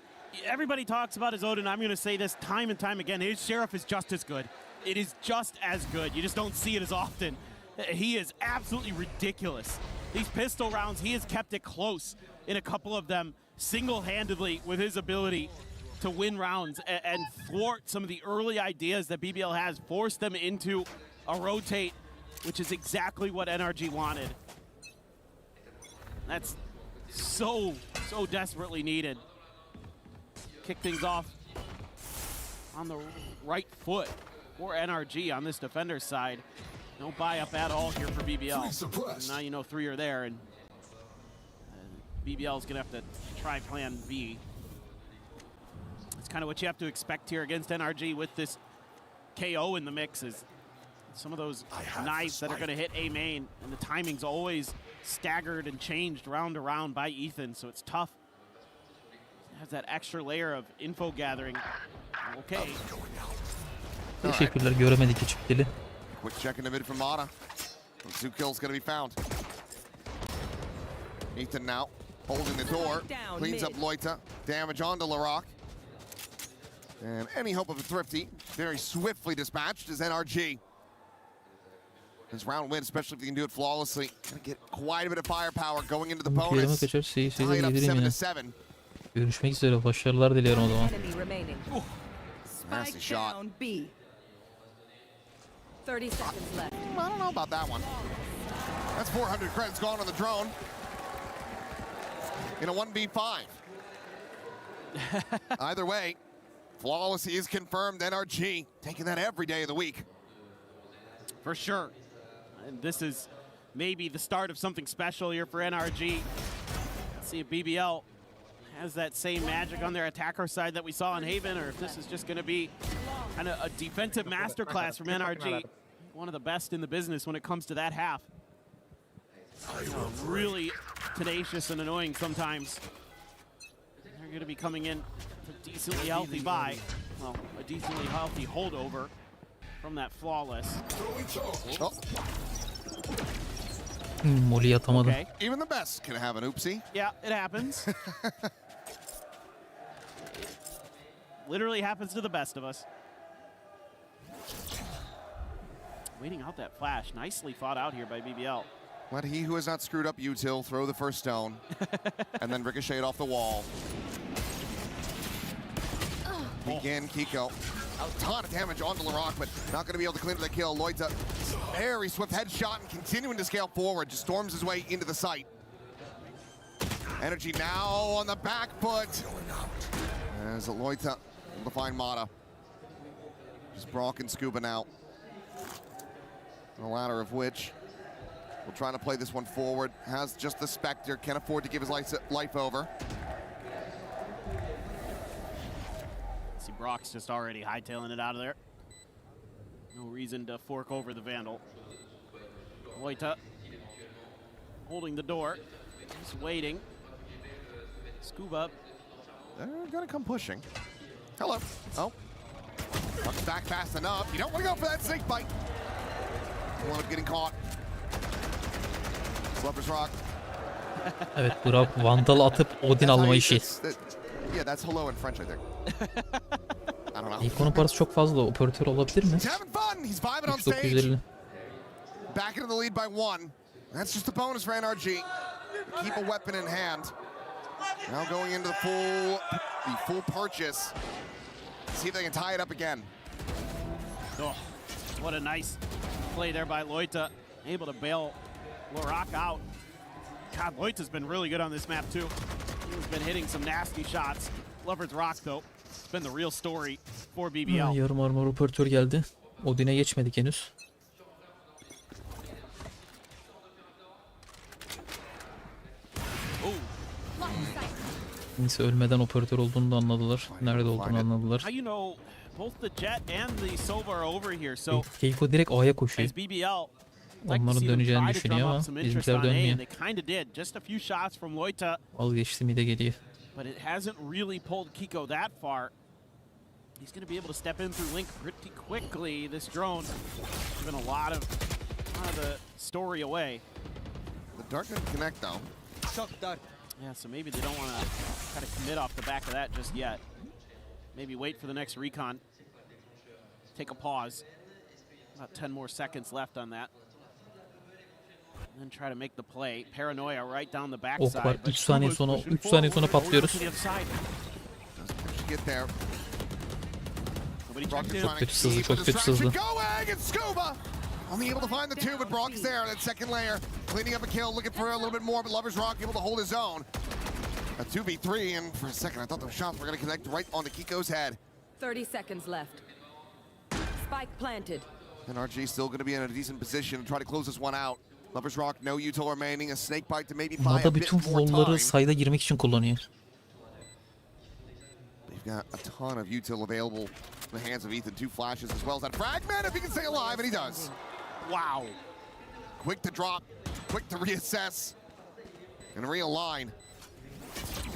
everybody talks about his Odin. I'm going to say this time and time again. His sheriff is just as good. It is just as good. You just don't see it as often. He is absolutely ridiculous. These pistol rounds, he has kept it close in a couple of them single-handedly with his ability to win rounds and thwart some of the early ideas that BBL has, forced them into a rotate, which is exactly what NRG wanted. That's so desperately needed. Kick things off on the right foot for NRG on this defender's side. No buy up at all here for BBL. Now you know 3 are there, and BBL is going to have to try plan B. It's kind of what you have to expect here against NRG with this KO in the mix, is some of those knives that are going to hit A main, and the timing's always staggered and changed round to round by Ethan, so it's tough. It has that extra layer of info gathering. Okay. Teşekkürler, göremedik hiç biteli. Quick check in the mid from Mata. 2 kills going to be found. Ethan now holding the door, cleans up Loita, damage onto Laroc. And any hope of a thrifty, very swiftly dispatched is NRG. His round win, especially if he can do it flawlessly. Gonna get quite a bit of firepower going into the bonus. Tied up 7-7. Görüşmek üzere, başarılar diliyorum o zaman. Nasty shot. 30 seconds left. I don't know about that one. That's 400 credits gone on the drone. In a 1v5. Either way, flawless is confirmed. NRG taking that every day of the week. For sure. And this is maybe the start of something special here for NRG. See if BBL has that same magic on their attacker side that we saw in Haven, or if this is just going to be kind of a defensive masterclass from NRG. One of the best in the business when it comes to that half. Really tenacious and annoying sometimes. They're going to be coming in a decently healthy buy. Well, a decently healthy holdover from that flawless. Oh. Molly atamadı. Okay. Even the best can have an oopsie. Yeah, it happens. Literally happens to the best of us. Waiting out that flash. Nicely fought out here by BBL. Let he who has not screwed up util throw the first stone and then ricochet it off the wall. Begin Kiko. A ton of damage onto Larock, but not going to be able to clean up the kill. Loita, very swift headshot and continuing to scale forward. Just storms his way into the site. NRG now on the back foot. As Loita able to find Mata. Just Brock and Scuba now. The latter of which will try to play this one forward. Has just the Spectre, can't afford to give his life over. See, Brock's just already hightailing it out of there. No reason to fork over the Vandal. Loita holding the door, just waiting. Scuba. They're gonna come pushing. Hello. Oh. Brock's back fast enough. You don't want to go for that snake bite. You want him getting caught. Slubbers Rock. Evet, Burak Vandal atıp Odin alma işi. Yeah, that's hello in French, I think. I don't know. İkonun parası çok fazla. Operatör olabilir mi? He's having fun. He's vibing on stage. 3950. Back into the lead by one. That's just a bonus for NRG. Keep a weapon in hand. Now going into the full purchase. See if they can tie it up again. Oh, what a nice play there by Loita. Able to bail Larock out. God, Loita's been really good on this map too. He's been hitting some nasty shots. Lover's Rock though, it's been the real story for BBL. Yarım armor operatör geldi. Odin'e geçmedik henüz. Neyse, ölmeden operatör olduğunu da anladılar. Nerede olduğunu anladılar. How you know both the Jet and the Sova are over here, so Keiko direkt A'ya koşuyor. as BBL Onların döneceğini düşünüyor ama bizimkiler dönmüyor. They kind of did. Just a few shots from Loita. Vazgeçti, mide geliyor. But it hasn't really pulled Kiko that far. He's going to be able to step in through Link pretty quickly. This drone giving a lot of the story away. The Dark didn't connect though. Shock dark. Yeah, so maybe they don't want to kind of commit off the back of that just yet. Maybe wait for the next recon. Take a pause. About 10 more seconds left on that. And then try to make the play. Paranoia right down the backside. Ok var. 3 saniye sonra patlıyoruz. Get there. Kötü sızdı, çok kötü sızdı. Only able to find the two, but Brock is there. That second layer, cleaning up a kill, looking for a little bit more, but Lover's Rock able to hold his own. A 2v3, and for a second, I thought those shots were going to connect right onto Kiko's head. 30 seconds left. Spike planted. NRG still going to be in a decent position to try to close this one out. Lover's Rock, no util remaining, a snake bite to maybe buy Mada a bit bütün more volları time. sayda girmek için kullanıyor. They've got a ton of util available in the hands of Ethan. 2 flashes as well as that fragment if he can stay alive, and he does. Wow. Quick to drop, quick to reassess, and realign.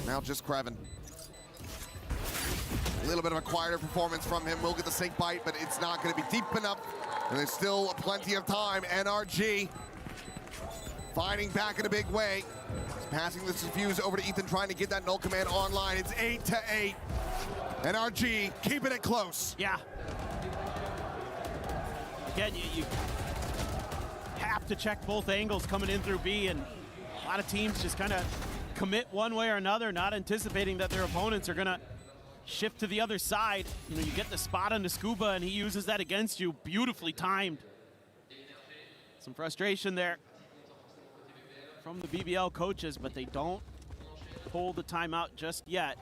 Now just Krevin. A little bit of a quieter performance from him. We'll get the snake bite, but it's not going to be deep enough. And there's still plenty of time. NRG fighting back in a big way. Passing this defuse over to Ethan, trying to get that null command online. It's 8-8. NRG keeping it close. Yeah. Again, you have to check both angles coming in through B, and a lot of teams just kind of commit one way or another, not anticipating that their opponents are going to shift to the other side. You know, you get the spot on the Scuba, and he uses that against you. Beautifully timed. Some frustration there from the BBL coaches, but they don't pull the timeout just yet.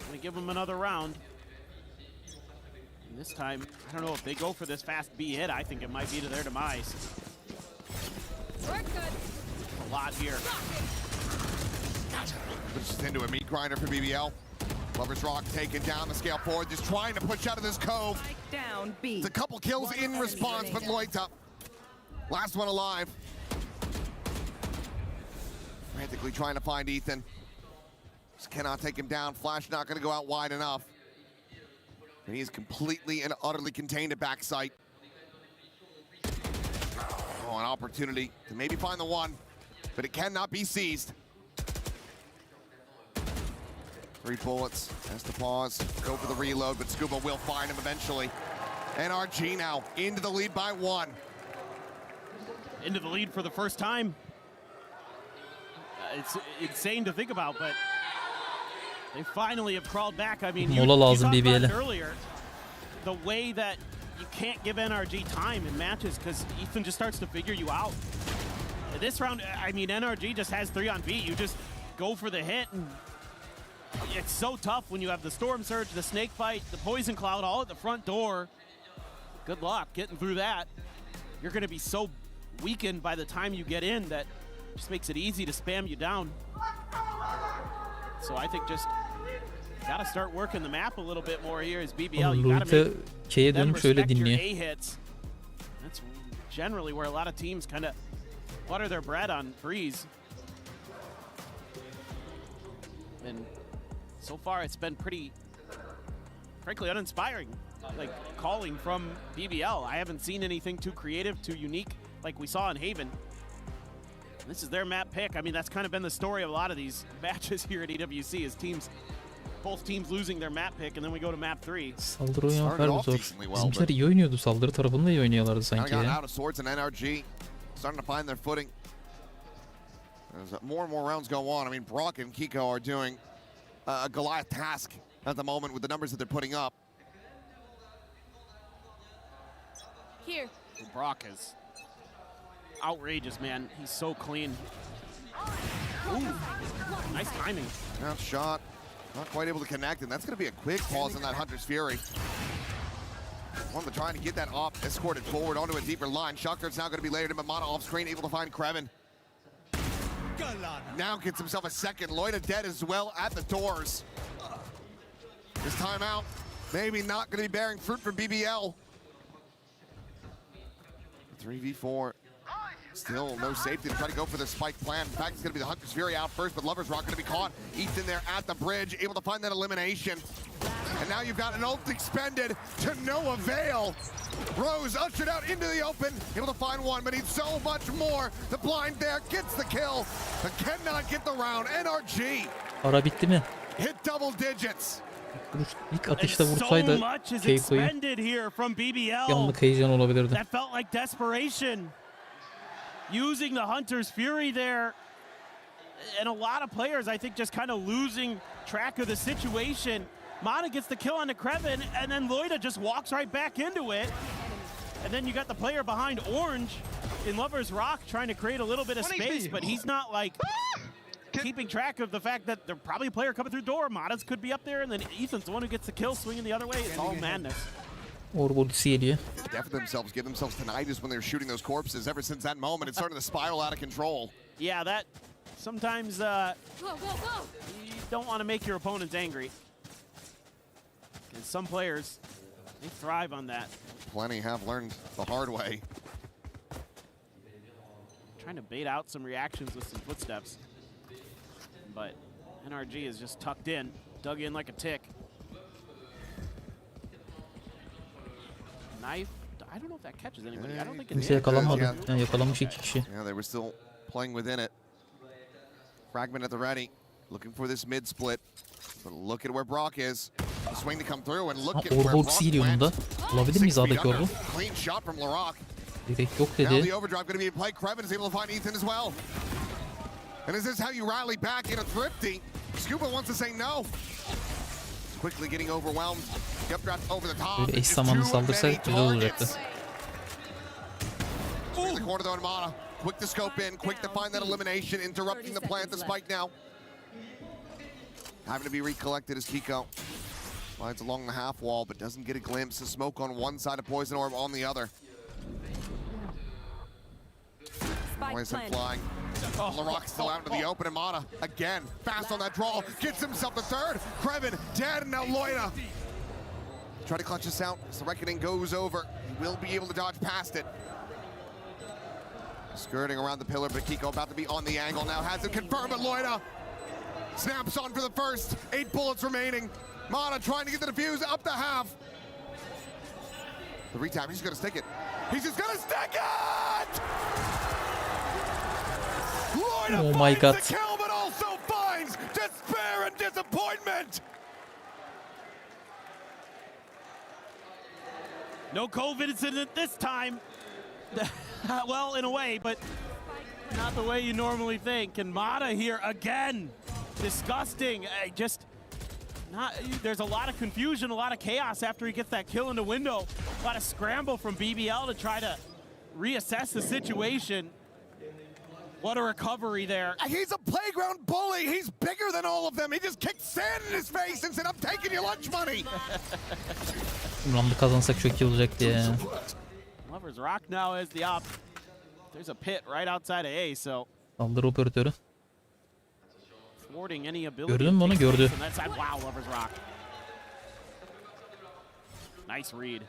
Gonna give them another round. And this time, I don't know if they go for this fast B hit. I think it might be to their demise. A lot here. Pushes into a meat grinder for BBL. Lovers Rock taking down the scale forward, just trying to push out of this cove. Down B. It's a couple kills in response, but Loita, last one alive. Frantically trying to find Ethan. Just cannot take him down. Flash not going to go out wide enough. And he is completely and utterly contained at backside. Oh, an opportunity to maybe find the one, but it cannot be seized. 3 bullets, has to pause, go for the reload, but Scuba will find him eventually. NRG now into the lead by 1. Into the lead for the first time. It's insane to think about, but they finally have crawled back. I mean, you talked about it earlier, the way that you can't give NRG time in matches because Ethan just starts to figure you out. This round, I mean, NRG just has 3 on B. You just go for the hit, and it's so tough when you have the Storm Surge, the Snake Bite, the Poison Cloud all at the front door. Good luck getting through that. You're going to be so weakened by the time you get in that just makes it easy to spam you down. So I think just got to start working the map a little bit more here as BBL. You got to make them respect your A hits. That's generally where a lot of teams kind of butter their bread on Breeze. And so far it's been pretty, frankly, uninspiring. Like calling from BBL. I haven't seen anything too creative, too unique like we saw in Haven. This is their map pick. I mean, that's kind of been the story of a lot of these matches here at EWC is teams, both teams losing their map pick, and then we go to map 3. Saldırı oynamak harbi zor. Bizimkiler iyi oynuyordu. Saldırı tarafında da iyi oynuyorlardı sanki ya. Out of sorts and NRG starting to find their footing. As more and more rounds go on, I mean, Brock and Kiko are doing a Goliath task at the moment with the numbers that they're putting up. Here. Brock is outrageous, man. He's so clean. Ooh, nice timing. Now shot, not quite able to connect, and that's going to be a quick pause on that Hunter's Fury. One of trying to get that off, escorted forward onto a deeper line. Shockdart's now going to be layered in, but Mana off screen, able to find Kreven. Now gets himself a second. Loita dead as well at the doors. This time out, maybe not going to be bearing fruit for BBL. 3v4. Still no safety to try to go for the spike plan. In fact, it's going to be the Hunter's Fury out first, but Lover's Rock going to be caught. Ethan there at the bridge, able to find that elimination. And now you've got an ult expended to no avail. Rose ushered out into the open, able to find one, but needs so much more. The blind there gets the kill, but cannot get the round. NRG. Ara bitti mi? Hit double digits. İlk atışta vursaydı Keiko'yu yanlık heyecan olabilirdi. That felt like desperation. Using the Hunter's Fury there. And a lot of players, I think, just kind of losing track of the situation. Mana gets the kill on the Kreven, and then Loita just walks right back into it. And then you got the player behind Orange in Lover's Rock trying to create a little bit of space, but he's not like keeping track of the fact that there's probably a player coming through the door. Madas could be up there, and then Ethan's the one who gets the kill swinging the other way. It's all madness. Deafen themselves, give themselves tinnitus when they're shooting those corpses. Ever since that moment, it's starting to spiral out of control. Yeah, that sometimes you don't want to make your opponents angry. Because some players, they thrive on that. Plenty have learned the hard way. Trying to bait out some reactions with some footsteps. But NRG is just tucked in, dug in like a tick. Knife. I don't know if that catches anybody. I don't think it Kimse yakalanmadı. Yani yakalanmış 2 kişi. Yeah, they were still playing within it. Fragment at the ready. Looking for this mid split. But look at where Brock is. The swing to come through and look at where Brock went. Olabilir miyiz A'daki orbu? Clean shot from Larock. Direkt yok Now dedi. the overdrive going to be in play. Kreven is able to find Ethan as well. And is this how you rally back in a thrifty? Scuba wants to say no. Quickly getting overwhelmed. Yep, draft over the top. Böyle eş zamanlı saldırsa güzel olacaktı. In the corner though, and Mana. Quick to scope in, quick to find that elimination, interrupting the plant, the spike now. Having to be recollected as Kiko slides along the half wall, but doesn't get a glimpse. The smoke on one side, of Poison Orb on the other. Mayıs'ta flying. LaRock's still out into the open, and Mata, again, fast on that draw, gets himself the third. Kreven dead, and now Loida. Try to clutch this out as the reckoning goes over. He will be able to dodge past it. Skirting around the pillar, but Kiko about to be on the angle now. Has it confirmed, but Loida snaps on for the first. 8 bullets remaining. Mata trying to get the defuse up to half. The retime, he's just gonna stick it. He's just gonna stick it! Loida Oh my God. finds the kill, but also finds despair and disappointment. No COVID incident this time. Well, in a way, but not the way you normally think. And Mata here again. Disgusting. There's a lot of confusion, a lot of chaos after he gets that kill in the window. A lot of scramble from BBL to try to reassess the situation. What a recovery there. He's a playground bully. He's bigger than all of them. He just kicked sand in his face and said, I'm taking your lunch money. Round'u kazansak çok iyi olacak diye. Lovers Rock now as the op. There's a pit right outside of A, so. Saldır operatörü. Thwarting any ability. Gördün mü onu? Gördü. Wow, Lovers Rock. Nice read.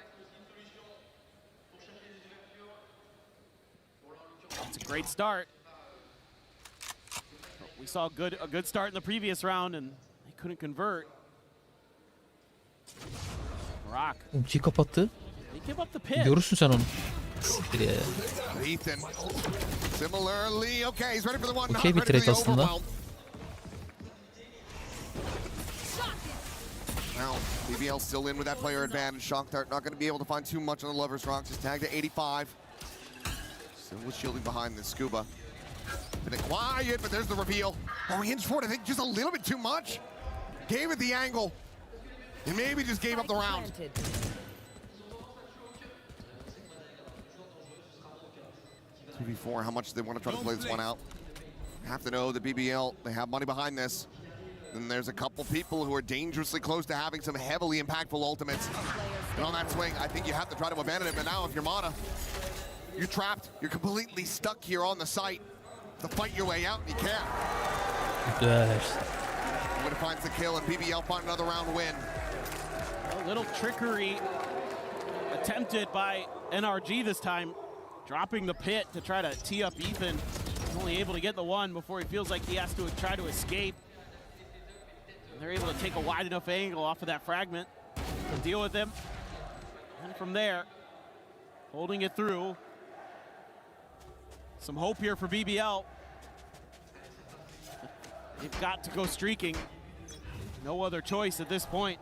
It's a great start. We saw a good start in the previous round, and they couldn't convert. Rock. Ultiyi kapattı. They give up the pit. Görürsün sen onu. Siktir ya. Ethan. Similarly, okay, he's ready for the one. Okey bir trade aslında. Now, BBL still in with that player advantage. Shocktart not going to be able to find too much on the Lovers Rock. Just tagged at 85. Still was shielding behind the Scuba. Been quiet, but there's the reveal. Oh, he hinged forward, I think, just a little bit too much. Gave it the angle. And maybe just gave up the round. 2v4, how much do they want to try to play this one out? Have to know the BBL, they have money behind this. And there's a couple people who are dangerously close to having some heavily impactful ultimates. And on that swing, I think you have to try to abandon it. But now if you're Mata, you're trapped. You're completely stuck here on the site. To fight your way out, and you can't. When it finds the kill, and BBL find another round win. A little trickery attempted by NRG this time. Dropping the pit to try to tee up Ethan. He's only able to get the one before he feels like he has to try to escape. And they're able to take a wide enough angle off of that fragment to deal with him. And from there, holding it through. Some hope here for BBL. They've got to go streaking. No other choice at this point.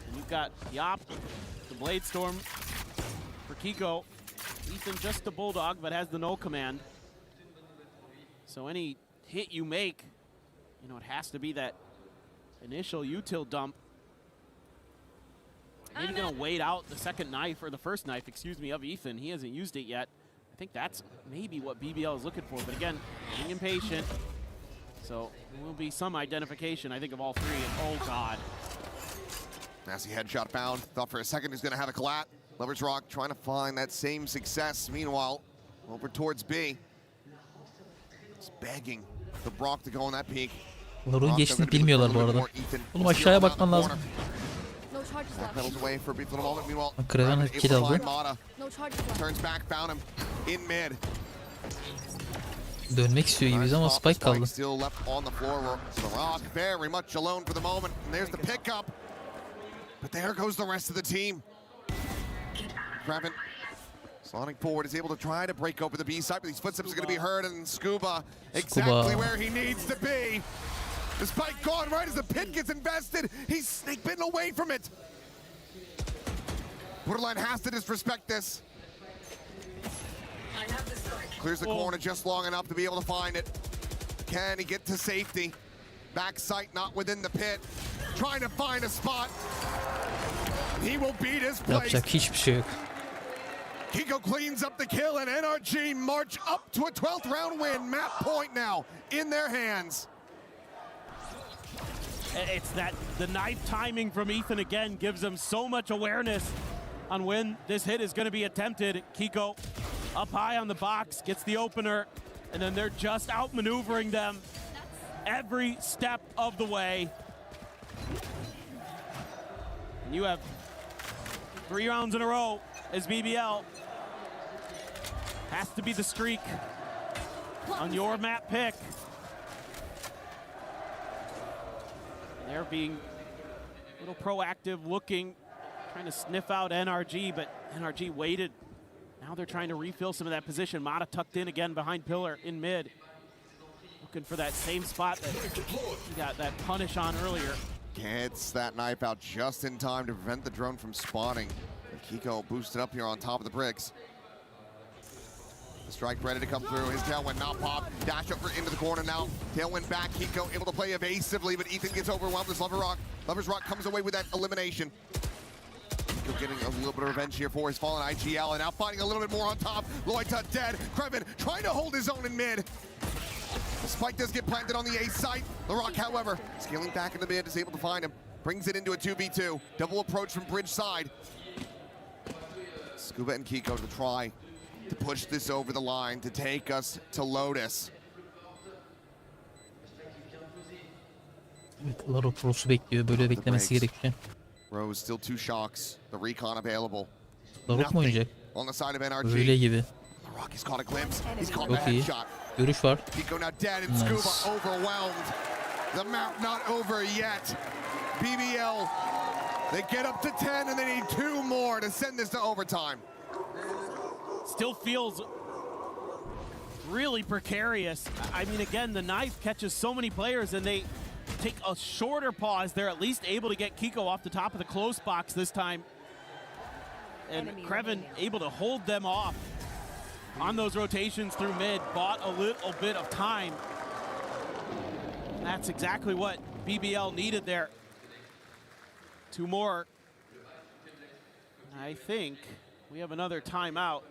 And you've got Yop, the Blade Storm for Kiko. Ethan just the Bulldog, but has the no command. So any hit you make, you know, it has to be that initial util dump. Maybe gonna wait out the second knife, or the first knife, excuse me, of Ethan. He hasn't used it yet. I think that's maybe what BBL is looking for, but again, being impatient. So there will be some identification, I think, of all three. And oh God. Nasty headshot found. Thought for a second he's gonna have a collat. Lovers Rock trying to find that same success. Meanwhile, over towards B. It's begging the Brock to go on that peak. Onların geçtiğini bilmiyorlar bu arada. Oğlum aşağıya bakman lazım. Pedals away for a brief little moment. Meanwhile, Kreven kill aldı. turns back, found him in mid. Dönmek istiyor gibiyiz ama Spike kaldı. Still left on the floor. Rock very much alone for the moment. And there's the pickup. But there goes the rest of the team. Kreven, sonic forward, is able to try to break open the B side, but these footsteps are going to be heard, and Scuba exactly where he needs to be. The spike gone right as the pit gets invested. He's snake bitten away from it. Borderline has to disrespect this. Clears the corner just long enough to be able to find it. Can he get to safety? Back sight not within the pit. Trying to find a spot. He will beat his place. Yapacak hiçbir şey yok. Kiko cleans up the kill, and NRG march up to a 12th round win. Map point now in their hands. It's that the knife timing from Ethan again gives him so much awareness on when this hit is going to be attempted. Kiko up high on the box, gets the opener, and then they're just outmaneuvering them every step of the way. And you have 3 rounds in a row as BBL. Has to be the streak on your map pick. And they're being a little proactive, looking, trying to sniff out NRG, but NRG waited. Now they're trying to refill some of that position. Mata tucked in again behind pillar in mid. Looking for that same spot that he got that punish on earlier. Gets that knife out just in time to prevent the drone from spawning. And Kiko boosted up here on top of the bricks. The strike ready to come through. His tailwind not popped. Dash over into the corner now. Tailwind back. Kiko able to play evasively, but Ethan gets overwhelmed with Lover's Rock. Lover's Rock comes away with that elimination. Kiko getting a little bit of revenge here for his fallen IGL, and now finding a little bit more on top. Loita dead. Kreven trying to hold his own in mid. The spike does get planted on the A site. LaRock, however, scaling back into mid, is able to find him. Brings it into a 2v2. Double approach from bridge side. Scuba and Kiko to try to push this over the line to take us to Lotus. Evet, Laro Pro'su bekliyor. Böyle beklemesi gerekiyor. Rose still 2 shocks. The recon available. Laro mu oynayacak? On the side of NRG. Öyle gibi. LaRock has caught a glimpse. He's caught a Çok iyi. headshot. Görüş var. Kiko now dead and Scuba overwhelmed. The map not over yet. BBL, they get up to 10 and they need 2 more to send this to overtime. Still feels really precarious. I mean, again, the knife catches so many players and they take a shorter pause. They're at least able to get Kiko off the top of the close box this time. And Kreven able to hold them off on those rotations through mid, bought a little bit of time. And that's exactly what BBL needed there. 2 more. I think we have another timeout.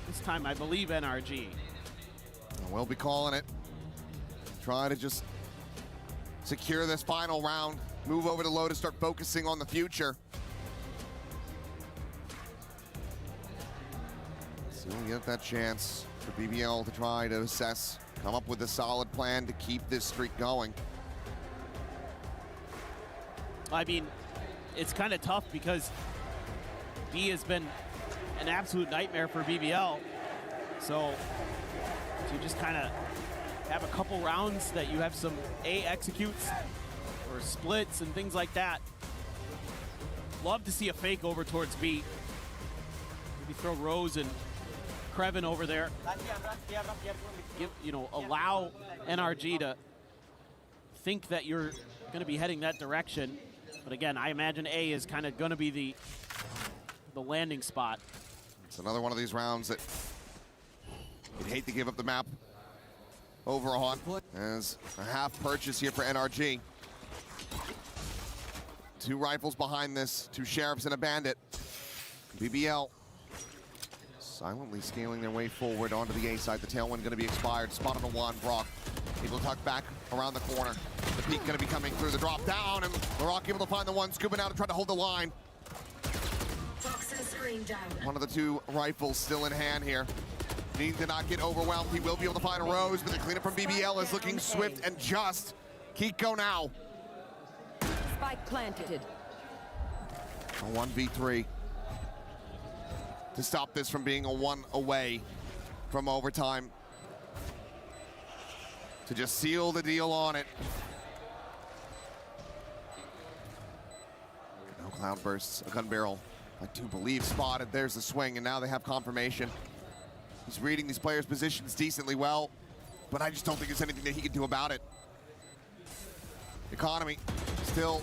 This time, I believe NRG. We'll be calling it. Try to just secure this final round. Move over to Lotus, start focusing on the future. So we'll get that chance for BBL to try to assess, come up with a solid plan to keep this streak going. I mean, it's kind of tough because B has been an absolute nightmare for BBL. So to just kind of have a couple rounds that you have some A executes or splits and things like that. Love to see a fake over towards B. Maybe throw Rose and Kreven over there. Allow NRG to think that you're going to be heading that direction. But again, I imagine A is kind of going to be the landing spot. It's another one of these rounds that you'd hate to give up the map over on. As a half purchase here for NRG. 2 rifles behind this, 2 sheriffs and a bandit. BBL silently scaling their way forward onto the A side. The tailwind going to be expired. Spot on the 1, Brock. Able to tuck back around the corner. The peak going to be coming through the drop down, and LaRock able to find the 1. Scuba now to try to hold the line. One of the 2 rifles still in hand here. Needs to not get overwhelmed. He will be able to find a Rose, but the cleanup from BBL is looking swift and just. Kiko now. Spike planted. A 1v3. To stop this from being a 1 away from overtime. To just seal the deal on it. No cloud bursts, a gun barrel. I do believe spotted. There's the swing, and now they have confirmation. He's reading these players' positions decently well, but I just don't think there's anything that he can do about it. Economy still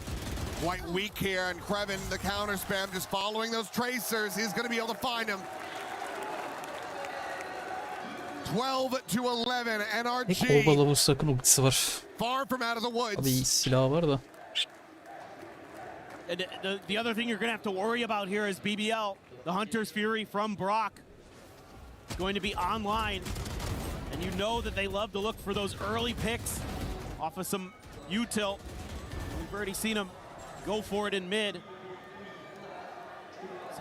quite weak here, and Kreven, the counter spam, just following those tracers. He's gonna be able to find him. 12-11, NRG. Tek Orbala sakın ultisi var. Far from out of the woods. Abi silahı var da. And the other thing you're going to have to worry about here is BBL. The Hunter's Fury from Brock is going to be online. And you know that they love to look for those early picks off of some util. We've already seen them go for it in mid.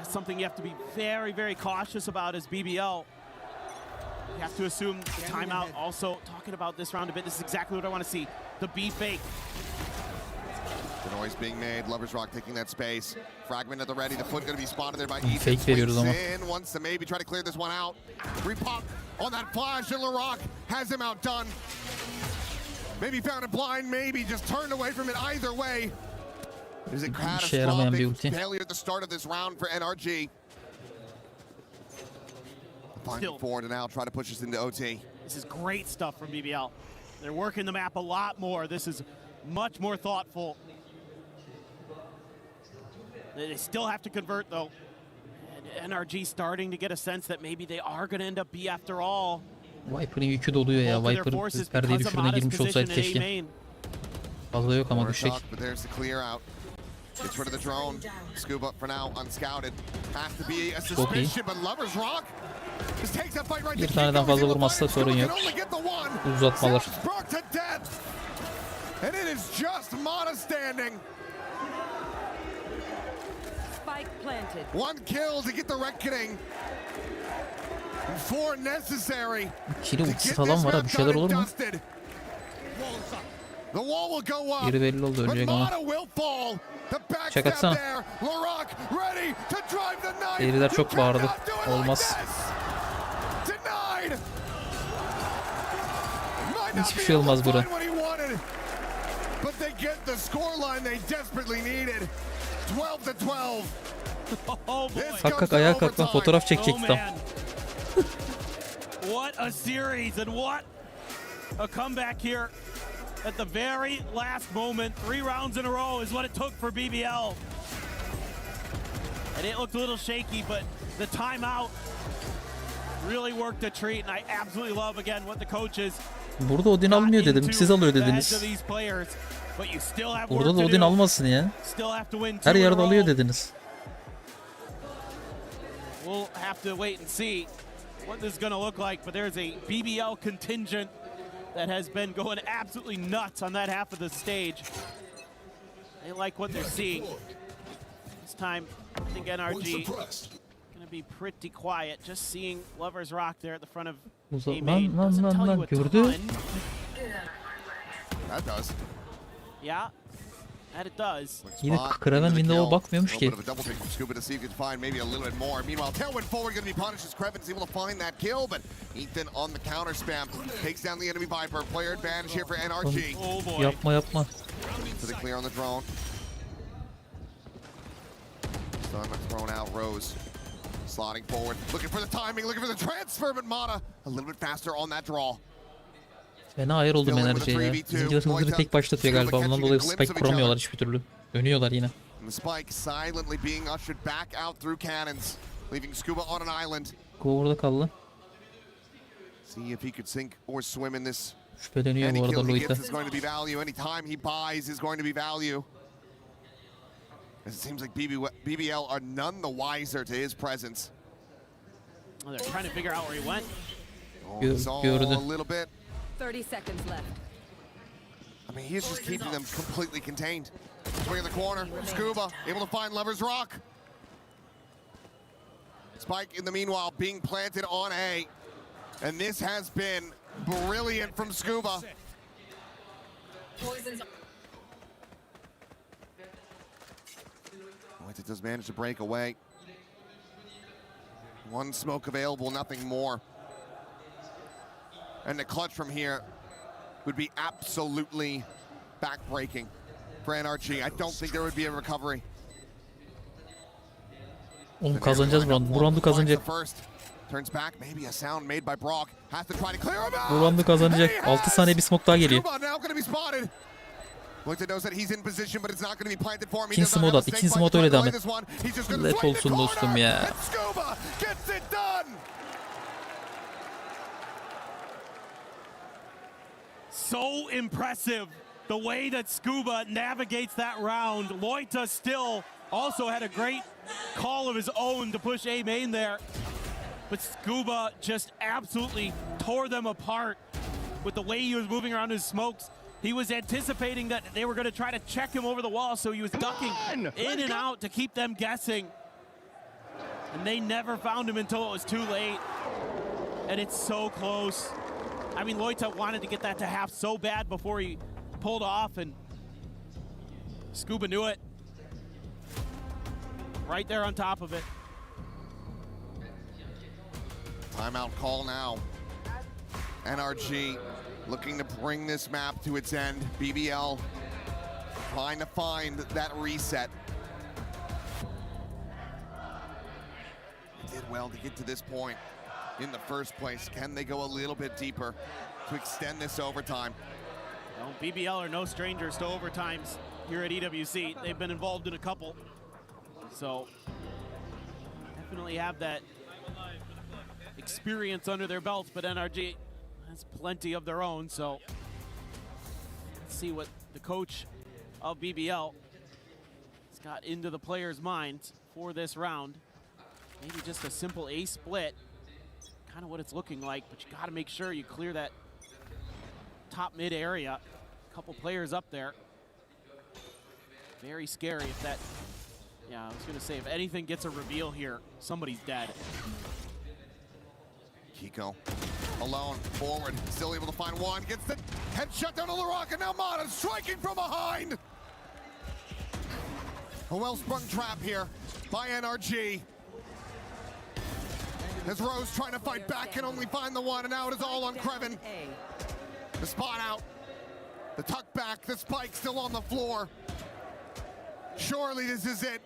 That's something you have to be very, very cautious about as BBL. You have to assume the timeout. Also, talking about this round a bit, this is exactly what I want to see. The B fake. The noise being made. Lovers Rock taking that space. Fragment at the ready. The foot going to be spotted there by Ethan. Fake veriyoruz ama. In, wants to maybe try to clear this one out. Repop on that flash, and LaRock has him outdone. Maybe found it blind, maybe just turned away from it. Either way, there's a catastrophic failure at the start of this round for NRG. Finding forward and now try to push us into OT. This is great stuff from BBL. They're working the map a lot more. This is much more thoughtful. They still have to convert though. And NRG starting to get a sense that maybe they are going to end up B after all. Viper'ın yükü doluyor ya. Viper perdeyi düşürüne girmiş olsaydı keşke. Fazla yok ama düşecek. Gets rid of the drone. Scuba for now unscouted. Has to be a suspicion, but Lovers Rock just takes that fight right. Bir taneden fazla vurmazsa sorun yok. Uzatmalar. And it is just Mana standing. Spike planted. One kill to get the reckoning. Four necessary. Kili ultisi falan var ha, bir şeyler olur mu? Biri belli oldu, ölecek ama. Çak atsana. Eğriler çok bağırdı. Olmaz. Hiçbir şey olmaz bura. Kalk kalk, ayağa kalk lan, fotoğraf çekecekti tam. What a series and what a comeback here at the very last moment. 3 rounds in a row is what it took for BBL. And it looked a little shaky, but the timeout really worked a treat. And I absolutely love again what the coaches. Burada Odin almıyor dedim, siz alıyor dediniz. Burada da Odin almasın ya. Her yerde alıyor dediniz. We'll have to wait and see what this is going to look like, but there's a BBL contingent that has been going absolutely nuts on that half of the stage. They like what they're seeing. This time, I think NRG going to be pretty quiet. Just seeing Lovers Rock there at the front of A-Main doesn't tell you a ton. That does. Yeah. That it does. Yine Kraven window'a bakmıyormuş ki. Scuba to see if he can find maybe a little bit more. Meanwhile, Tailwind forward going to be punished as Kraven is able to find that kill, but Ethan on the counter spam takes down the enemy Viper. Player advantage here for NRG. Oh boy. Yapma. To the clear on the drone. Stun thrown out. Rose slotting forward, looking for the timing, looking for the transfer, but Mana a little bit faster on that draw. Fena ayar oldum enerjiye ya. Bizimkiler hızlı tek başlatıyor galiba. Bundan dolayı spike kuramıyorlar hiçbir türlü. Dönüyorlar yine. The spike silently being ushered back out through cannons, leaving Scuba on an island. Go orada kaldı. See if he could sink or swim in this. Şüpheleniyor bu arada Loit'a. Is going to be value. Any time he buys is going to be value. As it seems like BBL are none the wiser to his presence. Well, they're trying to figure out where he went. Gördü. A little bit. 30 seconds left. I mean, he's just keeping them completely contained. Swing in the corner. Scuba able to find Lovers Rock. Spike in the meanwhile being planted on A. And this has been brilliant from Scuba. It does manage to break away. One smoke available, nothing more. And the clutch from here would be absolutely back-breaking for NRG. I don't think there would be a recovery. Oğlum kazanacağız bu roundu. Bu roundu kazanacak. Turns back, maybe a sound made by Brock. Has to try to clear him out. Bu roundu kazanacak. 6 saniye bir smoke daha geliyor. İkinci smoke at. İkinci smoke öyle devam et. Lep olsun dostum ya. So impressive the way that Scuba navigates that round. Loita still also had a great call of his own to push A main there. But Scuba just absolutely tore them apart with the way he was moving around his smokes. He was anticipating that they were going to try to check him over the wall, so he was ducking in and out to keep them guessing. And they never found him until it was too late. And it's so close. I mean, Loita wanted to get that to half so bad before he pulled off, and Scuba knew it. Right there on top of it. Timeout call now. NRG looking to bring this map to its end. BBL trying to find that reset. They did well to get to this point in the first place. Can they go a little bit deeper to extend this overtime? Well, BBL are no strangers to overtimes here at EWC. They've been involved in a couple. So definitely have that experience under their belts, but NRG has plenty of their own. So let's see what the coach of BBL has got into the players' minds for this round. Maybe just a simple A split, kind of what it's looking like, but you got to make sure you clear that top mid area. A couple players up there. Very scary if that, yeah, I was going to say, if anything gets a reveal here, somebody's dead. Kiko alone, forward, still able to find one, gets the headshot down to LaRock, and now Mata striking from behind. A well-sprung trap here by NRG. As Rose trying to fight back, can only find the one, and now it is all on Kreven. The spot out, the tuck back, the spike still on the floor. Surely this is it.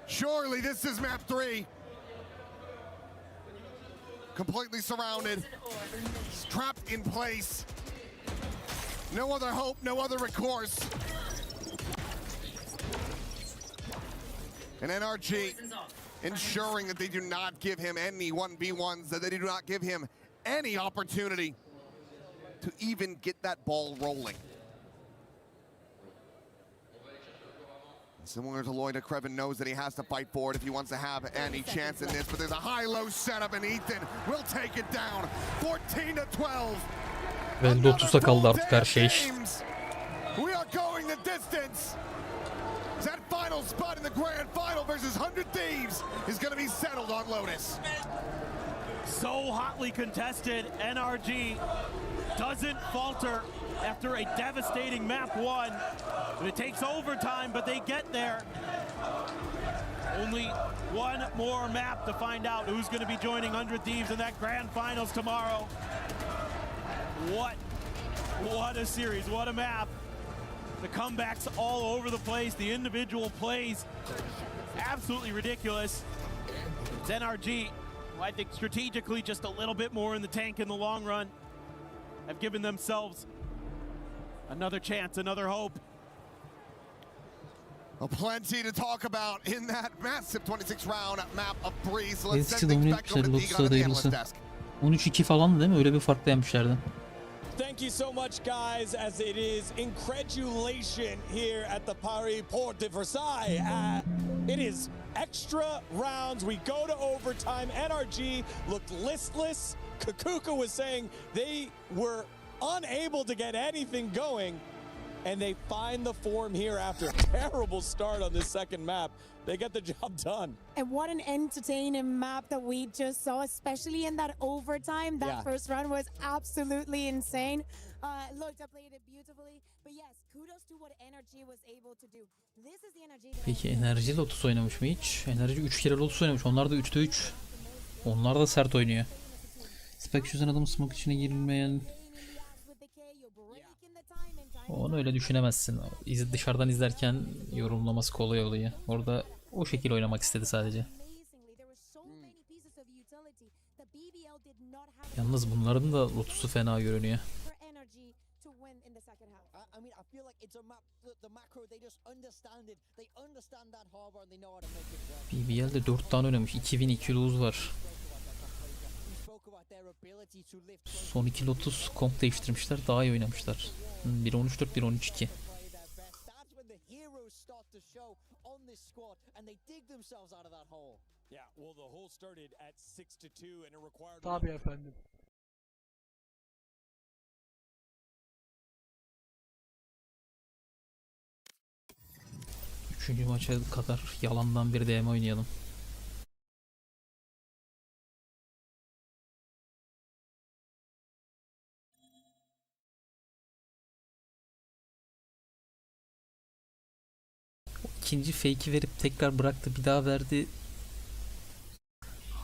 Surely this is map 3. Completely surrounded, trapped in place. No other hope, no other recourse. And NRG ensuring that they do not give him any 1v1s, that they do not give him any opportunity to even get that ball rolling. Similar to Loida, Kreven knows that he has to fight for it if he wants to have any chance in this, but there's a high-low setup, and Ethan will take it down. 14-12. Ve Lotus'a kaldı artık her şey. We are going the distance. That final spot in the grand final versus 100 Thieves is going to be settled on Lotus. So hotly contested, NRG doesn't falter after a devastating map 1. And it takes overtime, but they get there. Only one more map to find out who's going to be joining 100 Thieves in that grand finals tomorrow. What a series, what a map. The comebacks all over the place, the individual plays, absolutely ridiculous. It's NRG, who I think strategically just a little bit more in the tank in the long run, have given themselves another chance, another hope. Well, plenty to talk about in that massive 26 round map of 3. So let's Eskisi send things back over to Lotus'a Deegan at the dayanması. analyst desk. 13-2 falandı değil mi? Öyle bir farklı yenmişlerdi. Thank you so much, guys, as it is incredulation here at the Paris Port de Versailles. It is extra rounds. We go to overtime. NRG looked listless. Kakuka was saying they were unable to get anything going, and they find the form here after a terrible start on this second map. They get the job done. And what an entertaining map that we just saw, especially in that overtime. That first run was absolutely insane. Looked, I played it beautifully. But yes, kudos to what NRG was able to do. This is the NRG that Peki NRG Lotus oynamış mı hiç? NRG 3 kere Lotus oynamış. Onlar da 3'te 3. Onlar da sert oynuyor. Spek yüzden adamı smoke içine girilmeyen... Onu öyle düşünemezsin. Dışarıdan izlerken yorumlaması kolay oluyor. Orada o şekilde oynamak istedi sadece. Yalnız bunların da Lotus'u fena görünüyor. BBL'de 4 tane oynamış. 2002 lose var. Son 2 Lotus komp değiştirmişler. Daha iyi oynamışlar. 1.13.4, 1.13.2. Tabii efendim. Üçüncü maça kadar yalandan bir DM oynayalım. ikinci fake'i verip tekrar bıraktı, bir daha verdi.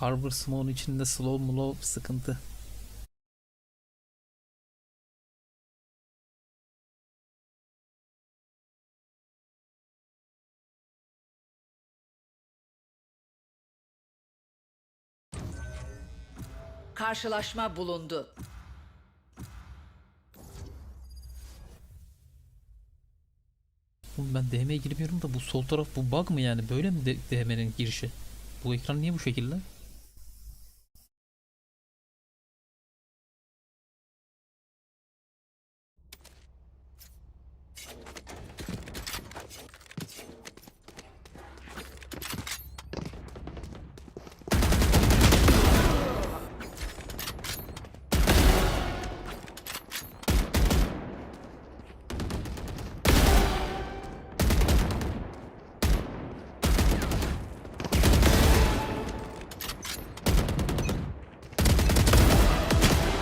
Harbor Smoke'un içinde slow sıkıntı. Karşılaşma bulundu. Oğlum ben DM'ye girmiyorum da bu sol taraf bu bug mı yani? Böyle mi DM'nin girişi? Bu ekran niye bu şekilde?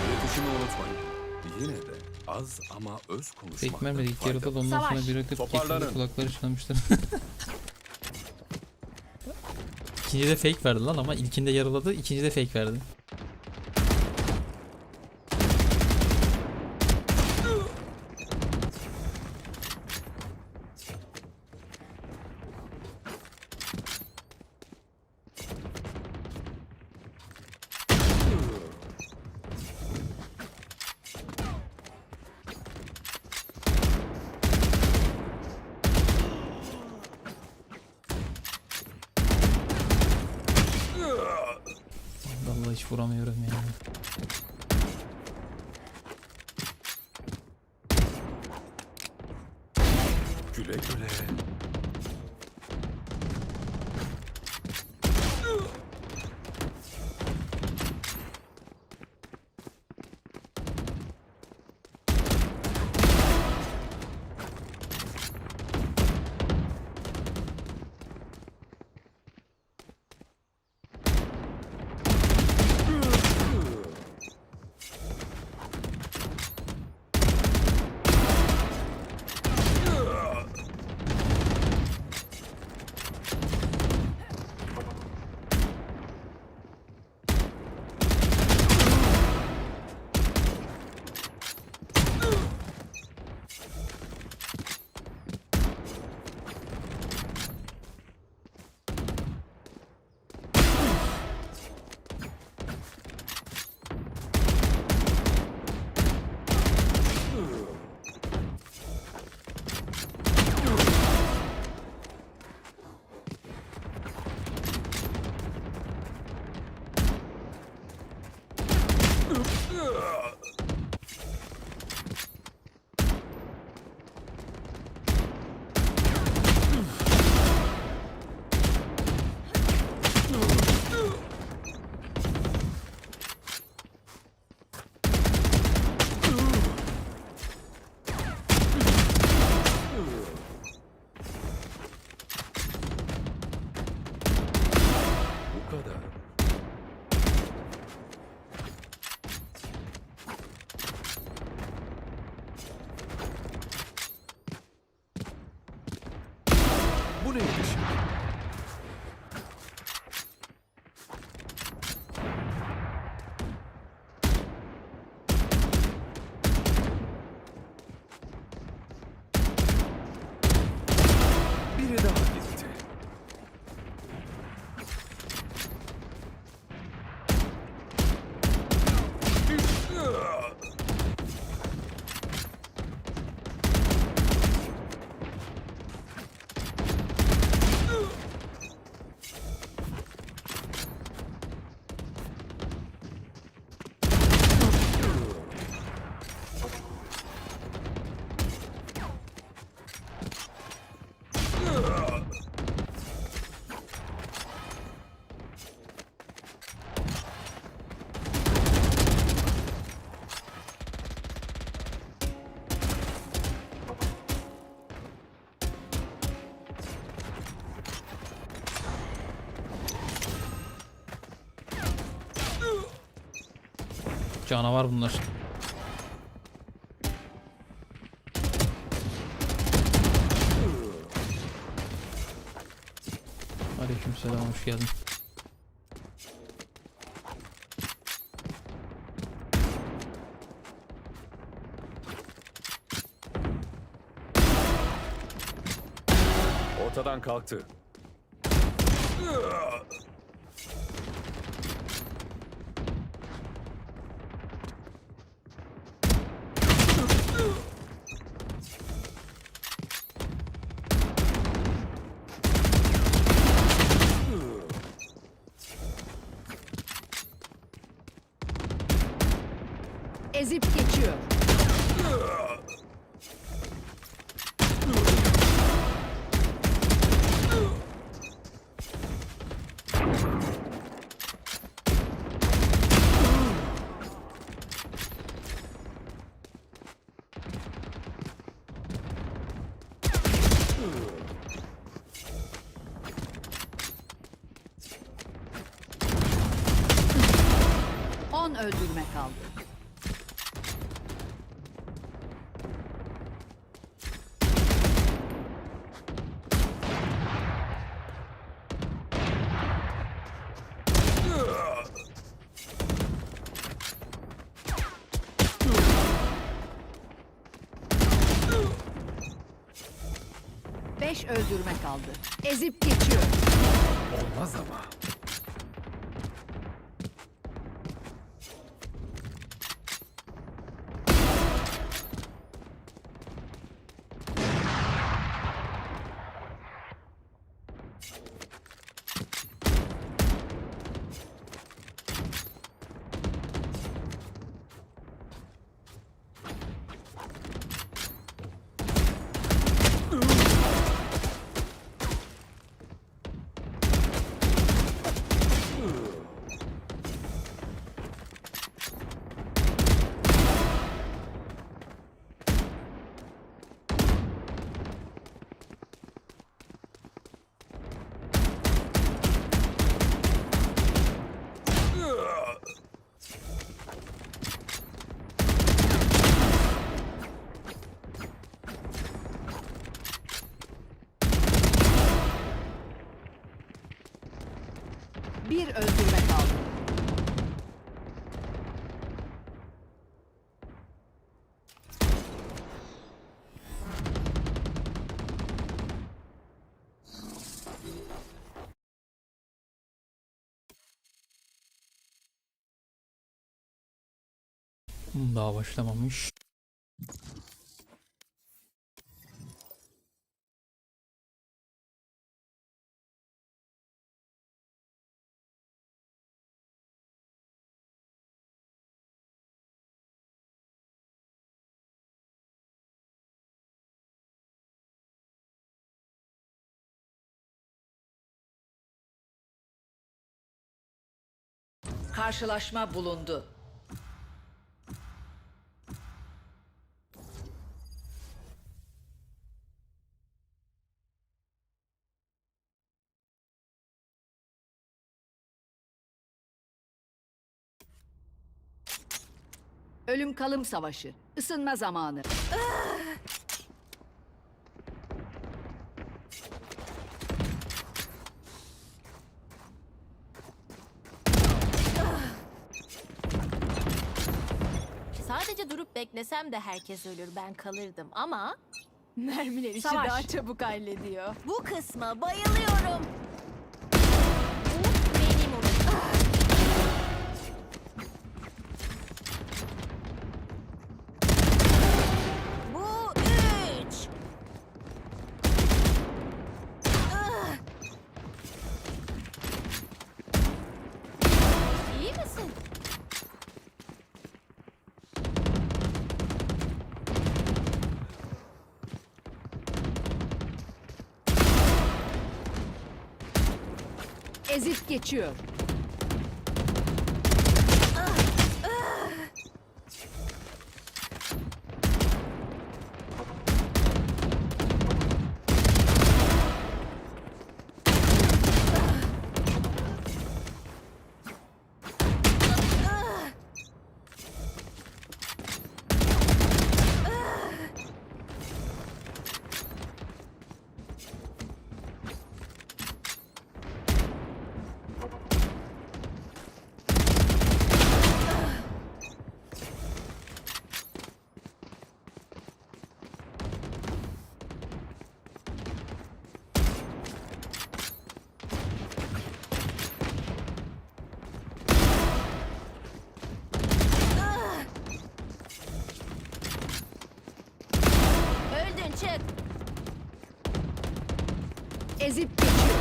İletişimi unutmayın. Yine de az ama öz konuşmakta Fake vermedi ilk yarıda da ondan sonra bir rakip kesildi, kulakları çınlamıştır. İkinci de fake verdi lan ama ilkinde yarıladı, ikinci de fake verdi. Vallahi hiç vuramıyorum yani. Güle güle. Bu neydi şimdi? Biri daha gitti. Canavar bunlar. Aleykümselam, hoş geldin. Ortadan kalktı. Ezip geçiyor. Öldürme kaldı. Beş öldürme kaldı. Ezip geçiyor. Olmaz ama. Bir öldürme kaldı. Daha başlamamış. Karşılaşma bulundu. Ölüm kalım savaşı. Isınma zamanı. Sadece durup beklesem de herkes ölür, ben kalırdım ama mermiler işi Savaş. daha çabuk hallediyor. Bu kısma bayılıyorum. Bu benim oyunum. Bu 3. İyi misin? Ezip geçiyor. açık. Ezip geçiyor.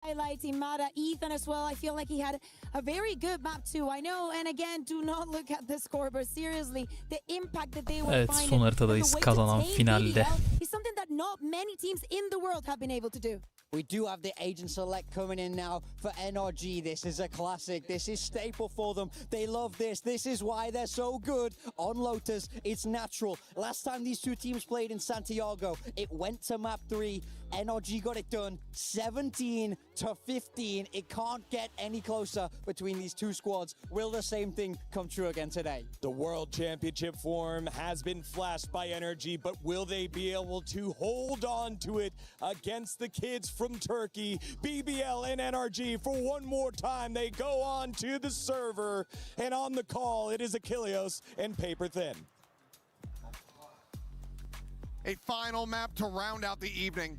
Highlighting Mada, Ethan as well. I feel like he had a very good map too. I know, and again, do not look at the score, but seriously, the impact that they were Evet, finding, son haritadayız kazanan finalde. is something that not many teams in the world have been able to do. We do have the agent select coming in now for NRG. This is a classic. This is staple for them. They love this. This is why they're so good on Lotus. It's natural. Last time these two teams played in Santiago, it went to map 3. NRG got it done 17 to 15. It can't get any closer between these two squads. Will the same thing come true again today? The World Championship form has been flashed by NRG, but will they be able to hold on to it against the kids from Turkey? BBL and NRG, for one more time, they go on to the server, and on the call, it is Achilleos and Paper Thin. A final map to round out the evening.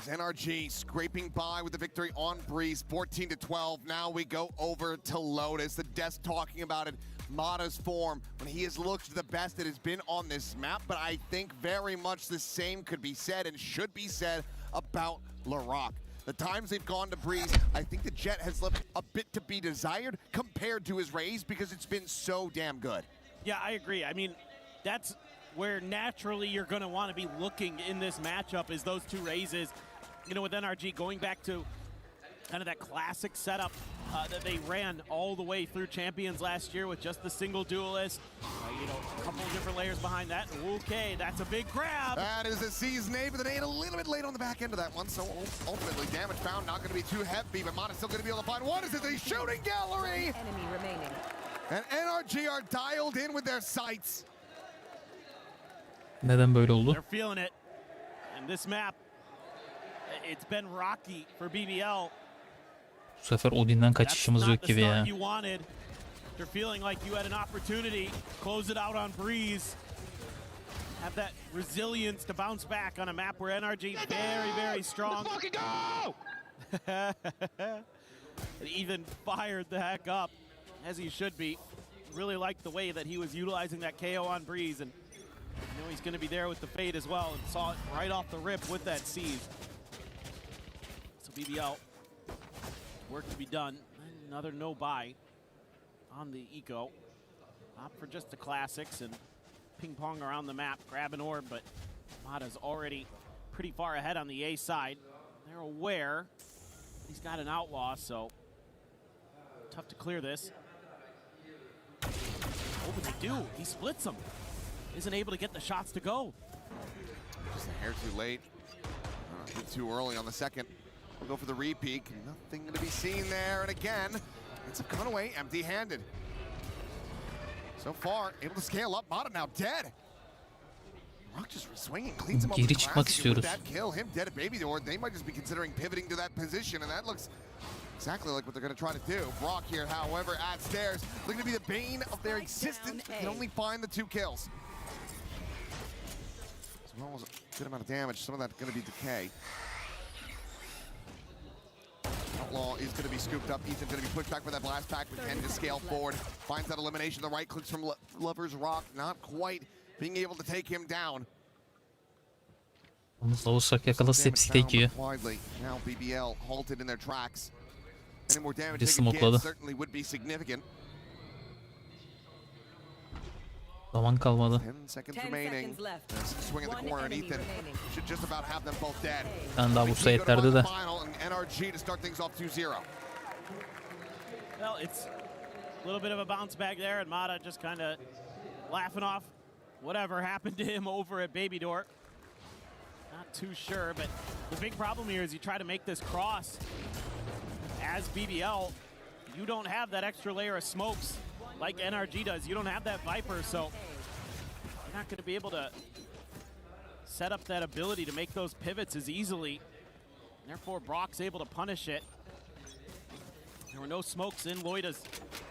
NRG scraping by with the victory on Breeze, 14-12. Now we go over to Lotus. The desk talking about it. Mada's form, when he has looked the best it has been on this map, but I think very much the same could be said and should be said about Laroc. The times they've gone to Breeze, I think the Jet has left a bit to be desired compared to his Raze because it's been so damn good. Yeah, I agree. I mean, that's where naturally you're going to want to be looking in this matchup is those two Razes. You know, with NRG going back to kind of that classic setup that they ran all the way through Champions last year with just the single duelist. You know, a couple of different layers behind that. Okay, that's a big grab. That is a Season 8, but they ate a little bit late on the back end of that one, so ultimately damage found not going to be too heavy, but Mada's still going to be able to find what is it? A shooting gallery! Enemy remaining. And NRG are dialed in with their sights. Neden böyle oldu? They're feeling it. And this map, it's been rocky for BBL. Bu sefer Odin'den kaçışımız yok gibi ya. You're feeling like you had an opportunity, close it out on Breeze. Have that resilience to bounce back on a map where NRG very, very strong. Let's fucking go! Even fired the heck up, as he should be. Really liked the way that he was utilizing that KO on Breeze, and you know he's going to be there with the Fade as well, and saw it right off the rip with that Siege. So BBL, work to be done. Another no-buy on the Eco. Opt for just the classics and ping-pong around the map, grab an orb, but Mada's already pretty far ahead on the A side. They're aware he's got an outlaw, so tough to clear this. Oh, but they do. He splits them. Isn't able to get the shots to go. Just a hair too late. A bit too early on the second. We'll go for the re-peek. Nothing to be seen there. And again, it's a cutaway empty-handed. So So far, able to scale up. Mata now dead. Rock just swinging, cleans him up Geri with çıkmak classic istiyoruz. with that kill. Him dead at Baby Door. They might just be considering pivoting to that position, and that looks exactly like what they're going to try to do. Brock here, however, at stairs, looking to be the bane of their existence, but can only find the 2 kills. So that was a good amount of damage. Some of that going to be decay. Outlaw is going to be scooped up. Ethan's going to be pushed back for that blast pack, but can just scale forward. Finds that elimination. The right clicks from Lover's Rock, not quite being able to take him down. Yalnız olursak yakalası hepsi tek yiyor. Now BBL halted in their tracks. Any more damage Bir they could smokeladı. get certainly would be significant. Zaman kalmadı. 10 seconds remaining. Swing at the corner, and Ethan should just about have them both dead. Ben daha vursa yeterdi de. NRG to start things off 2-0. Well, it's a little bit of a bounce back there, and Mata just kind of laughing off whatever happened to him over at Baby Door. Not too sure, but the big problem here is you try to make this cross as BBL. You don't have that extra layer of smokes like NRG does. You don't have that Viper, so you're not going to be able to set up that ability to make those pivots as easily. Therefore, Brock's able to punish it. There were no smokes in Loita's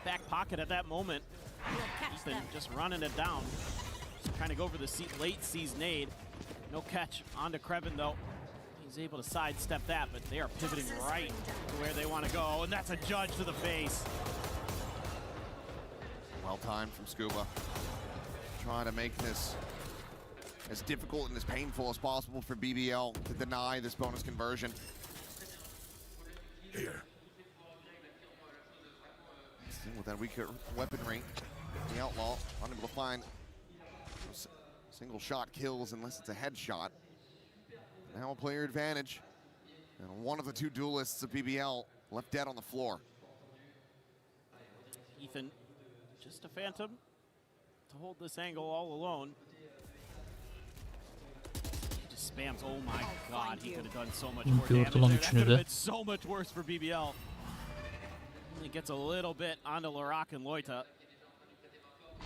back pocket at that moment. Ethan just running it down. Just trying to go for the late season nade. No catch onto Krevin, though. He's able to sidestep that, but they are pivoting right to where they want to go, and that's a judge to the face. Well timed from Scuba. Trying to make this as difficult and as painful as possible for BBL to deny this bonus conversion. Here. Still with that weaker weaponry, the Outlaw unable to find single shot kills unless it's a headshot. Now a player advantage. And one of the 2 duelists of BBL left dead on the floor. Ethan, just a phantom to hold this angle all alone. He just spams, oh my god, he could have done so much more damage there. That could have been so much worse for BBL. Only gets a little bit onto Larak and Loita.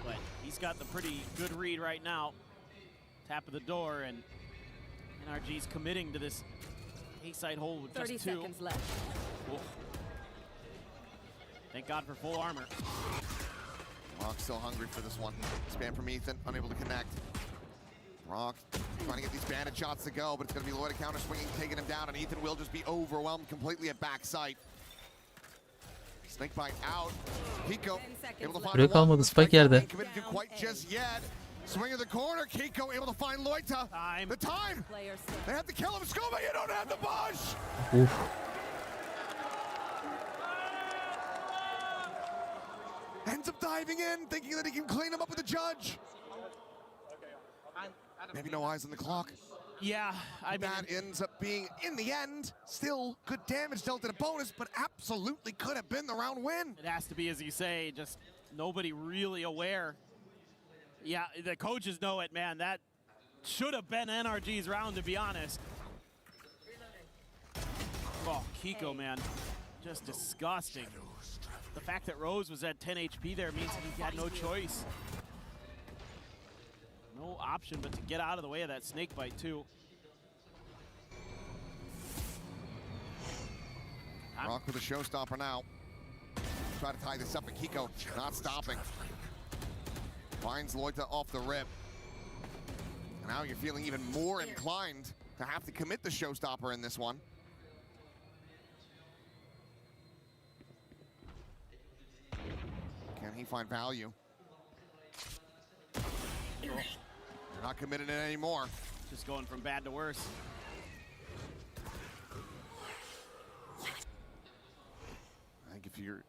But he's got the pretty good read right now. Tap of the door, and NRG's committing to this A-side hold with 30 just 2. seconds left. Oof. Thank God for full armor. Rock still hungry for this one. Spam from Ethan, unable to connect. Rock trying to get these bandit shots to go, but it's going to be Loita counter swinging, taking him down, and Ethan will just be overwhelmed completely at backside. Snakebite out. Kiko able to find Buraya kalmadı. Spike yerde. committed to quite just yet. Swing of the corner. Kiko able to find Loita. The time. They have to kill him. Scuba, you don't have the push. Uf. Ends up diving in, thinking that he can clean him up with the judge. Maybe no eyes on the clock. Yeah, I mean, that ends up being, in the end, still good damage dealt in a bonus, but absolutely could have been the round win. It has to be, as you say, just nobody really aware. Yeah, the coaches know it, man. That should have been NRG's round, to be honest. Oh, Kiko, man, just disgusting. The fact that Rose was at 10 HP there means he had no choice. No option but to get out of the way of that snake bite, too. Rock with a showstopper now. Try to tie this up, and Kiko not stopping. Finds Loita off the rip. Now you're feeling even more inclined to have to commit the showstopper in this one. Can he find value? They're not committing it anymore. Just going from bad to worse. I think if you're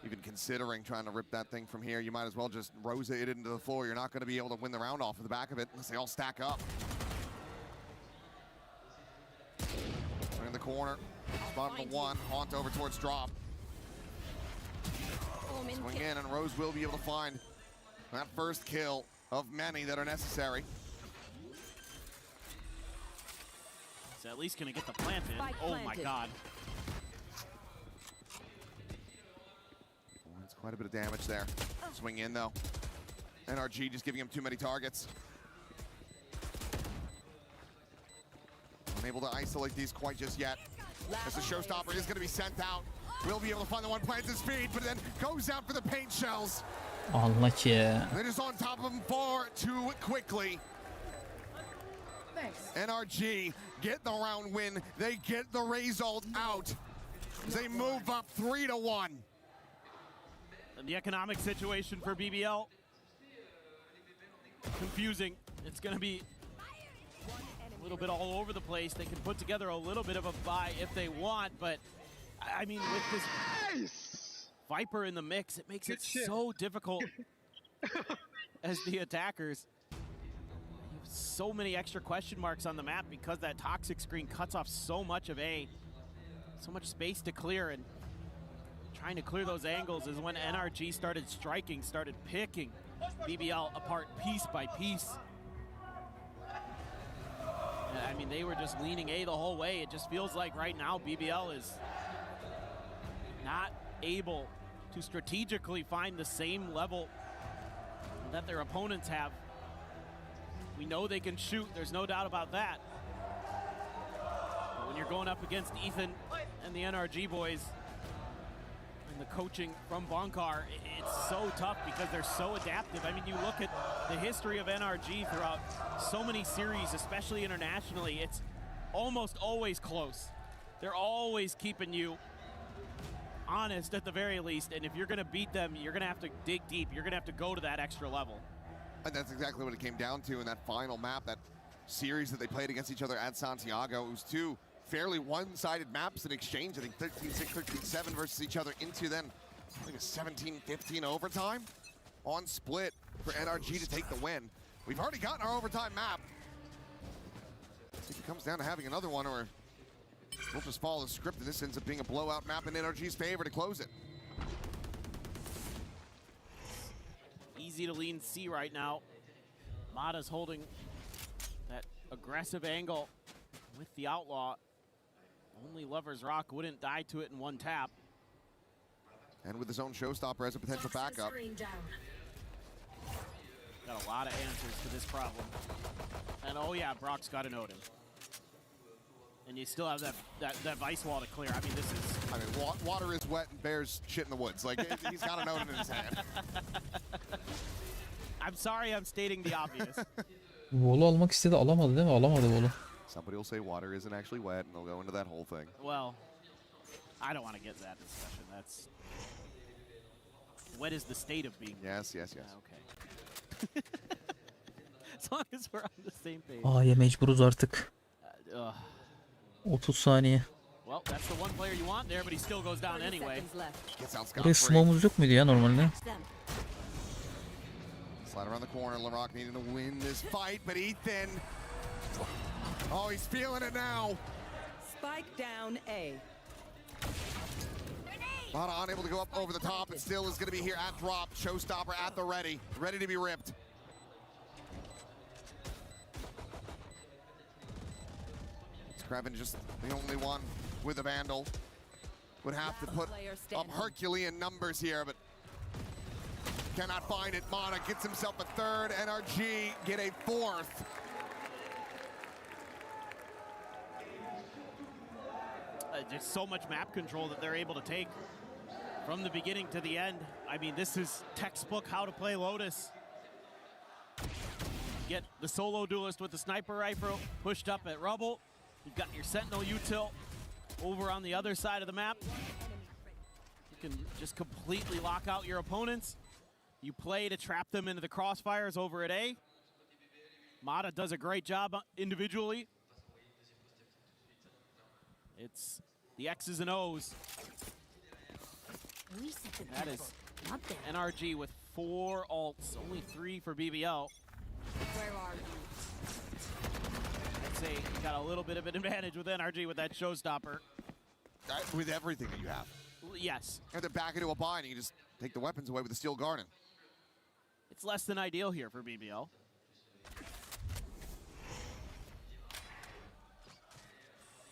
even considering trying to rip that thing from here, you might as well just rose it into the floor. You're not going to be able to win the round off of the back of it unless they all stack up. In the corner, spot on the 1, haunt over towards drop. Swing in, and Rose will be able to find that first kill of many that are necessary. He's at least going to get the plant in. Oh my god. It's Quite a bit of damage there. Swing in though. NRG just giving him too many targets. Unable to isolate these quite just yet. As the showstopper is going to be sent out. Will be able to find the one, plants his feet, but then goes out for the paint shells. Allah ki. They're just on top of him far too quickly. NRG get the round win. They get the result out. They move up 3-1. And the economic situation for BBL, confusing. It's going to be a little bit all over the place. They can put together a little bit of a buy if they want, but I mean, with this Viper in the mix, it makes it so difficult as the attackers. So many extra question marks on the map because that toxic screen cuts off so much of so much space to clear, and trying to clear those angles is when NRG started striking, started picking BBL apart piece by piece. I mean, they were just leaning A the whole way. It just feels like right now BBL is not able to strategically find the same level that their opponents have. We know they can shoot, there's no doubt about that. But when you're going up against Ethan and the NRG boys and the coaching from Bonkar, it's so tough because they're so adaptive. I mean, you look at the history of NRG throughout so many series, especially internationally, it's almost always close. They're always keeping you honest at the very least, and if you're gonna beat them, you're gonna have to dig deep. You're gonna have to go to that extra level. And that's exactly what it came down to in that final map, that series that they played against each other at Santiago. It was two fairly one-sided maps in exchange. I think 13-6, 13-7 versus each other into then, I think a 17-15 overtime on split for NRG to take the win. We've already gotten our overtime map. I think it comes down to having another one, or we'll just follow the script, and this ends up being a blowout map in NRG's favor to close it. Easy to lean C right now. Mada's holding that aggressive angle with the Outlaw. Only Lover's Rock wouldn't die to it in one tap. And with his own showstopper as a potential backup. Got a lot of answers to this problem. And oh yeah, Brock's got an Odin. And you still have that Vice Wall to clear. I mean, this is... I mean, water is wet and bears shit in the woods. Like, he's got an Odin in his hand. I'm sorry I'm stating the obvious. Wall'u almak istedi, alamadı değil mi? Alamadı Wall'u. Somebody will say water isn't actually wet, and they'll go into that whole thing. Well, I don't want to get that discussion. That's... What is the state of being? Yes. Okay. As long as we're on the same page. A'ya mecburuz artık. 30 saniye. Well, that's the one player you want there, but he still goes down anyway. Buraya smoke'umuz yok muydu ya normalde? Slide around the corner, LaRock needing to win this fight, but Ethan, oh, he's feeling it now. Spike down A. Mada unable to go up over the top, and still is going to be here at drop. Showstopper at the ready to be ripped. Kraven just the only one with a Vandal. Would have to put up Herculean numbers here, but cannot find it. Mana gets himself a third. NRG get a fourth. Just so much map control that they're able to take from the beginning to the end. I mean, this is textbook how to play Lotus. Get the solo duelist with the sniper rifle pushed up at rubble. You've got your Sentinel util over on the other side of the map. You can just completely lock out your opponents. You play to trap them into the crossfires over at A. Mada does a great job individually. It's the X's and O's. That is NRG with 4 ults, only 3 for BBL. Where are you? I'd say you got a little bit of an advantage with NRG with that showstopper. With everything that you have. Yes. And then back into a bind, you can just take the weapons away with the Steel Garden. It's less than ideal here for BBL.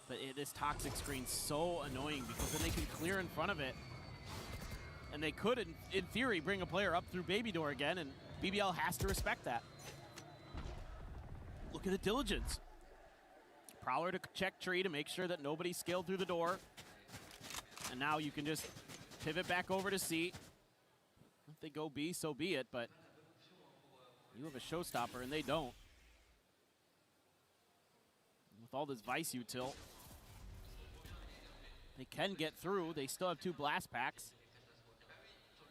But this toxic screen's so annoying because then they can clear in front of it. And they could, in theory, bring a player up through baby door again, and BBL has to respect that. Look at the diligence. Prowler to check tree to make sure that nobody scaled through the door. And now you can just pivot back over to C. If they go B, so be it, but you have a showstopper and they don't. With all this Vice util, they can get through. They still have 2 blast packs,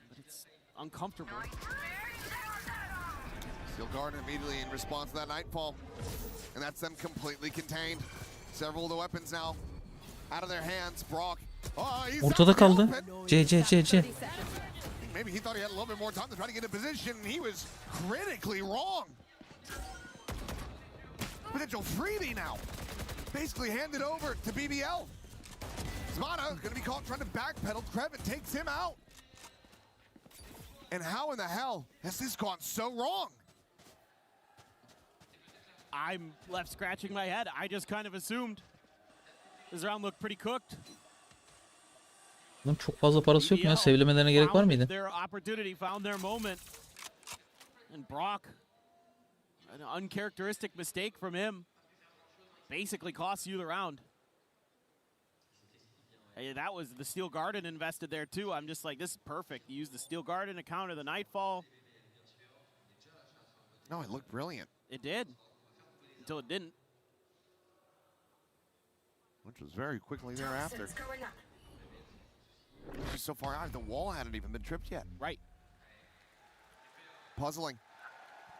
but it's uncomfortable. Steel Garden immediately in response to that Nightfall, and that's them completely contained. Several of the weapons now out of their hands. Brock. Oh, he's Ortada kaldı. C. Maybe he thought he had a little bit more time to try to get in position, and he was critically wrong. Potential freebie now. Basically handed over to BBL. Zmata gonna be caught trying to backpedal. Krevin takes him out. And how in the hell has this gone so wrong? I'm left scratching my head. I just kind of assumed. This round looked pretty cooked. Bunun çok fazla parası yok mu ya? Sevilemelerine gerek var mıydı? Their opportunity, found their moment. And Brock, an uncharacteristic mistake from him, basically costs you the round. Hey, that was the Steel Garden invested there too. I'm just like, this is perfect. You use the Steel Garden to counter the Nightfall. No, it looked brilliant. It did. Until it didn't. Which was very quickly thereafter. So far out, the wall hadn't even been tripped yet. Right. Puzzling,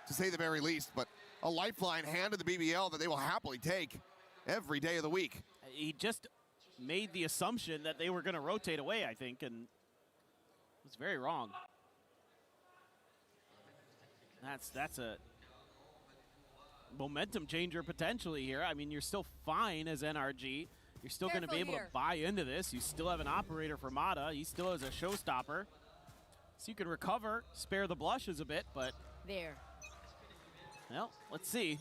to say the very least, but a lifeline handed to BBL that they will happily take every day of the week. He just made the assumption that they were going to rotate away, I think, and was very wrong. That's a momentum changer potentially here. I mean, you're still fine as NRG. You're still going to be able to buy into this. You still have an operator for Mata. He still has a showstopper. So you can recover, spare the blushes a bit, but... There. Well, let's see.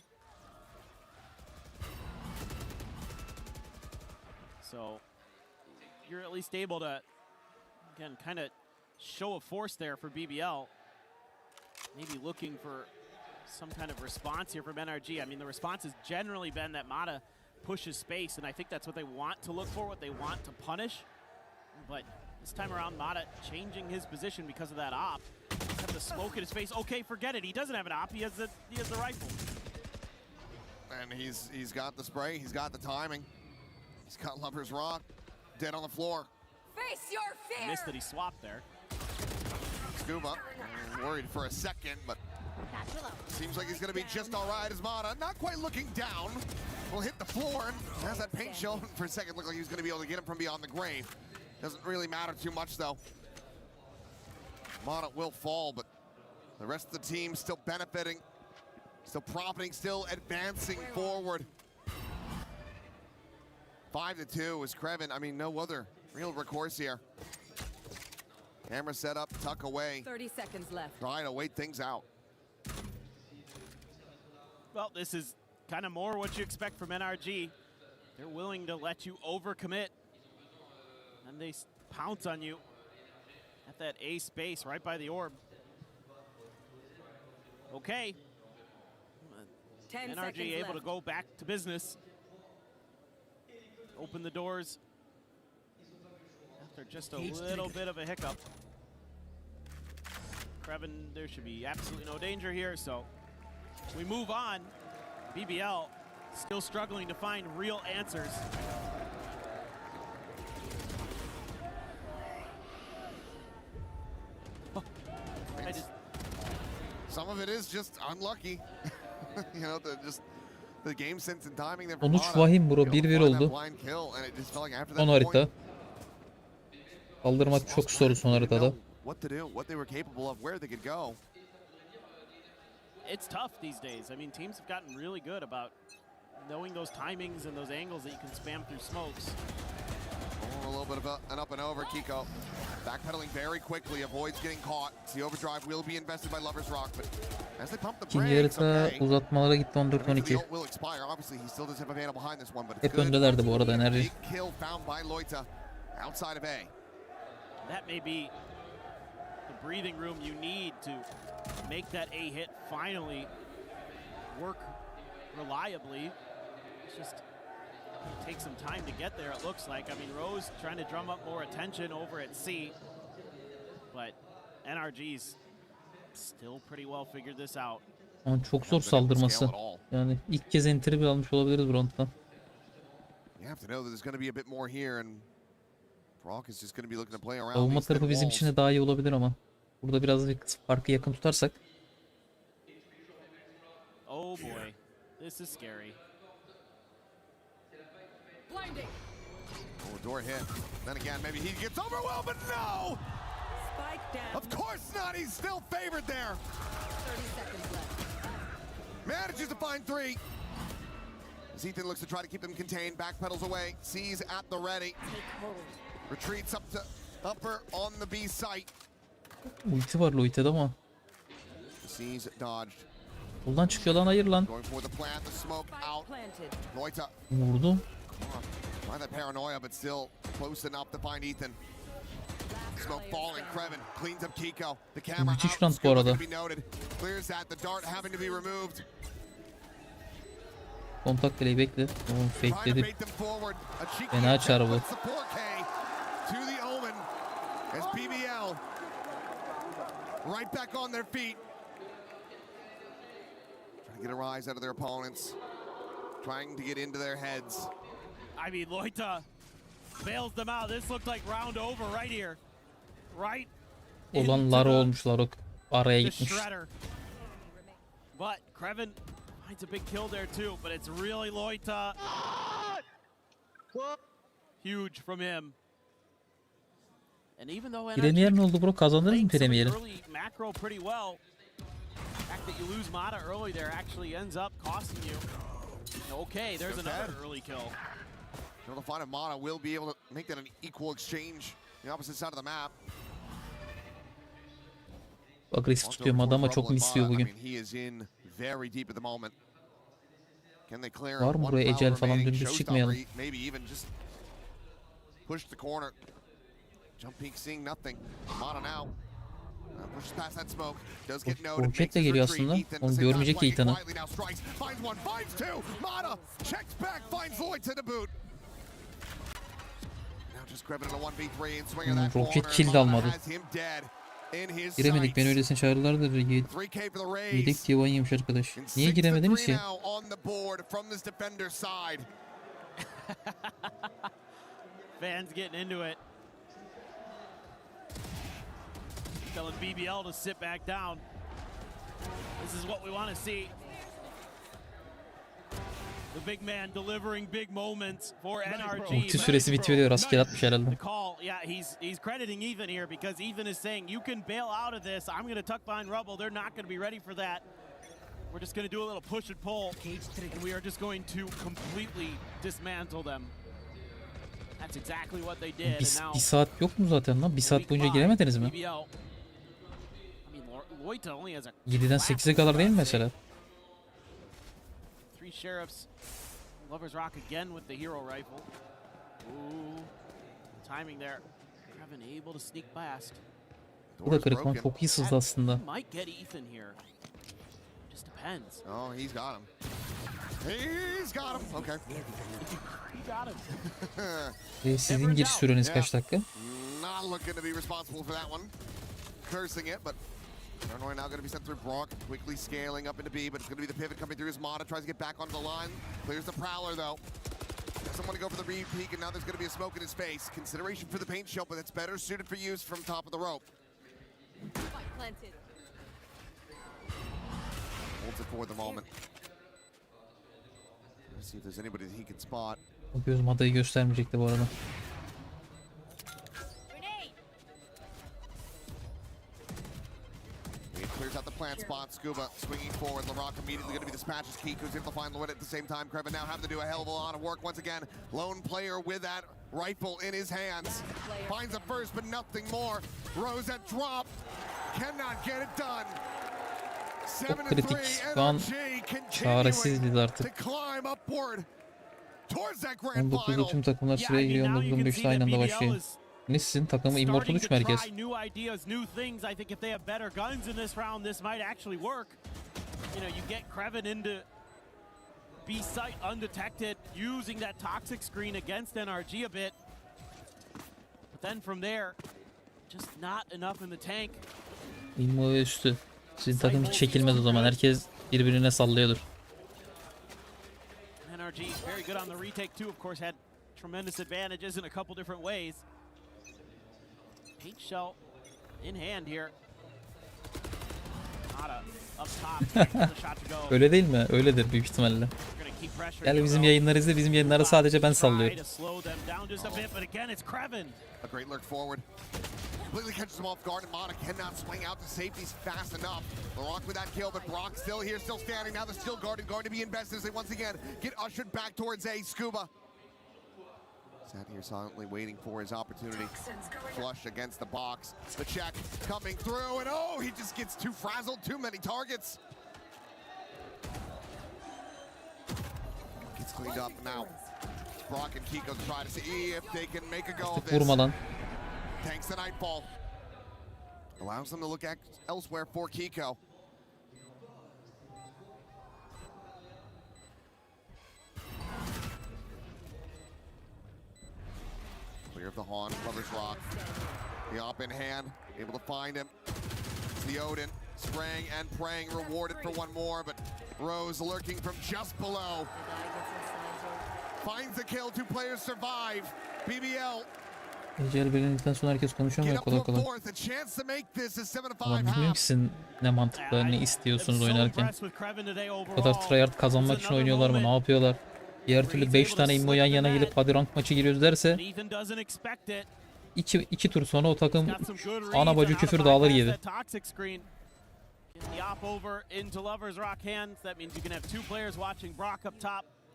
So you're at least able to, again, kind of show a force there for BBL. Maybe looking for some kind of response here from NRG. I mean, the response has generally been that Mata pushes space, and I think that's what they want to look for, what they want to punish. But this time around, Mata changing his position because of that op. He's got the smoke in his face. Okay, forget it. He doesn't have an op. He has the rifle. And he's got the spray. He's got the timing. He's got Lover's Rock dead on the floor. Face your fear. Missed that he swapped there. Scuba worried for a second, but seems like he's going to be just all right as Mata, not quite looking down, will hit the floor and has that paint shell. For a second looked like he was going to be able to get him from beyond the grave. Doesn't really matter too much though. Mata will fall, but the rest of the team still benefiting, still profiting, still advancing forward. 5-2 is Krevin. I mean, no other real recourse here. Camera set up, tuck away. 30 seconds left. Try to wait things out. Well, this is kind of more what you expect from NRG. They're willing to let you overcommit, and they pounce on you at that A space right by the orb. Okay. 10 NRG able to go back to business. Open the doors after just a little bit of a hiccup. Krevin, there should be absolutely no danger here, so we move on. BBL still struggling to find real answers. Some of it is just unlucky. You know, the game sense and timing there. Sonuç vahim bro, 1-1 oldu. Son harita. Kaldırmak çok zor son haritada. What to do, what they were capable of, where they could go. It's tough these days. I mean, teams have gotten really good about knowing those timings and those angles that you can spam through smokes. Oh, a little bit of an up and over. Kiko backpedaling very quickly, avoids getting caught. The overdrive will be invested by Lover's Rock, but as they pump the İkinci brakes, harita uzatmalara gitti 14-12. will expire. Obviously, he still does have a vandal behind this one, but it's Hep good. öndelerdi bu arada NRG. Big kill found by Loita outside of A. That may be breathing room you need to make that A hit finally work reliably. It's just take some time to get there, it looks like. I mean, Rose trying to drum up more attention over at C, but NRG's still pretty well figured this out. Ama çok zor saldırması. Yani ilk kez entry bir almış olabiliriz bu round'dan. Savunma tarafı bizim için de daha iyi olabilir ama. Burada biraz farkı yakın tutarsak. Oh boy, this is scary. Blinding. Oh, door hit. Then again, maybe he gets overwhelmed, but no! Spike down. Of course not, he's still favored there. 30 seconds left. Manages to find 3. As Ethan looks to try to keep them contained, backpedals away, sees at the ready. Take hold. Retreats up to upper on the B site. Ulti var Loite'de ama. Sees dodged. Buradan çıkıyor lan, hayır lan. Going for the plant, the smoke out. Loite. Vurdu. Why that paranoia, but still close enough to find Ethan. Smoke falling, Krevin cleans up Kiko. The camera Müthiş out, round bu arada. to be noted. Clears that, the dart having to be removed. Kontak play'i bekle. Oğlum fakeledi. Fena çağrı bu. To the Omen as BBL right back on their feet. Trying to get a rise out of their opponents. Trying to get into their heads. I mean, Loita bails them out. This looked like round over right here. Right. Olanlar olmuşlar, o araya gitmiş. But Krevin finds a big kill there too, but it's really Loita. Huge from him. And even though Premier ne oldu bro? Kazandınız mı Premier'i? Macro pretty well. The fact that you lose Mata early there actually ends up costing you. Okay, there's another early kill. Able to find a Mata will be able to make that an equal exchange. The opposite side of the map. Agresif tutuyor Mada ama çok misliyor bugün. Var mı buraya ecel falan, dümdüz çıkmayalım. Roketle geliyor aslında. Onu görmeyecek ki Ethan'ı. Roket kill de almadı. Giremedik, beni öylesine çağırırlardı. Yedik diye ban yemiş arkadaş. Niye giremediniz ki? Fans getting into it. Telling BBL to sit back down. This is what we want to see. The big man delivering big moments for NRG. Ulti süresi bitiyor, rastgele atmış herhalde. Yeah, he's crediting Ethan here because Ethan is saying you can bail out of this. I'm going to tuck behind Rubble. They're not going to be ready for that. We're just going to do a little push and pull. And we are just going to completely dismantle them. That's exactly what they did. Bir saat yok mu zaten lan? Bir saat boyunca giremediniz mi? 7'den 8'e kadar değil mi mesela? Three sheriffs. Lovers rock again with the hero rifle. Ooh, timing there. Krevin able to sneak past. Bu da kırık lan, çok iyi sızdı aslında. Might get Ethan here. Just depends. Oh, he's got him. He's got him. Okay. He got him. Sizin giriş süreniz kaç dakika? Not looking to be responsible for that one. Cursing it, but Paranoia now going to be sent through Brock, quickly scaling up into B, but it's going to be the pivot coming through as Mata tries to get back onto the line. Clears the Prowler though. Doesn't want to go for the re-peek, and now there's going to be a smoke in his face. Consideration for the paint shell, but it's better suited for use from top of the rope. Planted. Holds it for the moment. Let's see if there's anybody that he can spot. O göz Mada'yı göstermeyecekti bu arada. Clears out the plant spot. Scuba swinging forward. LaRock immediately going to be dispatched as Kiku's able to find Lloyd at the same time. Krevin now having to do a hell of a lot of work once again. Lone player with that rifle in his hands. Finds a first, but nothing more. Rose at drop. Cannot get it done. Çok kritik. Şu an çaresiziz artık. 19'da tüm takımlar sıraya giriyor. 15'te aynı anda başlıyor. Ne sizin takımı Immortal 3 merkez? B-site undetected, using that toxic screen against NRG a bit. But then from there, just not enough in the tank. Immo üstü. Sizin takım hiç çekilmez o zaman. Herkes birbirine sallıyordur. NRG very good on the retake too. Of course, had tremendous advantages in a couple different ways. Pink shell in hand here. Öyle değil mi? Öyledir büyük ihtimalle. Gel bizim yayınları izle. Bizim yayınları sadece ben sallıyorum. Completely catches him off guard, and Mana cannot swing out to safeties fast enough. LaRock with that kill, but Brock still here, still standing. Now the Steel Guardian going to be invested as they once again get ushered back towards A. Scuba sat here silently waiting for his opportunity. Flush against the box. The check coming through, and oh, he just gets too frazzled. Too many targets. Gets cleaned up now. Brock and Kiko try to see if they can make a go of this. Vurma lan. Tanks the Nightfall. Allows them to look elsewhere for Kiko. Clear of the Hawn, Mother's Rock. The op in hand, able to find him. It's the Odin, spraying and praying, rewarded for one more, but Rose lurking from just below. Finds the kill, 2 players survive. BBL. Ecel belirlendikten sonra herkes konuşuyor mu kolay kolay? Ama bilmiyorum ki sizin ne mantıklı, ne istiyorsunuz oynarken. Bu kadar tryhard kazanmak için oynuyorlar mı? Ne yapıyorlar? Diğer türlü 5 tane immo yan yana gelip hadi rank maçı giriyoruz derse 2 tur sonra o takım ana bacı küfür dağılır gibi.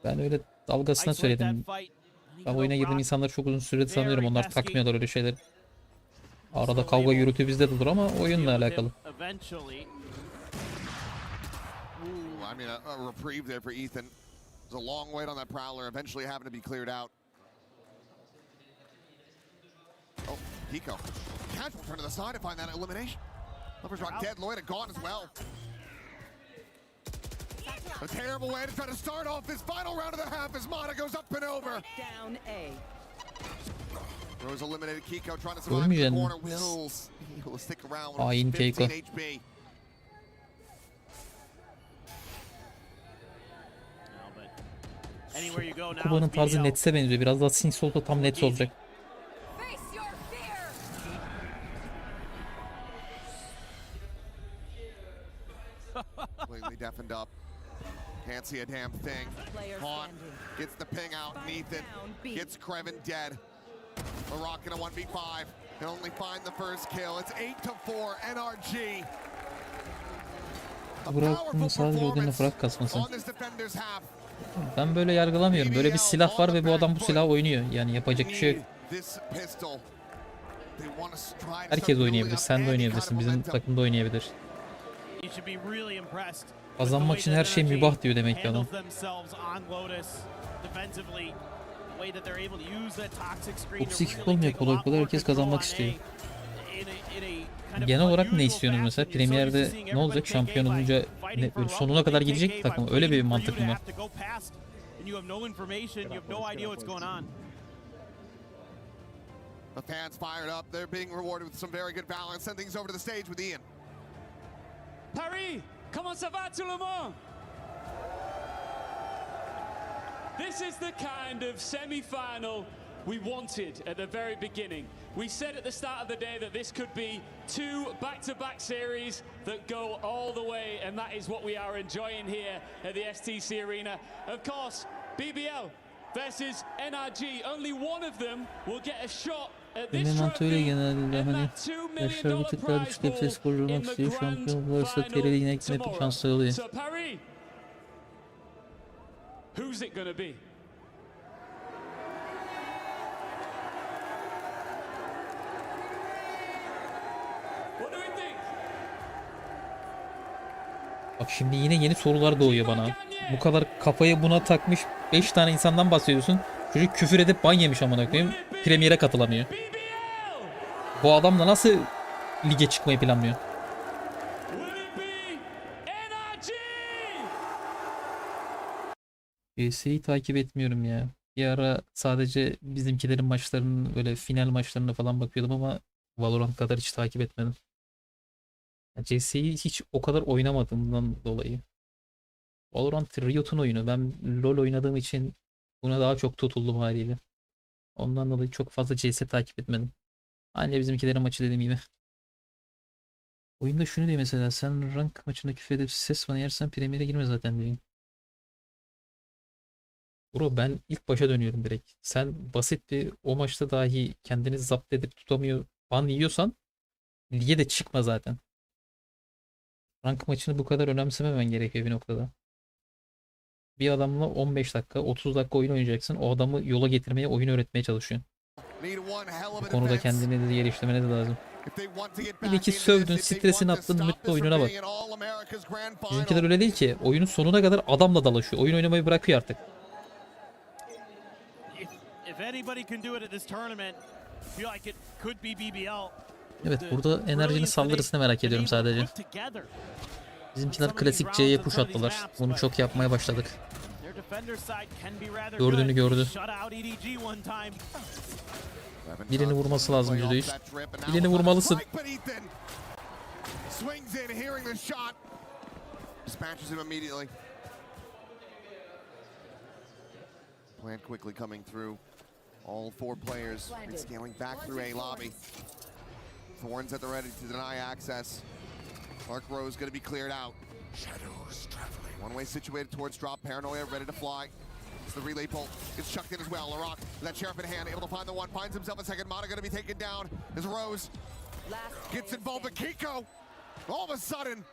Ben öyle dalgasına söyledim. Ben oyuna girdiğim insanları çok uzun süredir sanıyorum. Onlar takmıyorlar öyle şeyleri. Arada kavga gürültü bizde de olur ama oyunla alakalı. There's a long wait on that Prowler, eventually having to be cleared out. Oh, Kiko. Casual turn to the side to find that elimination. Lover's Rock dead, Lloyd gone as well. A terrible way to try to start off this final round of the half as Mana goes up and over. Down A. Rose eliminated Kiko trying to survive in the corner. Will stick around with 15 HP. Kuba'nın tarzı Nets'e benziyor. Biraz daha Sin Soul'da tam Nets olacak. Completely deafened up. Can't see a damn thing. Hawn gets the ping out. Ethan gets Krevin dead. LaRock in a 1v5. Can only find the first kill. It's 8-4 NRG. Burak'ın sadece Odin'le Burak kasması. Ben böyle yargılamıyorum. Böyle bir silah var ve bu adam bu silahı oynuyor. Yani yapacak bir şey yok. Herkes oynayabilir. Sen de oynayabilirsin. Bizim takımda oynayabilir. Kazanmak için her şey mübah diyor demek ki adam. Toksik olmuyor kolay kolay. Herkes kazanmak istiyor. Genel olarak ne istiyorsunuz mesela? Premier'de ne olacak? Şampiyon olunca böyle sonuna kadar gidecek takım. Öyle bir mantık mı var? The fans fired up. They're being rewarded with some very good balance. Send things over to the stage with Ian. Paris, comment ça va tout le monde? This is the kind of semi-final we wanted at the very beginning. We said at the start of the day that this could be 2 back-to-back series that go all the way, and that is what we are enjoying here at the STC Arena. Of course, BBL versus NRG. Only one of them will get a shot at this trophy and that $2 million prize pool in the grand final tomorrow. So Paris, who's it going to be? What do we think? Bak şimdi yine yeni sorular doğuyor bana. Bu kadar kafayı buna takmış 5 tane insandan bahsediyorsun. Çocuk küfür edip ban yemiş amına koyayım. Premiere katılamıyor. Bu adamla nasıl lige çıkmayı planlıyor? CS'yi takip etmiyorum ya. Bir ara sadece bizimkilerin maçlarının böyle final maçlarına falan bakıyordum ama Valorant kadar hiç takip etmedim. CS'yi hiç o kadar oynamadığımdan dolayı. Valorant Riot'un oyunu. Ben LoL oynadığım için buna daha çok tutuldum haliyle. Ondan dolayı çok fazla CS takip etmedim. Anne bizimkilerin maçı dediğim gibi. Oyunda şunu diyor mesela, sen rank maçında küfür edip ses bana yersen Premier'e girme zaten diyor. Bro ben ilk başa dönüyorum direkt. Sen basit bir o maçta dahi kendini zapt edip tutamıyor ban yiyorsan lige de çıkma zaten. Rank maçını bu kadar önemsememen gerekiyor bir noktada. Bir adamla 15 dakika 30 dakika oyun oynayacaksın. O adamı yola getirmeye, oyun öğretmeye çalışıyorsun. Bu konuda kendini de geliştirmene de lazım. Bir iki sövdün, stresini attın, mutlu oyununa bak. Bizimkiler öyle değil ki. Oyunun sonuna kadar adamla dalaşıyor. Oyun oynamayı bırakıyor artık. Evet, burada NRG'nin saldırısını merak ediyorum sadece. Bizimkiler klasik C'ye push attılar. Bunu çok yapmaya başladık. Gördüğünü gördü. Birini vurması lazım %100. Birini vurmalısın. Plan quickly coming through. All four players scaling back through A lobby. Thorns at the ready to deny access. Clark Rose going to be cleared out. Shadows traveling. One way situated towards drop. Paranoia ready to fly. It's the relay bolt. It's chucked in as well. LaRock with that sheriff in hand, able to find the one. Finds himself a second. Mata going to be taken down as Rose gets involved with Kiko. All of a sudden,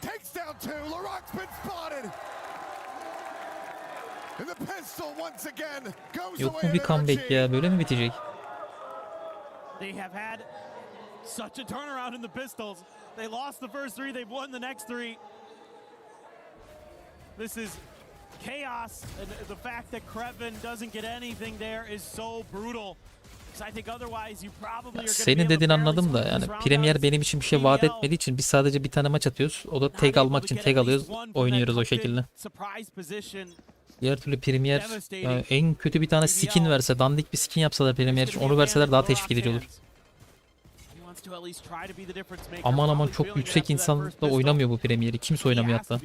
takes down two. LaRock's been spotted. And the pistol once again goes Yok mu bir comeback ya? Böyle mi bitecek? They have had such a turnaround in the Pistols. They lost the first three, they've won the next three. This is chaos, and the fact that Krevin doesn't get anything there is so brutal. I think otherwise you probably are. Senin dediğini anladım da yani Premier benim için bir şey vaat etmediği için biz sadece bir tane maç atıyoruz. O da tag almak için tag alıyoruz, oynuyoruz o şekilde. Diğer türlü Premier yani en kötü bir tane skin verse, dandik bir skin yapsalar Premier için, onu verseler daha teşvik edici olur. Aman aman çok yüksek insanlıkla oynamıyor bu Premier'i. Kimse oynamıyor hatta.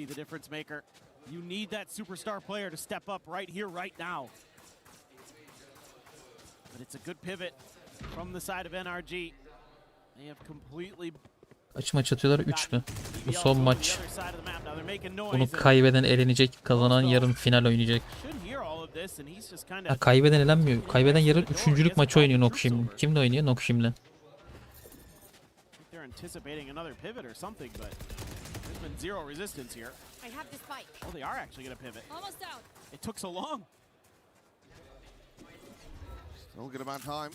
Kaç maç atıyorlar? 3 mü? Bu son maç. Bunu kaybeden elenecek. Kazanan yarın final oynayacak. Ha, kaybeden elenmiyor. Kaybeden yarın 3. maçı oynuyor Nokşim'le. Kimle oynuyor? Nokşim'le. Still a good amount of time.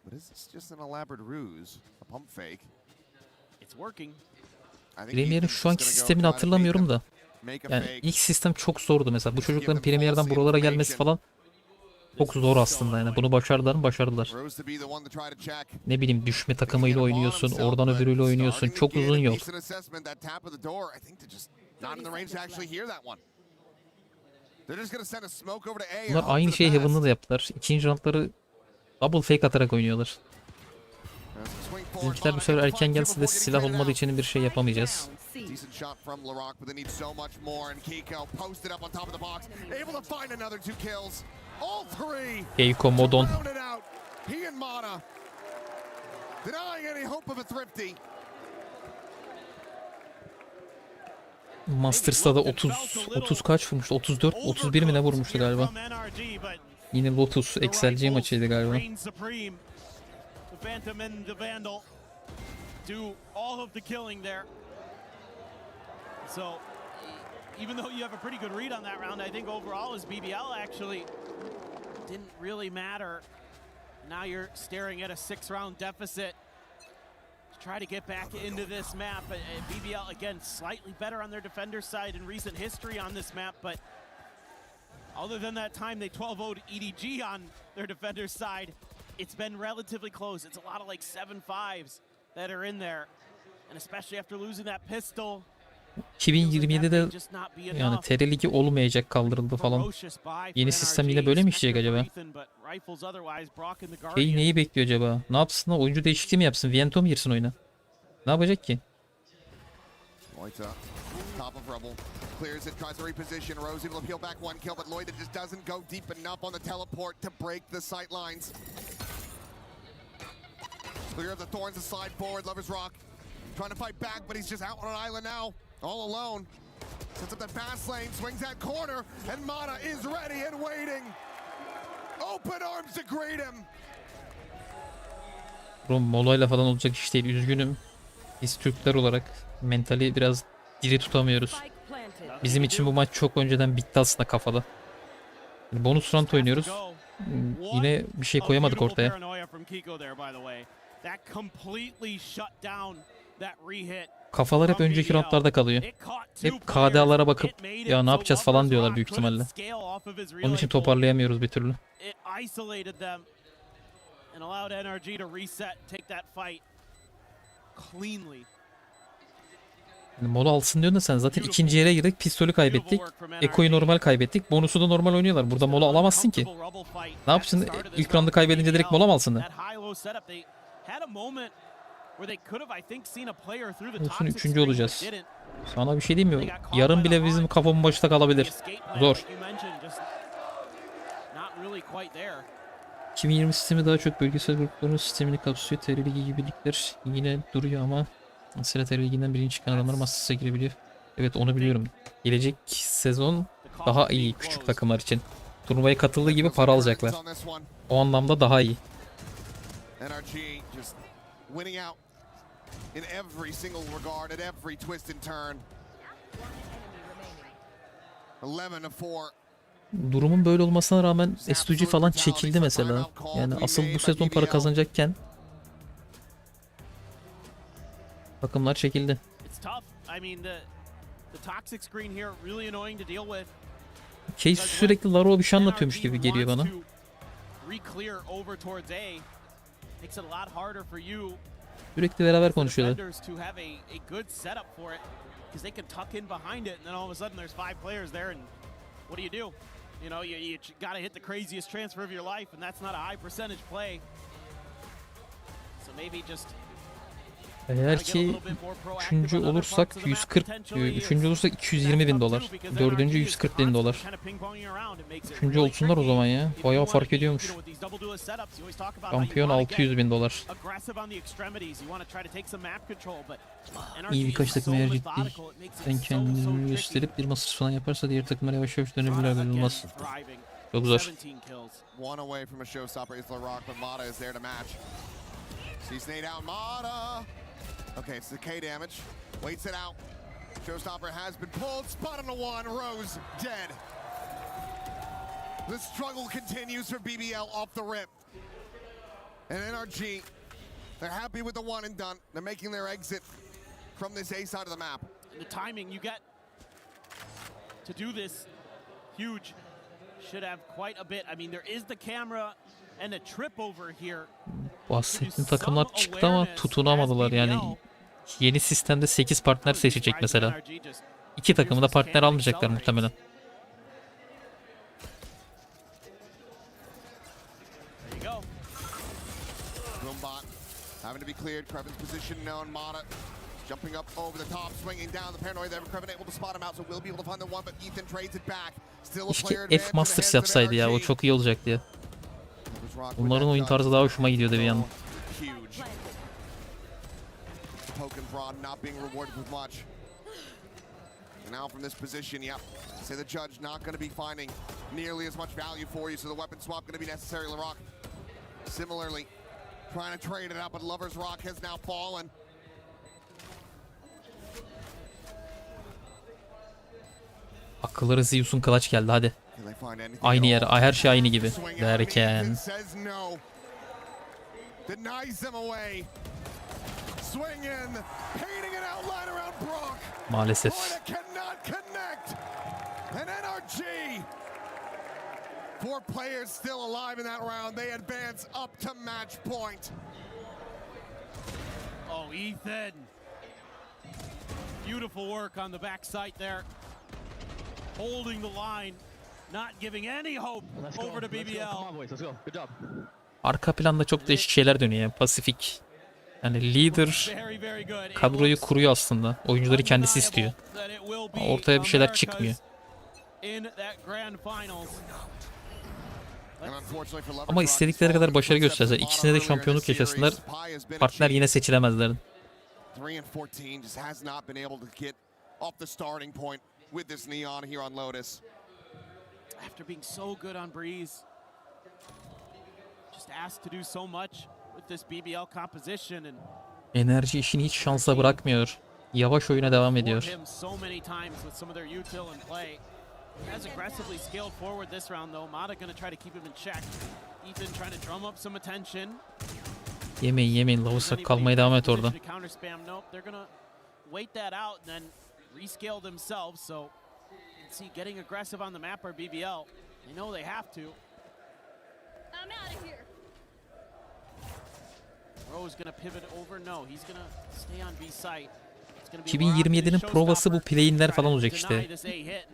But is this just an elaborate ruse? A pump fake? It's working. Premier'in şu anki sistemini hatırlamıyorum da. Yani ilk sistem çok zordu mesela. Bu çocukların Premier'den buralara gelmesi falan çok zor aslında yani. Bunu başardılar mı? Başardılar. Ne bileyim, düşme takımıyla oynuyorsun, oradan öbürüyle oynuyorsun. Çok uzun yol. Bunlar aynı şeyi Heaven'da da yaptılar. İkinci roundları double fake atarak oynuyorlar. Bizimkiler bu sefer erken gelse de silah olmadığı için bir şey yapamayacağız. Keiko Modon. Masters'ta da 30 kaç vurmuştu? 34, 31 mi ne vurmuştu galiba? Yine Lotus XLC maçıydı galiba. Phantom and the Vandal do all of the killing there. So even though you have a pretty good read on that round, I think overall as BBL actually didn't really matter. Now you're staring at a 6-round deficit to try to get back into this map. BBL again slightly better on their defender side in recent history on this map, but other than that time they 12-0'd EDG on their defender's side. it's been relatively close. It's a lot of like 7-5s that are in there. And especially after losing that pistol. 2027'de yani TR Ligi olmayacak, kaldırıldı falan. Yeni sistem yine böyle mi işleyecek acaba? Şey neyi bekliyor acaba? Ne yapsın da oyuncu değişikliği mi yapsın? Viento mu girsin oyuna? Ne yapacak ki? Clears it, tries to reposition. Rose able to peel back one kill, but Lloyd just doesn't go deep enough on the teleport to break the sight lines. Clear of the thorns to slide forward. Lover's Rock trying to fight back, but he's just out on an island now, all alone. Sets up the fast lane, swings that corner, and Mata is ready and waiting. Open arms to greet him. Molayla falan olacak iş değil. Üzgünüm. Biz Türkler olarak mentali biraz diri tutamıyoruz. Bizim için bu maç çok önceden bitti aslında kafada. Yani bonus round oynuyoruz. Yine bir şey koyamadık ortaya. Kafalar hep önceki roundlarda kalıyor. Hep KDA'lara bakıp ya ne yapacağız falan diyorlar büyük ihtimalle. Onun için toparlayamıyoruz bir türlü. Yani mola alsın diyorsun da sen zaten ikinci yere girdik, pistolü kaybettik, Eko'yu normal kaybettik, bonusu da normal oynuyorlar. Burada mola alamazsın ki. Ne yapacaksın? İlk roundu kaybedince direkt mola mı alsın? Olsun, üçüncü olacağız. Sana bir şey diyeyim mi? Yarın bile bizim kafamın başta kalabilir. Zor. 2020 sistemi daha çok bölgesel grupların sistemini kapsıyor. TR Ligi gibi ligler yine duruyor ama mesela TR Ligi'nden birinci çıkan adamlar Masters'a girebiliyor. Evet, onu biliyorum. Gelecek sezon daha iyi küçük takımlar için. Turnuvaya katıldığı gibi para alacaklar. O anlamda daha iyi. NRG just winning out in every single regard at every twist and turn. 11-4. Durumun böyle olmasına rağmen S2G falan çekildi mesela. Yani asıl bu sezon para kazanacakken takımlar çekildi. Case sürekli Laro bir şey anlatıyormuş gibi geliyor bana. Sürekli beraber konuşuyorlar. You know, you gotta hit the craziest transfer of your life, and that's not a high percentage play. So maybe just. Eğer ki üçüncü olursak 140, üçüncü olursak 220 bin dolar, dördüncü 140 bin dolar. Üçüncü olsunlar o zaman ya, bayağı fark ediyormuş. Şampiyon 600 bin dolar. İyi birkaç takım eğer ciddi sen kendini gösterip bir Masters falan yaparsa diğer takımlar yavaş yavaş dönebilirler, belli olmaz. Çok zor. Sees Nate out, Mata. Okay, it's the K damage. Waits it out. Showstopper has been pulled. Spot on the one. Rose dead. The struggle continues for BBL off the rip. And NRG, they're happy with the one and done. They're making their exit from this A side of the map. And the timing you get to do this, huge. Should have quite a bit. I mean, there is the camera and a trip over here. Bahsettiğim takımlar çıktı ama tutunamadılar yani. Yeni sistemde 8 partner seçecek mesela. 2 takımı da partner almayacaklar muhtemelen. Jumping up over the top, swinging down the paranoid there. Kraven able to spot him out, so we'll be able to find the one, but Ethan trades it back. Still a player advantage. F Masters yapsaydı ya, o çok iyi olacaktı ya. Bunların oyun tarzı daha hoşuma gidiyordu bir yandan. Now from this position, yep. Say the judge not going to be finding nearly as much value for you, so the weapon swap going to be necessary. LaRock similarly trying to trade it out, but Lover's Rock has now fallen. Akılları Zeus'un kılıç geldi, hadi. Aynı yer, her şey aynı gibi derken. Maalesef. 4 players still alive in that round. They advance up to match point. Oh, Ethan. Beautiful work on the backside there. Holding the line. Not giving any hope over to BBL. Arka planda çok değişik şeyler dönüyor yani. Pasifik. Yani lider kadroyu kuruyor aslında. Oyuncuları kendisi istiyor. Ortaya bir şeyler çıkmıyor. Ama istedikleri kadar başarı gösterse, ikisine de şampiyonluk yaşasınlar, partner yine seçilemezler. 3 and 14 just has not been able to get off the starting point with this Neon here on Lotus. After being so good on Breeze, just asked to do so much with this BBL composition and Enerji işini hiç şansa bırakmıyor. Yavaş oyuna devam ediyor. Has aggressively scaled forward this round though. Mata gonna try to keep him in check. Ethan trying to drum up some attention. Yemeyin. Lavuzak kalmaya devam et orada. Counter spam. Nope. They're gonna wait that out and then rescale themselves. So you can see getting aggressive on the map are BBL. They know they have to. I'm out of here. Ro's gonna pivot over. No, he's gonna stay on B site. 2027'nin provası bu play-inler falan olacak işte.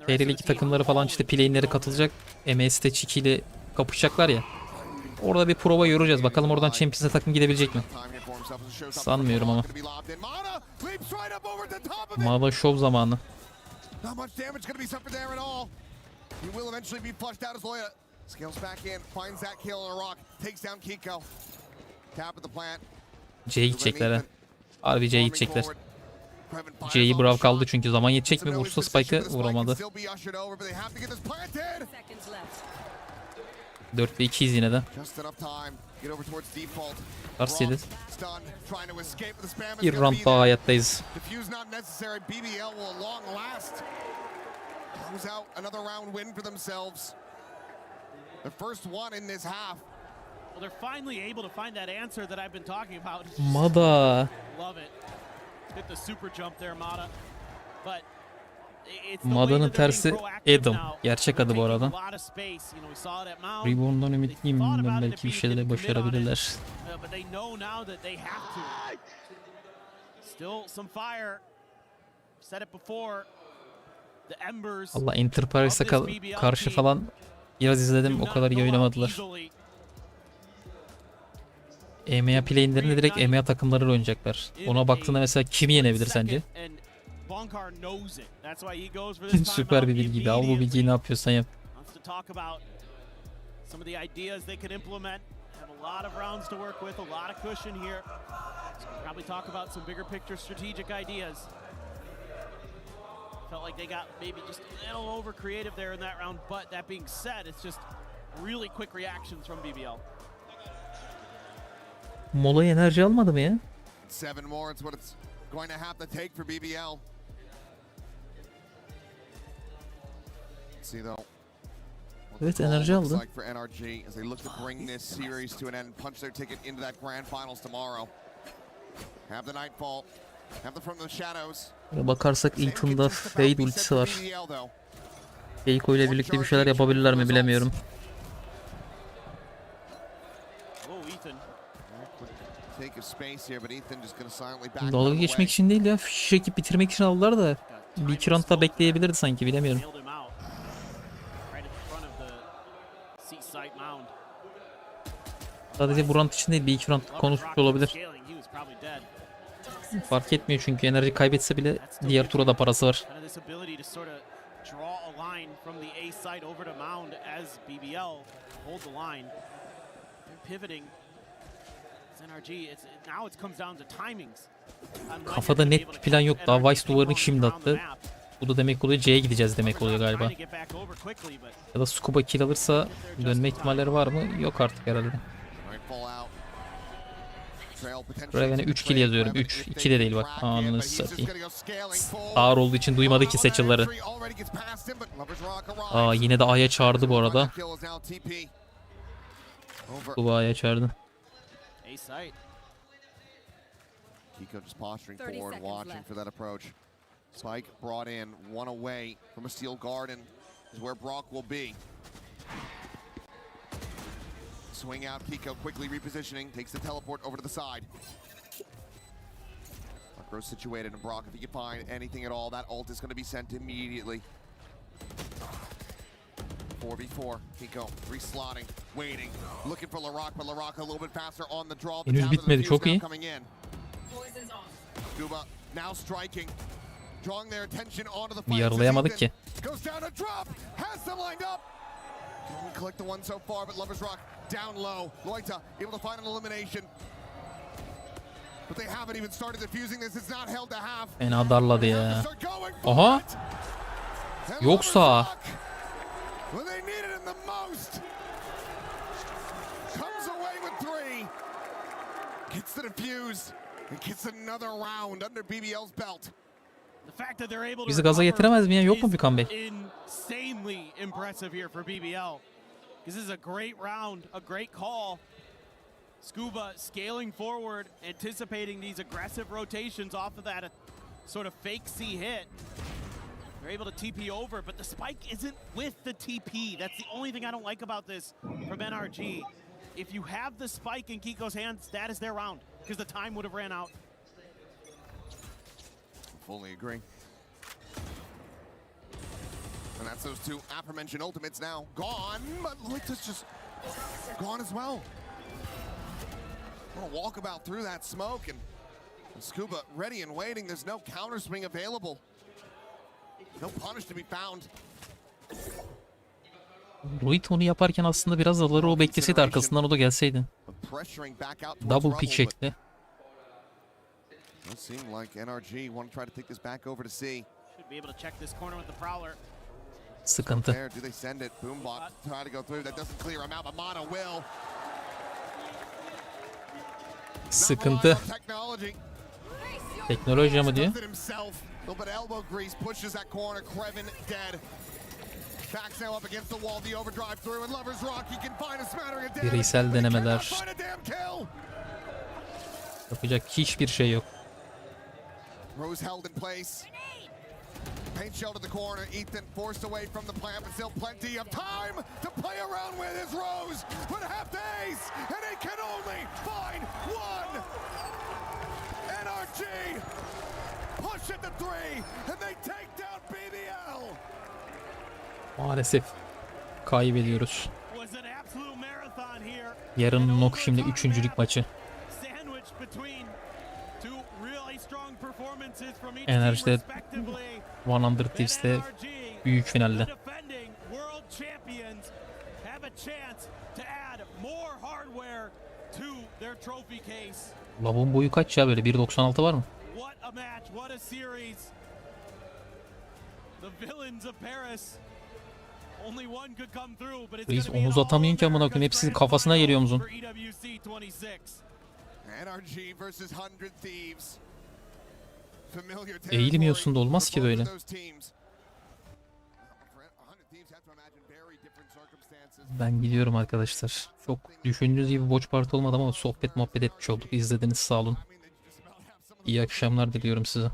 TR2 takımları falan işte play-inlere katılacak. MS'te Çiki ile kapışacaklar ya. Orada bir prova yoracağız. Bakalım oradan Champions'a takım gidebilecek mi? Sanmıyorum ama. Mada şov zamanı. C'ye gidecekler ha. Harbi C'ye gidecekler. C'yi Brav kaldı çünkü zaman yetecek mi? Vursa Spike'ı vuramadı. 4 ve 2'yiz yine de. Karşıydı. Bir round daha hayattayız. Mada. Mada'nın tersi Adam. Gerçek adı bu arada. Reborn'dan ümitliyim. Ben belki bir şeyleri başarabilirler. Allah Enterprise'a karşı falan biraz izledim. O kadar iyi oynamadılar. EMEA play-inlerinde direkt EMEA takımları oynayacaklar. Ona baktığında mesela kimi yenebilir sence? Süper bir bilgiydi. Al bu bilgiyi ne yapıyorsan yap. Felt like they got maybe just a little over creative there in that round, but that being said, it's just really quick reactions from BBL. Mola enerji almadı mı ya? 7 more, it's what it's going to have to take for BBL. See though. Evet, enerji aldı. Like for NRG as they look to bring this series to an end, punch their ticket into that grand finals tomorrow. Have the nightfall. Have the from the shadows. Bakarsak Ethan'da Fade ultisi var. Keiko ile birlikte bir şeyler yapabilirler mi bilemiyorum. Dalga geçmek için değil ya, çekip bitirmek için aldılar da bir iki round daha bekleyebilirdi sanki, bilemiyorum. Sadece bu round için değil, bir iki round konuşmuş olabilir. Fark etmiyor çünkü enerji kaybetse bile diğer tura da parası var. Kafada net bir plan yok. Daha Vice duvarını şimdi attı. Bu da demek oluyor C'ye gideceğiz demek oluyor galiba. Ya da Scuba kill alırsa dönme ihtimalleri var mı? Yok artık herhalde. Buraya ben 3 kill yazıyorum. 3, 2 de değil bak. Ananı satayım. Ağır olduğu için duymadı ki seçilleri. Aa, yine de A'ya çağırdı bu arada. Bu A'ya çağırdı. Kiko just posturing forward, watching for that approach. Spike brought in, one away from a steel garden is where Brock will be. Swing out, Kiko quickly repositioning, takes the teleport over to the side. Gross situated, and Brock, if he can find anything at all, that ult is going to be sent immediately. 4v4, Kiko reslotting, waiting, looking for Larock, but Larock a little bit faster on the draw. Henüz bitmedi, çok iyi. Scuba now striking, drawing their attention onto the Bir yaralayamadık ki. Goes down a drop, has them lined up. Didn't collect the one so far, but Lovers Rock down low. Loita able to find an elimination. But they haven't even started defusing this. It's not held to half. Fena darladı ya. Aha. Yoksa. When they need it in the most. Comes away with 3. Gets the defuse. And gets another round under BBL's belt. Bizi gaza getiremez mi ya? Yok mu bir comeback? Insanely impressive here for BBL. This is a great round, a great call. Scuba scaling forward, anticipating these aggressive rotations off of that sort of fake C hit. They're able to TP over, but the spike isn't with the TP. That's the only thing I don't like about this from NRG. If you have the spike in Kiko's hands, that is their round, because the time would have ran out. Fully agree. And that's those two aforementioned ultimates now gone, but Loita's just gone as well. Gonna walk about through that smoke, and Scuba ready and waiting. There's no counter swing available. No punish to be found. Ruit onu yaparken aslında biraz alır o bekleseydi, arkasından o da gelseydi. Double pick şekli. It seemed like NRG want to try to take this back over to C. Should be able to check this corner with the prowler. Sıkıntı. Do they send it? Boombot try to go through. That doesn't clear him out, but Mana will. Sıkıntı. Teknoloji mi diyor? Bireysel denemeler. Yapacak hiçbir şey yok. Rose held in place. Paint shell to the corner. Ethan forced away from the plant, but still plenty of time to play around with his Rose. But half the ace, and he can only find one. NRG push at the 3, and they take down BBL. Maalesef kaybediyoruz. Yarın nok şimdi 3. maçı. NRG'de 100 Thieves'te büyük finalde. Lavun boyu kaç ya böyle? 1.96 var mı? Reis omuz atamıyorsun ki amına koyayım. Hepsi kafasına geliyor omuzun. Eğilmiyorsun da olmaz ki böyle. Ben gidiyorum arkadaşlar. Çok düşündüğünüz gibi WatchParty olmadı ama sohbet muhabbet etmiş olduk. İzlediniz, sağ olun. İyi akşamlar diliyorum size.